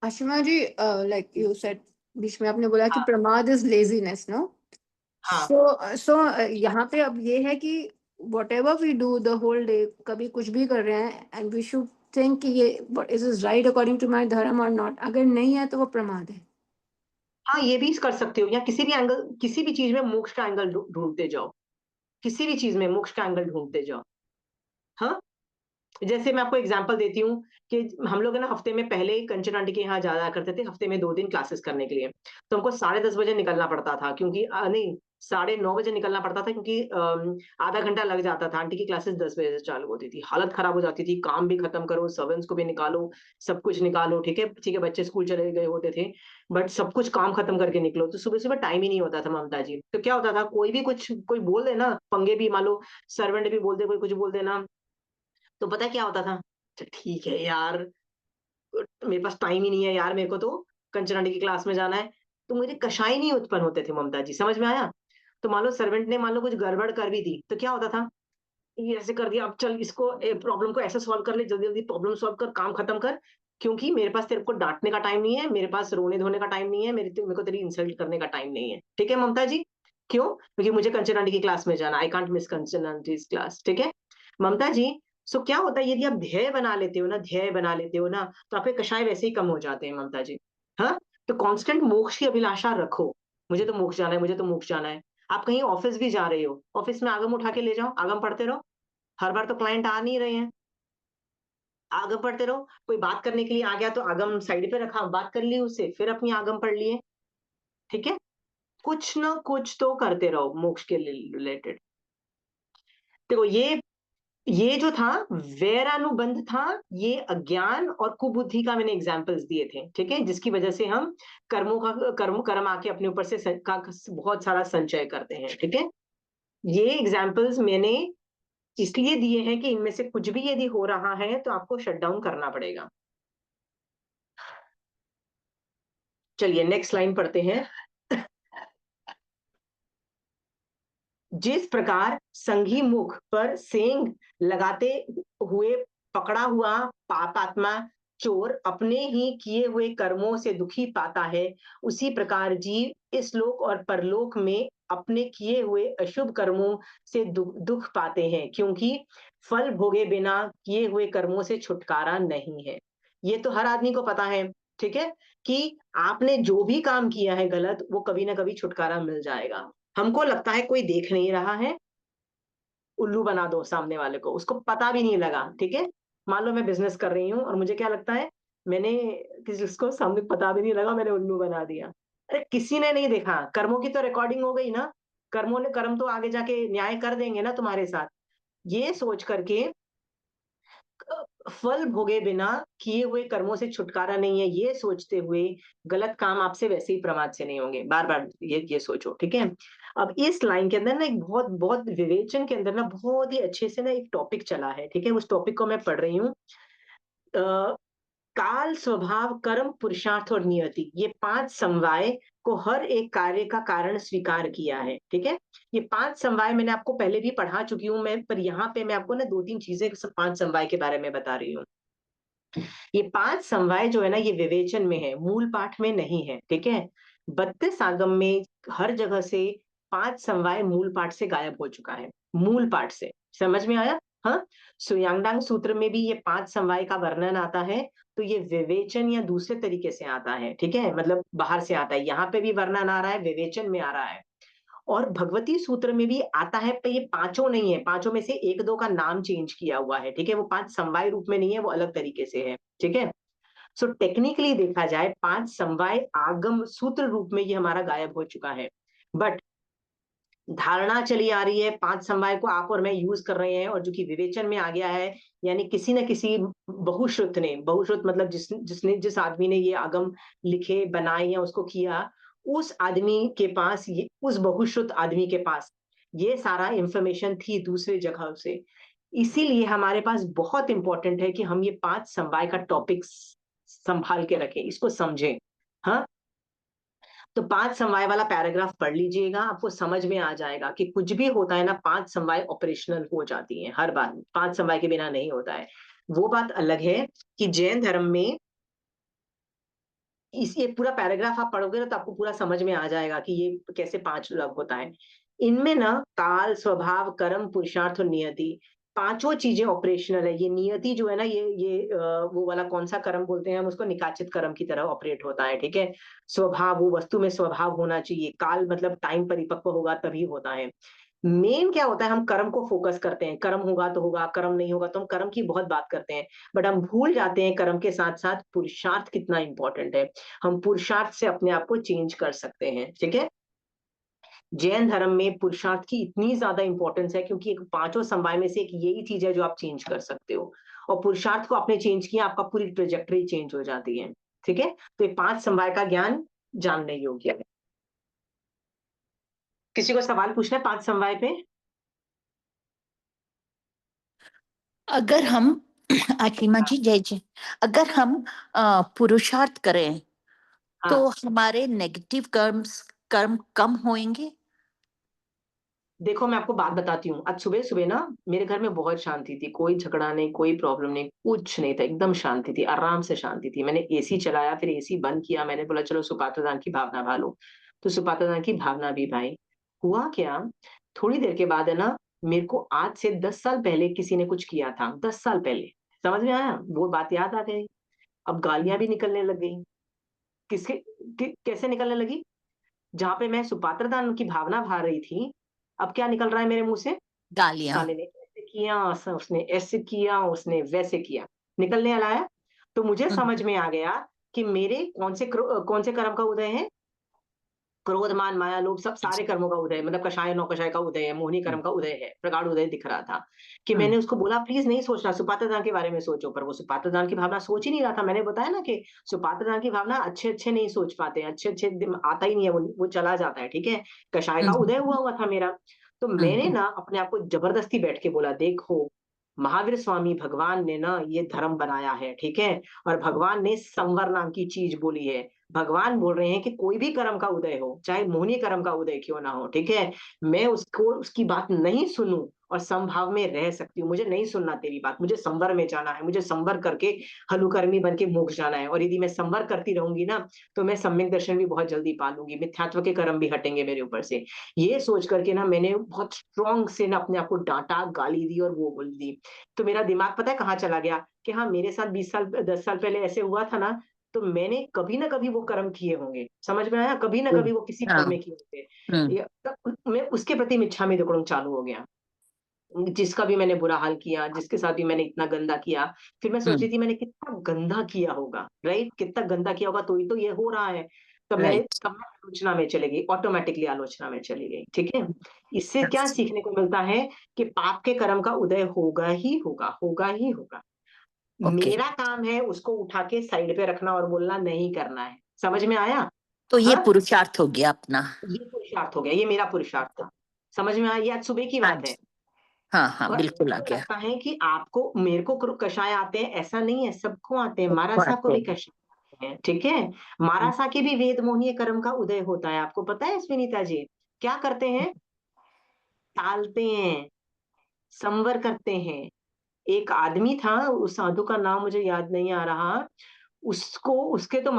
आशिमा जी, लाइक यू सेड, बीच में आपने बोला कि हाँ। प्रमाद इज लेजीनेस, नो? हाँ। सो यहाँ पे अब ये है कि whatever we do the whole day, कभी कुछ भी कर रहे हैं, and we should think कि ये is this right according to my dharma or not? अगर नहीं है तो वो प्रमाद है। हाँ, ये भी कर सकते हो, या किसी भी एंगल, किसी भी चीज में मोक्ष का एंगल ढूंढते जाओ, किसी भी चीज में मोक्ष का एंगल ढूंढते जाओ। हाँ। जैसे मैं आपको एग्जांपल देती हूँ कि हम लोग है ना, हफ्ते में पहले कंचन आंटी के यहाँ जाया करते थे, हफ्ते में 2 दिन क्लासेस करने के लिए। तो हमको 10:30 बजे निकलना पड़ता था, क्योंकि नहीं, 9:30 बजे निकलना पड़ता था, क्योंकि आधा घंटा लग जाता था। आंटी की क्लासेस 10 बजे से चालू होती थी। हालत खराब हो जाती थी, काम भी खत्म करो, सर्वेंट्स को भी निकालो, सब कुछ निकालो। ठीक है, ठीक है, बच्चे स्कूल चले गए होते थे, बट सब कुछ काम खत्म करके निकलो, तो सुबह सुबह टाइम ही नहीं होता था ममता जी। तो क्या होता था, कोई भी कुछ, कोई बोल देना, पंगे भी, मान लो सर्वेंट भी बोल दे, कोई कुछ बोल देना, तो पता है क्या होता था, अच्छा ठीक है यार, मेरे पास टाइम ही नहीं है यार, मेरे को तो कंचन आंटी की क्लास में जाना है। तो मुझे कषाय नहीं उत्पन्न होते थे ममता जी, समझ में आया? तो मान लो सर्वेंट ने, मान लो कुछ गड़बड़ कर भी दी, तो क्या होता था, ये ऐसे कर दिया, अब चल इसको प्रॉब्लम को ऐसे सॉल्व कर ले, जल्दी जल्दी प्रॉब्लम सॉल्व कर, काम खत्म कर, क्योंकि मेरे पास तेरे को डांटने का टाइम नहीं है, मेरे पास रोने धोने का टाइम नहीं है, मेरे को तेरी इंसल्ट करने का टाइम नहीं है। ठीक है ममता जी? क्यों? क्योंकि मुझे कंचन आंटी की क्लास में जाना, I can't miss Kanchan aunty class. ठीक है ममता जी? सो क्या होता है, यदि आप ध्येय बना लेते हो ना, ध्येय बना लेते हो ना, तो आपके कषाय वैसे ही कम हो जाते हैं ममता जी। हाँ। तो कांस्टेंट मोक्ष की अभिलाषा रखो, मुझे तो मोक्ष जाना है, मुझे तो मोक्ष जाना है। आप कहीं ऑफिस भी जा रहे हो, ऑफिस में आगम उठा के ले जाओ, आगम पढ़ते रहो। हर बार तो क्लाइंट आ नहीं रहे हैं, आगम पढ़ते रहो। कोई बात करने के लिए आ गया तो आगम साइड पे रखा, बात कर ली उससे, फिर अपनी आगम पढ़ लिए। ठीक है, कुछ ना कुछ तो करते रहो मोक्ष के रिलेटेड। देखो ये जो था वैरानुबंध था, ये अज्ञान और कुबुद्धि का मैंने एग्जांपल्स दिए थे। ठीक है, जिसकी वजह से हम कर्म आके अपने ऊपर से बहुत सारा संचय करते हैं। ठीक है, ये एग्जांपल्स मैंने इसलिए दिए हैं कि इनमें से कुछ भी यदि हो रहा है तो आपको शट डाउन करना पड़ेगा। चलिए नेक्स्ट लाइन पढ़ते हैं। जिस प्रकार संघी मुख पर सेंग लगाते हुए पकड़ा हुआ पापात्मा चोर अपने ही किए हुए कर्मों से दुखी पाता है, उसी प्रकार जीव इस लोक और परलोक में अपने किए हुए अशुभ कर्मों से दुख पाते हैं, क्योंकि फल भोगे बिना किए हुए कर्मों से छुटकारा नहीं है। ये तो हर आदमी को पता है। ठीक है, कि आपने जो भी काम किया है गलत, वो कभी ना कभी छुटकारा मिल जाएगा। हमको लगता है कोई देख नहीं रहा है, उल्लू बना दो सामने वाले को, उसको पता भी नहीं लगा। ठीक है, मान लो मैं बिजनेस कर रही हूँ और मुझे क्या लगता है, मैंने किसको सामने पता भी नहीं लगा, मैंने उल्लू बना दिया। अरे किसी ने नहीं देखा, कर्मों की तो रिकॉर्डिंग हो गई ना, कर्म तो आगे जाके न्याय कर देंगे ना तुम्हारे साथ। ये सोच करके फल भोगे बिना किए हुए कर्मों से छुटकारा नहीं है, ये सोचते हुए गलत काम आपसे वैसे ही प्रमाद से नहीं होंगे। बार बार ये सोचो। ठीक है, अब इस लाइन के अंदर ना एक बहुत बहुत विवेचन के अंदर ना बहुत ही अच्छे से ना एक टॉपिक चला है। ठीक है, उस टॉपिक को मैं पढ़ रही हूँ। काल, स्वभाव, कर्म, पुरुषार्थ और नियति, ये 5 समवाय को हर एक कार्य का कारण स्वीकार किया है। ठीक है, ये 5 समवाय मैंने आपको पहले भी पढ़ा चुकी हूँ मैं, पर यहाँ पे मैं आपको ना 2-3 चीजें 5 समवाय के बारे में बता रही हूँ। ये 5 समवाय जो है ना, ये विवेचन में है, मूल पाठ में नहीं है। ठीक है, 32 आगम में हर जगह से 5 समवाय मूल पाठ से गायब हो चुका है, मूल पाठ से। समझ में आया? हाँ, सुयांगडांग सूत्र में भी ये 5 समवाय का वर्णन आता है, तो ये विवेचन या दूसरे तरीके से आता है। ठीक है, मतलब बाहर से आता है, यहाँ पे भी वर्णन आ रहा है, विवेचन में आ रहा है। और भगवती सूत्र में भी आता है, पर ये पांचों नहीं है, पांचों में से 1-2 का नाम चेंज किया हुआ है। ठीक है, वो 5 समवाय रूप में नहीं है, वो अलग तरीके से है। ठीक है, सो टेक्निकली देखा जाए 5 समवाय आगम सूत्र रूप में ये हमारा गायब हो चुका है, बट धारणा चली आ रही है 5 समवाय को आप और मैं यूज कर रहे हैं, और जो कि विवेचन में आ गया है, यानी किसी न किसी बहुश्रुत ने, बहुश्रुत मतलब जिस आदमी ने ये आगम लिखे, बनाए या उसको किया, उस आदमी के पास ये, उस बहुश्रुत आदमी के पास ये सारा इंफॉर्मेशन थी दूसरे जगह से। इसीलिए हमारे पास बहुत इंपॉर्टेंट है कि हम ये 5 समवाय का टॉपिक संभाल के रखें, इसको समझें। हाँ, तो 5 समवाय वाला पैराग्राफ पढ़ लीजिएगा, आपको समझ में आ जाएगा कि कुछ भी होता है ना, 5 समवाय ऑपरेशनल हो जाती हैं हर बार, 5 समवाय के बिना नहीं होता है। वो बात अलग है कि जैन धर्म में ये पूरा पैराग्राफ आप पढ़ोगे ना, तो आपको पूरा समझ में आ जाएगा कि ये कैसे 5 लग होता है। इनमें ना काल, स्वभाव, कर्म, पुरुषार्थ और नियति, पांचों चीजें ऑपरेशनल है। ये नियति जो है ना, वो वाला कौन सा कर्म बोलते हैं हम उसको, निकाचित कर्म की तरह ऑपरेट होता है। ठीक है, स्वभाव, वो वस्तु में स्वभाव होना चाहिए। काल मतलब टाइम परिपक्व होगा तभी होता है। मेन क्या होता है, हम कर्म को फोकस करते हैं, कर्म होगा तो होगा, कर्म नहीं होगा तो हम कर्म की बहुत बात करते हैं, बट हम भूल जाते हैं कर्म के साथ साथ पुरुषार्थ कितना इंपॉर्टेंट है। हम पुरुषार्थ से अपने आप को चेंज कर सकते हैं। ठीक है, जैन धर्म में पुरुषार्थ की इतनी ज्यादा इंपॉर्टेंस है, क्योंकि एक 5 समवाय में से एक यही चीज है जो आप चेंज कर सकते हो, और पुरुषार्थ को आपने चेंज किया, आपका पूरी ट्रेजेक्टरी चेंज हो जाती है। ठीक है, तो ये 5 समवाय का ज्ञान जानने योग्य है। किसी को सवाल पूछना है 5 समवाय पे? अगर हम आशिमा जी, जय जय, अगर हम पुरुषार्थ करें तो हमारे नेगेटिव कर्म कम होंगे। देखो मैं आपको बात बताती हूँ, आज सुबह सुबह ना मेरे घर में बहुत शांति थी, कोई झगड़ा नहीं, कोई प्रॉब्लम नहीं, कुछ नहीं था, एकदम शांति थी, आराम से शांति थी। मैंने एसी चलाया, फिर एसी बंद किया, मैंने बोला चलो सुपात्रदान की भावना भालो, तो सुपात्रदान की भावना भी भाई। हुआ क्या, थोड़ी देर के बाद है ना, मेरे को आज से 10 साल पहले किसी ने कुछ किया था, 10 साल पहले, समझ में आया, वो बात याद आ गई। अब गालियां भी निकलने लग गई। कैसे निकलने लगी, जहां पे मैं सुपात्रदान की भावना भा रही थी, अब क्या निकल रहा है मेरे मुंह से, गालियां। साले ने ऐसे किया, उसने ऐसे किया, उसने वैसे किया, निकलने लाया। तो मुझे समझ में आ गया कि मेरे कौन से कर्म का उदय है? क्रोध, मान, माया, लोभ, सब सारे कर्मों का उदय है, मतलब कषाय नौकषाय का उदय है, मोहिनी कर्म का उदय है, प्रगाढ़ उदय दिख रहा था। कि मैंने उसको बोला प्लीज नहीं सोचना, सुपात्रदान के बारे में सोचो, पर वो सुपात्रदान की भावना सोच ही नहीं रहा था। मैंने बताया ना कि सुपात्रदान की भावना अच्छे नहीं सोच पाते, अच्छे आता ही नहीं है, वो चला जाता है, ठीक है। कषाय का उदय हुआ था मेरा। तो मैंने ना अपने आप को जबरदस्ती बैठ के बोला, देखो महावीर स्वामी भगवान ने ना ये धर्म बनाया है, ठीक है। और भगवान ने संवर नाम की चीज बोली है। भगवान बोल रहे हैं कि कोई भी कर्म का उदय हो, चाहे मोहिनी कर्म का उदय क्यों ना हो, ठीक है, मैं उसकी बात नहीं सुनूं और समभाव में रह सकती हूँ। मुझे नहीं सुनना तेरी बात, मुझे संवर में जाना है, मुझे संवर करके हलुकर्मी बन के मोक्ष जाना है। और यदि मैं संवर करती रहूंगी ना, तो मैं सम्यक दर्शन भी बहुत जल्दी पा लूंगी, मिथ्यात्व के कर्म भी हटेंगे मेरे ऊपर से। ये सोच करके ना मैंने बहुत स्ट्रॉन्ग से ना अपने आप को डांटा, गाली दी और वो बोल दी। तो मेरा दिमाग पता है कहाँ चला गया कि हाँ, मेरे साथ 10 साल पहले ऐसे हुआ था ना, तो मैंने कभी ना कभी वो कर्म किए होंगे। समझ में आया? कभी ना कभी वो किसी फॉर्म में किए होंगे। मैं उसके प्रति मिच्छामी दुक्कड़म चालू हो गया। जिसका भी मैंने बुरा हाल किया, जिसके साथ भी मैंने इतना गंदा किया, फिर मैं सोच रही थी मैंने कितना गंदा किया होगा, राइट, कितना गंदा किया होगा, तो ही तो ये हो रहा है। तब मैं आलोचना में चली गई, ऑटोमेटिकली आलोचना में चली गई, ठीक है। इससे क्या सीखने को मिलता है कि पाप के कर्म का उदय होगा ही होगा, होगा ही होगा। मेरा काम है उसको उठा के साइड पे रखना और बोलना नहीं करना है। समझ में आया? तो ये हाँ, पुरुषार्थ हो गया अपना। ये पुरुषार्थ हो गया, ये मेरा पुरुषार्थ था। समझ में आया? ये आज सुबह की हाँ बात है। जी, हाँ और बिल्कुल आ मुझे गया। लगता है कि आपको, मेरे को कषाय आते हैं ऐसा नहीं है, सबको आते हैं, मारासा को आते भी हैं। कषाय आते हैं, ठीक है। मारासा के भी वेद मोहनीय कर्म का उदय होता है, आपको पता है सुनीता जी? क्या करते हैं? टालते हैं, संवर करते हैं। एक आदमी था, उस साधु का नाम मुझे याद नहीं आ रहा, उसको उसके तो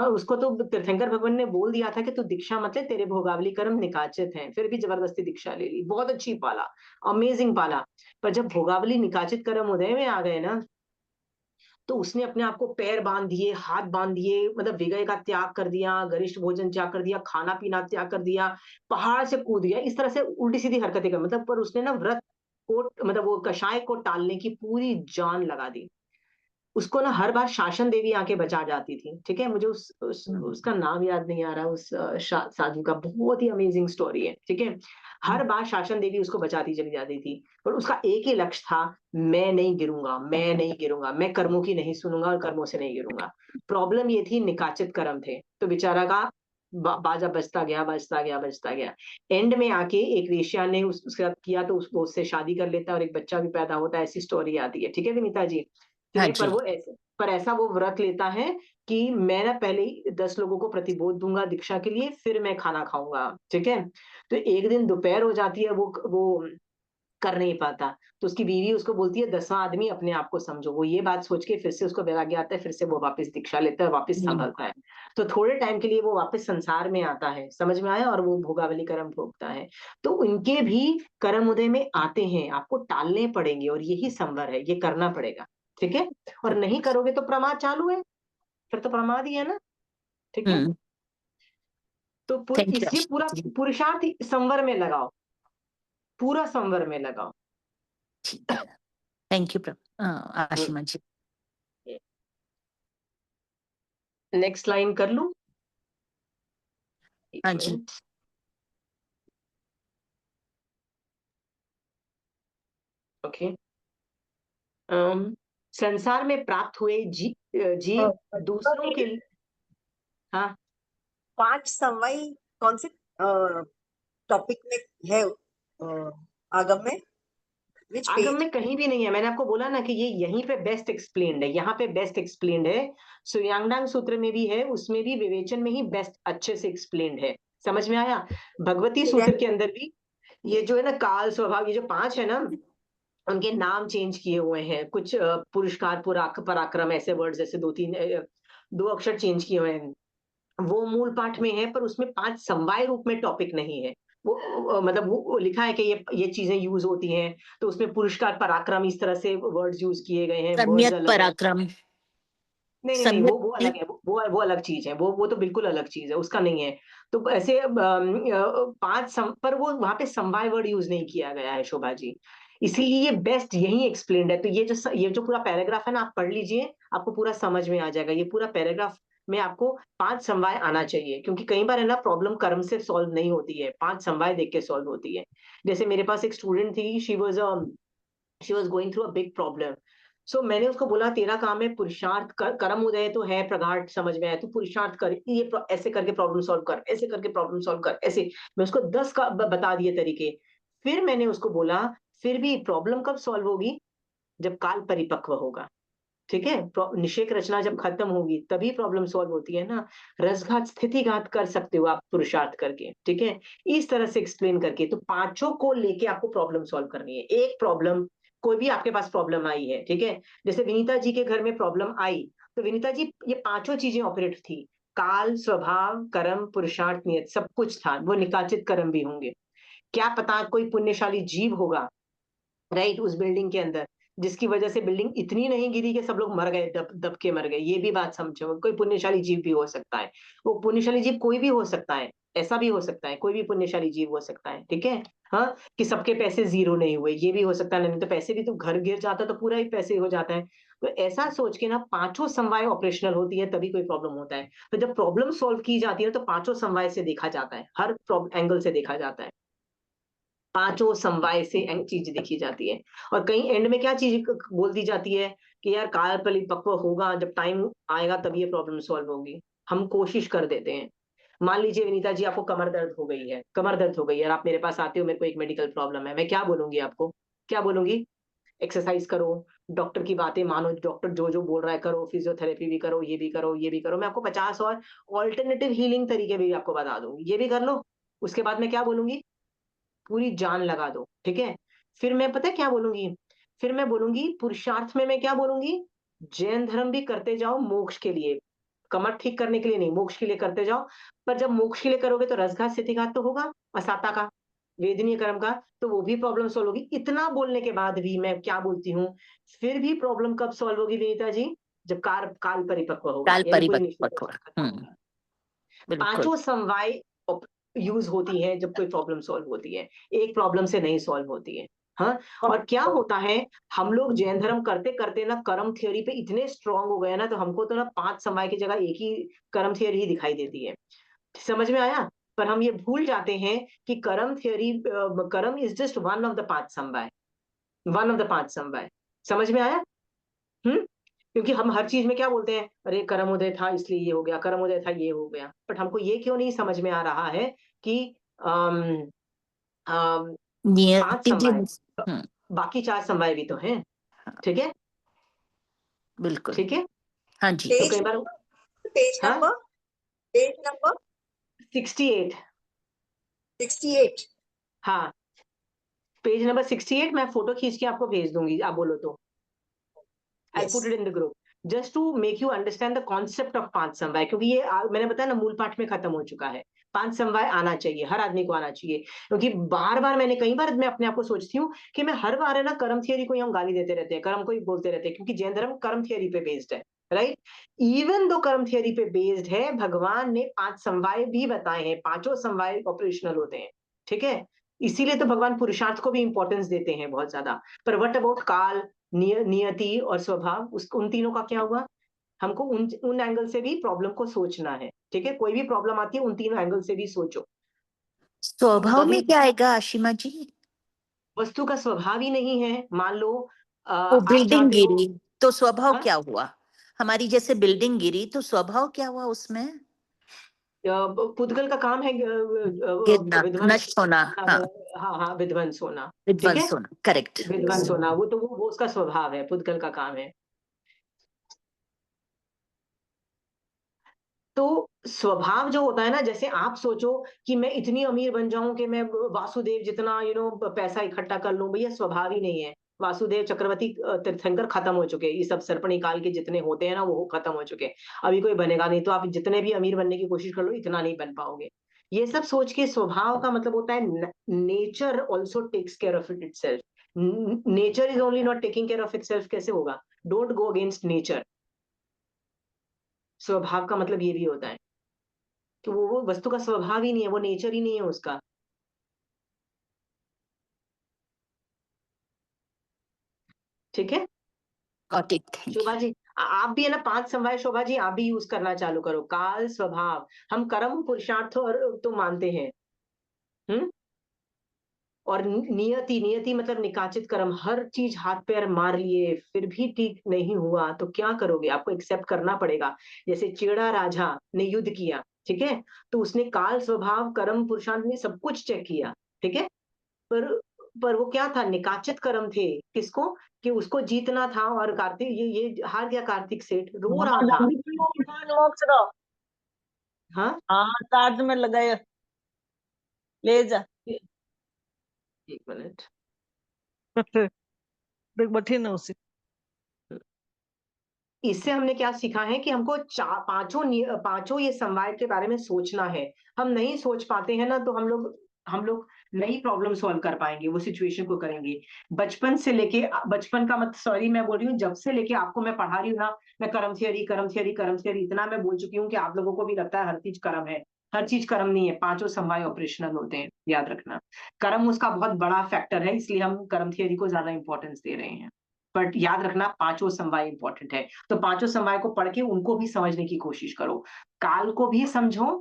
उसको तो तीर्थंकर भगवान ने बोल दिया था कि तू दीक्षा मत ले, तेरे भोगावली कर्म निकाचित हैं, फिर भी जबरदस्ती दीक्षा ले ली, बहुत अच्छी पाला, अमेजिंग पाला। पर जब भोगावली निकाचित कर्म उदय में आ गए ना, तो उसने अपने आप को पैर बांध दिए, हाथ बांध दिए, मतलब विगय का त्याग कर दिया, गरिष्ठ भोजन त्याग कर दिया, खाना पीना त्याग कर दिया, पहाड़ से कूद गया, इस तरह से उल्टी सीधी हरकतें कर, मतलब पर उसने ना व्रत को, मतलब वो कषाय को टालने की पूरी जान लगा दी। उसको ना हर बार शासन देवी आके बचा जाती थी, ठीक है। मुझे उसका नाम याद नहीं आ रहा, उस साधु का, बहुत ही अमेजिंग स्टोरी है, ठीक है। हर बार शासन देवी उसको बचाती चली जाती थी, पर उसका एक ही लक्ष्य था, मैं नहीं गिरूंगा, मैं नहीं गिरूंगा, मैं कर्मों की नहीं सुनूंगा और कर्मों से नहीं गिरूंगा। प्रॉब्लम ये थी, निकाचित कर्म थे, तो बेचारा का बाजा बजता गया, बजता गया, बजता गया। एंड में आके एक वेश्या ने उसके साथ किया, तो वो उससे शादी कर लेता है और एक बच्चा भी पैदा होता है, ऐसी स्टोरी आती है, ठीक है विनीता जी? ठीक हाँ है। जी। पर ऐसा वो व्रत लेता है कि मैं ना पहले ही 10 लोगों को प्रतिबोध दूंगा दीक्षा के लिए, फिर मैं खाना खाऊंगा, ठीक है। तो एक दिन दोपहर हो जाती है, वो कर नहीं पाता, तो उसकी बीवी उसको बोलती है 10वां आदमी अपने आप को समझो। वो ये बात सोच के फिर से उसको वैराग्य आता है, फिर से वो वापस दीक्षा लेता है, वापस संभलता है। तो थोड़े टाइम के लिए वो वापस संसार में आता है, समझ में आया, और वो भोगावली कर्म भोगता है। तो उनके भी कर्म उदय में आते हैं, आपको टालने पड़ेंगे, और यही संवर है, ये करना पड़ेगा, ठीक है। और नहीं करोगे तो प्रमाद चालू है, फिर तो प्रमाद ही है ना, ठीक है। तो थैंक इसलिए पूरा यू। पुरुषार्थ संवर में लगाओ, पूरा संवर में लगाओ। ठीक है, thank you Ashima ji. Next line कर लूं? एक हाँ जी। मिनट। ओके। संसार में प्राप्त हुए जीव दूसरों के, हाँ, 5 समवाई कौन से टॉपिक में है आगम में? विच आगम पेज? में कहीं भी नहीं है। मैंने आपको बोला ना कि ये यहीं पे बेस्ट एक्सप्लेन्ड है, यहाँ पे बेस्ट एक्सप्लेन्ड है। सुयांगडांग सूत्र में भी है, उसमें भी विवेचन में ही बेस्ट अच्छे से एक्सप्लेन्ड है। समझ में आया? भगवती सूत्र के अंदर भी ये जो है ना, काल स्वभाव, ये जो 5 है ना, उनके नाम चेंज किए हुए हैं, कुछ पुरस्कार, पराक्रम, ऐसे वर्ड्स, जैसे 2 अक्षर चेंज किए हुए हैं। वो मूल पाठ में है, पर उसमें 5 समवाय रूप में टॉपिक नहीं है। वो मतलब वो लिखा है कि ये चीजें यूज होती हैं, तो उसमें पुरस्कार, पराक्रम, इस तरह से वर्ड्स यूज किए गए हैं, वर्ड्स सम्यक अलग है। पराक्रम। नहीं, सम्यक वो अलग है, वो अलग चीज है, वो तो बिल्कुल अलग चीज है, उसका नहीं है। तो ऐसे 5 पर वो वहां पे समवाय वर्ड यूज नहीं किया गया है, शोभा जी। इसीलिए ये बेस्ट यही एक्सप्लेन्ड है। तो ये जो पूरा पैराग्राफ है ना, आप पढ़ लीजिए, आपको पूरा समझ में आ जाएगा। ये पूरा पैराग्राफ में आपको 5 समवाय आना चाहिए, क्योंकि कई बार है ना प्रॉब्लम कर्म से सॉल्व नहीं होती है, 5 समवाय देख के सॉल्व होती है। जैसे मेरे पास एक स्टूडेंट थी, she was going through a big problem. So मैंने उसको बोला, तेरा काम है पुरुषार्थ कर, कर्म उदय तो है, प्रगाढ़ समझ में आया, तू पुरुषार्थ कर, ऐसे करके प्रॉब्लम सॉल्व कर, ऐसे करके प्रॉब्लम सॉल्व कर, ऐसे। मैं उसको 10 का बता दिए तरीके। फिर मैंने उसको बोला, फिर भी प्रॉब्लम कब सॉल्व होगी? जब काल परिपक्व होगा, ठीक है? निषेक रचना जब खत्म होगी तभी प्रॉब्लम सॉल्व होती है ना। रसघात स्थितिघात कर सकते हो आप पुरुषार्थ करके, ठीक है? इस तरह से एक्सप्लेन करके। तो पांचों को लेके आपको प्रॉब्लम सॉल्व करनी है। एक प्रॉब्लम, कोई भी आपके पास प्रॉब्लम आई है, ठीक है? जैसे विनीता जी के घर में प्रॉब्लम आई, तो विनीता जी ये पांचों चीजें ऑपरेट थी। काल, स्वभाव, कर्म, पुरुषार्थ, नियत, सब कुछ था। वो निकाचित कर्म भी होंगे। क्या पता कोई पुण्यशाली जीव होगा, राइट, उस बिल्डिंग के अंदर, जिसकी वजह से बिल्डिंग इतनी नहीं गिरी कि सब लोग मर गए, दब दब के मर गए। ये भी बात समझो, कोई पुण्यशाली जीव भी हो सकता है। वो पुण्यशाली जीव कोई भी हो सकता है, ऐसा भी हो सकता है, कोई भी पुण्यशाली जीव हो सकता है, ठीक है? हाँ, कि सबके पैसे जीरो नहीं हुए, ये भी हो सकता है। नहीं तो पैसे भी, तो घर गिर जाता तो पूरा ही पैसे हो जाता है। तो ऐसा सोच के ना पांचों समवाय ऑपरेशनल होती है, तभी कोई प्रॉब्लम होता है। तो जब प्रॉब्लम सॉल्व की जाती है तो पांचों समवाय से देखा जाता है, हर एंगल से देखा जाता है, पांचों समवाय से चीज देखी जाती है। और कहीं एंड में क्या चीज बोल दी जाती है कि यार काल परिपक्व होगा, जब टाइम आएगा तब ये प्रॉब्लम सॉल्व होगी। हम कोशिश कर देते हैं। मान लीजिए विनीता जी, आपको कमर दर्द हो गई है, कमर दर्द हो गई है, और आप मेरे पास आते हो, मेरे को एक मेडिकल प्रॉब्लम है, मैं क्या बोलूंगी आपको? क्या बोलूंगी? एक्सरसाइज करो, डॉक्टर की बातें मानो, डॉक्टर जो जो बोल रहा है करो, फिजियोथेरेपी भी करो, ये भी करो, ये भी करो। मैं आपको 50 और ऑल्टरनेटिव हीलिंग तरीके भी आपको बता दूंगी, ये भी कर लो। उसके बाद मैं क्या बोलूंगी? पूरी जान लगा दो, ठीक है? फिर मैं पता है क्या बोलूंगी? फिर मैं बोलूंगी पुरुषार्थ में, मैं क्या बोलूंगी? जैन धर्म भी करते जाओ मोक्ष के लिए, कमर ठीक करने के लिए नहीं, मोक्ष के लिए करते जाओ। पर जब मोक्ष के लिए करोगे तो रसघात स्थितिघात तो होगा, असाता का, वेदनीय कर्म का, तो वो भी प्रॉब्लम सॉल्व होगी। इतना बोलने के बाद भी मैं क्या बोलती हूँ? फिर भी प्रॉब्लम कब सॉल्व होगी विनीता जी? जब काल परिपक्व होगा, काल यानी पूरी निश्चित परिपक्व। खत्म होगी। बिल्कुल। पांचों समवाय यूज होती है जब कोई प्रॉब्लम सॉल्व होती है, एक प्रॉब्लम से नहीं सॉल्व होती है। हाँ, और क्या होता है, हम लोग जैन धर्म करते करते ना कर्म थियोरी पे इतने स्ट्रांग हो गए ना, तो हमको तो ना 5 समवाय की जगह एक ही कर्म थियोरी ही दिखाई देती है। समझ में आया? पर हम ये भूल जाते हैं कि कर्म थियोरी, कर्म is just one of the 5 समवाय, वन ऑफ द 5 समवाय। समझ में आया? हम्म। क्योंकि हम हर चीज में क्या बोलते हैं, अरे कर्मोदय था इसलिए ये हो गया, कर्मोदय था ये हो गया। बट हमको ये क्यों नहीं समझ में आ रहा है कि अम, अम, 5 नियति भी। समवाय, बाकी 4 समवाय भी तो हैं, ठीक है? बिल्कुल। ठीक है। हाँ जी। तो पेज कई बार, पेज हाँ, नंबर पेज नंबर 68, 68। हाँ, पेज नंबर 68, मैं फोटो खींच के आपको भेज दूंगी, आप बोलो तो। I'll yes. put it in the group just to make you understand the concept of 5 समवाय, क्योंकि ये मैंने बताया ना मूल पाठ में खत्म हो चुका है। 5 समवाय आना चाहिए, हर आदमी को आना चाहिए। क्योंकि बार बार मैंने कई बार मैं अपने आप को सोचती हूँ कि मैं हर बार है ना कर्म थियरी को ही हम गाली देते रहते हैं, कर्म को ही बोलते रहते हैं, क्योंकि जैन धर्म कर्म थियरी पे बेस्ड है, राइट? इवन दो कर्म थियरी पे बेस्ड है, भगवान ने 5 समवाय भी बताए हैं, पांचों समवाय ऑपरेशनल होते हैं, ठीक है? इसीलिए तो भगवान पुरुषार्थ को भी इंपॉर्टेंस देते हैं बहुत ज्यादा। पर व्हाट अबाउट काल, नियति और स्वभाव, उन तीनों का क्या हुआ? हमको उन एंगल से भी प्रॉब्लम को सोचना है, ठीक है? कोई भी प्रॉब्लम आती है उन तीनों एंगल से भी सोचो। स्वभाव में तभी क्या आएगा आशिमा जी? वस्तु का स्वभाव ही नहीं है। मान लो वो आप बिल्डिंग चाहते हो, गिरी तो स्वभाव हाँ, क्या हुआ? हमारी जैसे बिल्डिंग गिरी तो स्वभाव क्या हुआ उसमें? पुद्गल का काम है गिरना, विध्वंस, नष्ट होना। हाँ, हाँ हाँ, विध्वंस होना, ठीक है? विध्वंस होना, करेक्ट। विध्वंस होना, वो तो वो उसका स्वभाव है, पुद्गल का काम है। तो स्वभाव जो होता है ना, जैसे आप सोचो कि मैं इतनी अमीर बन जाऊं कि मैं वासुदेव जितना पैसा इकट्ठा कर लूं, भैया स्वभाव ही नहीं है। वासुदेव चक्रवर्ती तीर्थंकर खत्म हो चुके, ये सब सर्पणी काल के जितने होते हैं ना वो खत्म हो चुके। अभी कोई बनेगा नहीं, तो आप जितने भी अमीर बनने की कोशिश कर लो, इतना नहीं बन पाओगे। ये सब सोच के, स्वभाव का मतलब होता है nature also takes care of itself. Nature is only not taking care of itself, कैसे होगा? Don't go against nature. स्वभाव का मतलब ये भी होता है कि वो वस्तु का स्वभाव ही नहीं है, वो नेचर ही नहीं है उसका। ठीक है got it, thank you. Shobha जी, आप भी है ना 5 समवाय, शोभा जी आप भी यूज करना चालू करो। काल स्वभाव, हम कर्म पुरुषार्थ और तो मानते हैं, और नियति, नियति मतलब निकाचित कर्म। हर चीज हाथ पैर मार लिए फिर भी ठीक नहीं हुआ तो क्या करोगे? आपको एक्सेप्ट करना पड़ेगा। जैसे चेड़ा राजा ने युद्ध किया, ठीक है, तो उसने काल स्वभाव कर्म पुरुषार्थ ने सब कुछ चेक किया, ठीक है, पर वो क्या था? निकाचित कर्म थे। किसको? कि उसको जीतना था। और कार्तिक ये हार गया। कार्तिक सेठ रो रहा था। मोक्ष रो हाँ हाँ चार्ज में लगाए ले जा 1 मिनट। देख बैठी ना उसी इससे हमने क्या सीखा है कि हमको पांचों ये समवाय के बारे में सोचना है। हम नहीं सोच पाते हैं ना, तो हम लोग नई प्रॉब्लम सॉल्व कर पाएंगे, वो सिचुएशन को करेंगे। बचपन से लेके, बचपन का मत सॉरी मैं बोल रही हूँ, जब से लेके आपको मैं पढ़ा रही हूँ ना, मैं कर्म थियरी इतना मैं बोल चुकी हूँ कि आप लोगों को भी लगता है हर चीज कर्म है। हर चीज कर्म नहीं है, पांचों समवाय ऑपरेशनल होते हैं, याद रखना। कर्म उसका बहुत बड़ा फैक्टर है, इसलिए हम कर्म थियरी को ज्यादा इंपॉर्टेंस दे रहे हैं। बट याद रखना पांचों समवाय इंपॉर्टेंट है। तो पांचों समवाय को पढ़ के उनको भी समझने की कोशिश करो। काल को भी समझो,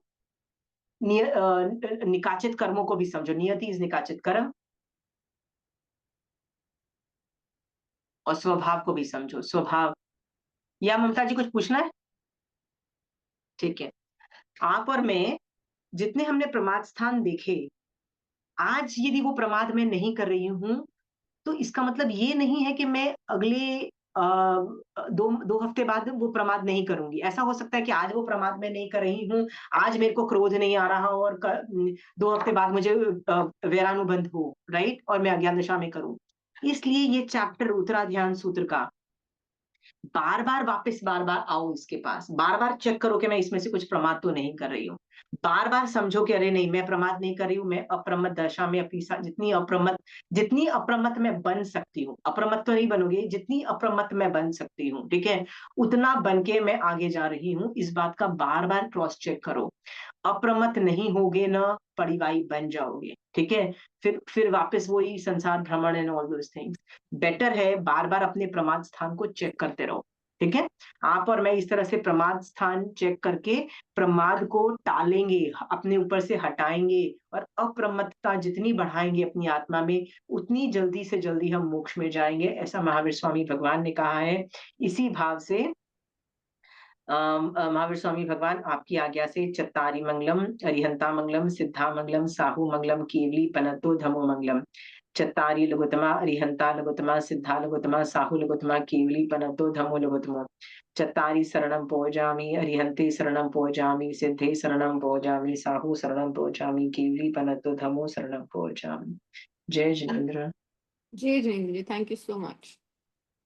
निकाचित कर्मों को भी समझो। नियति इज निकाचित कर्म, और स्वभाव को भी समझो। स्वभाव, या ममता जी कुछ पूछना है? ठीक है, आप और मैं जितने हमने प्रमाद स्थान देखे, आज यदि वो प्रमाद मैं नहीं कर रही हूं, तो इसका मतलब ये नहीं है कि मैं अगले अ, दो हफ्ते बाद वो प्रमाद नहीं करूंगी। ऐसा हो सकता है कि आज वो प्रमाद मैं नहीं कर रही हूँ, आज मेरे को क्रोध नहीं आ रहा और 2 हफ्ते बाद मुझे वैरानुबंध हो, राइट, और मैं अज्ञान दशा में करूं। इसलिए ये चैप्टर उत्तराध्यान सूत्र का बार बार आओ इसके पास, बार बार चेक करो कि मैं इसमें से कुछ प्रमाद तो नहीं कर रही हूँ। बार बार समझो कि अरे नहीं, मैं प्रमाद नहीं कर रही हूँ, मैं अप्रमत दशा में अपनी जितनी अप्रमत मैं बन सकती हूँ, अप्रमत तो नहीं बनोगे, जितनी अप्रमत मैं बन सकती हूँ, ठीक है, उतना बन के मैं आगे जा रही हूँ। इस बात का बार बार क्रॉस चेक करो। अप्रमत नहीं होगे ना, पड़िवाई बन जाओगे, ठीक है, फिर वापस वही संसार भ्रमण and all those things. Better है बार बार अपने प्रमाद स्थान को चेक करते रहो, ठीक है। आप और मैं इस तरह से प्रमाद स्थान चेक करके प्रमाद को टालेंगे, अपने ऊपर से हटाएंगे, और अप्रमत्तता जितनी बढ़ाएंगे अपनी आत्मा में, उतनी जल्दी से जल्दी हम मोक्ष में जाएंगे, ऐसा महावीर स्वामी भगवान ने कहा है। इसी भाव से महावीर स्वामी भगवान आपकी आज्ञा से चत्तारी मंगलम, अरिहंता मंगलम, सिद्धा मंगलम, साहू मंगलम, केवली पनतो धमो मंगलम। चत्तारी लघुतमा, अरिहंता लघुतमा, सिद्धा लघुतमा, साहू लघुतमा, केवली पनतो धमो लघुतमो। चत्तारी शरणम पोजामि, अरिहंते शरणम पोजामि, सिद्धे शरणम पोजामि, साहू शरणम पोजामि, केवली पनतो धमो शरणम पोजामि। जय जिनेन्द्र। जी जी जी, थैंक यू सो मच।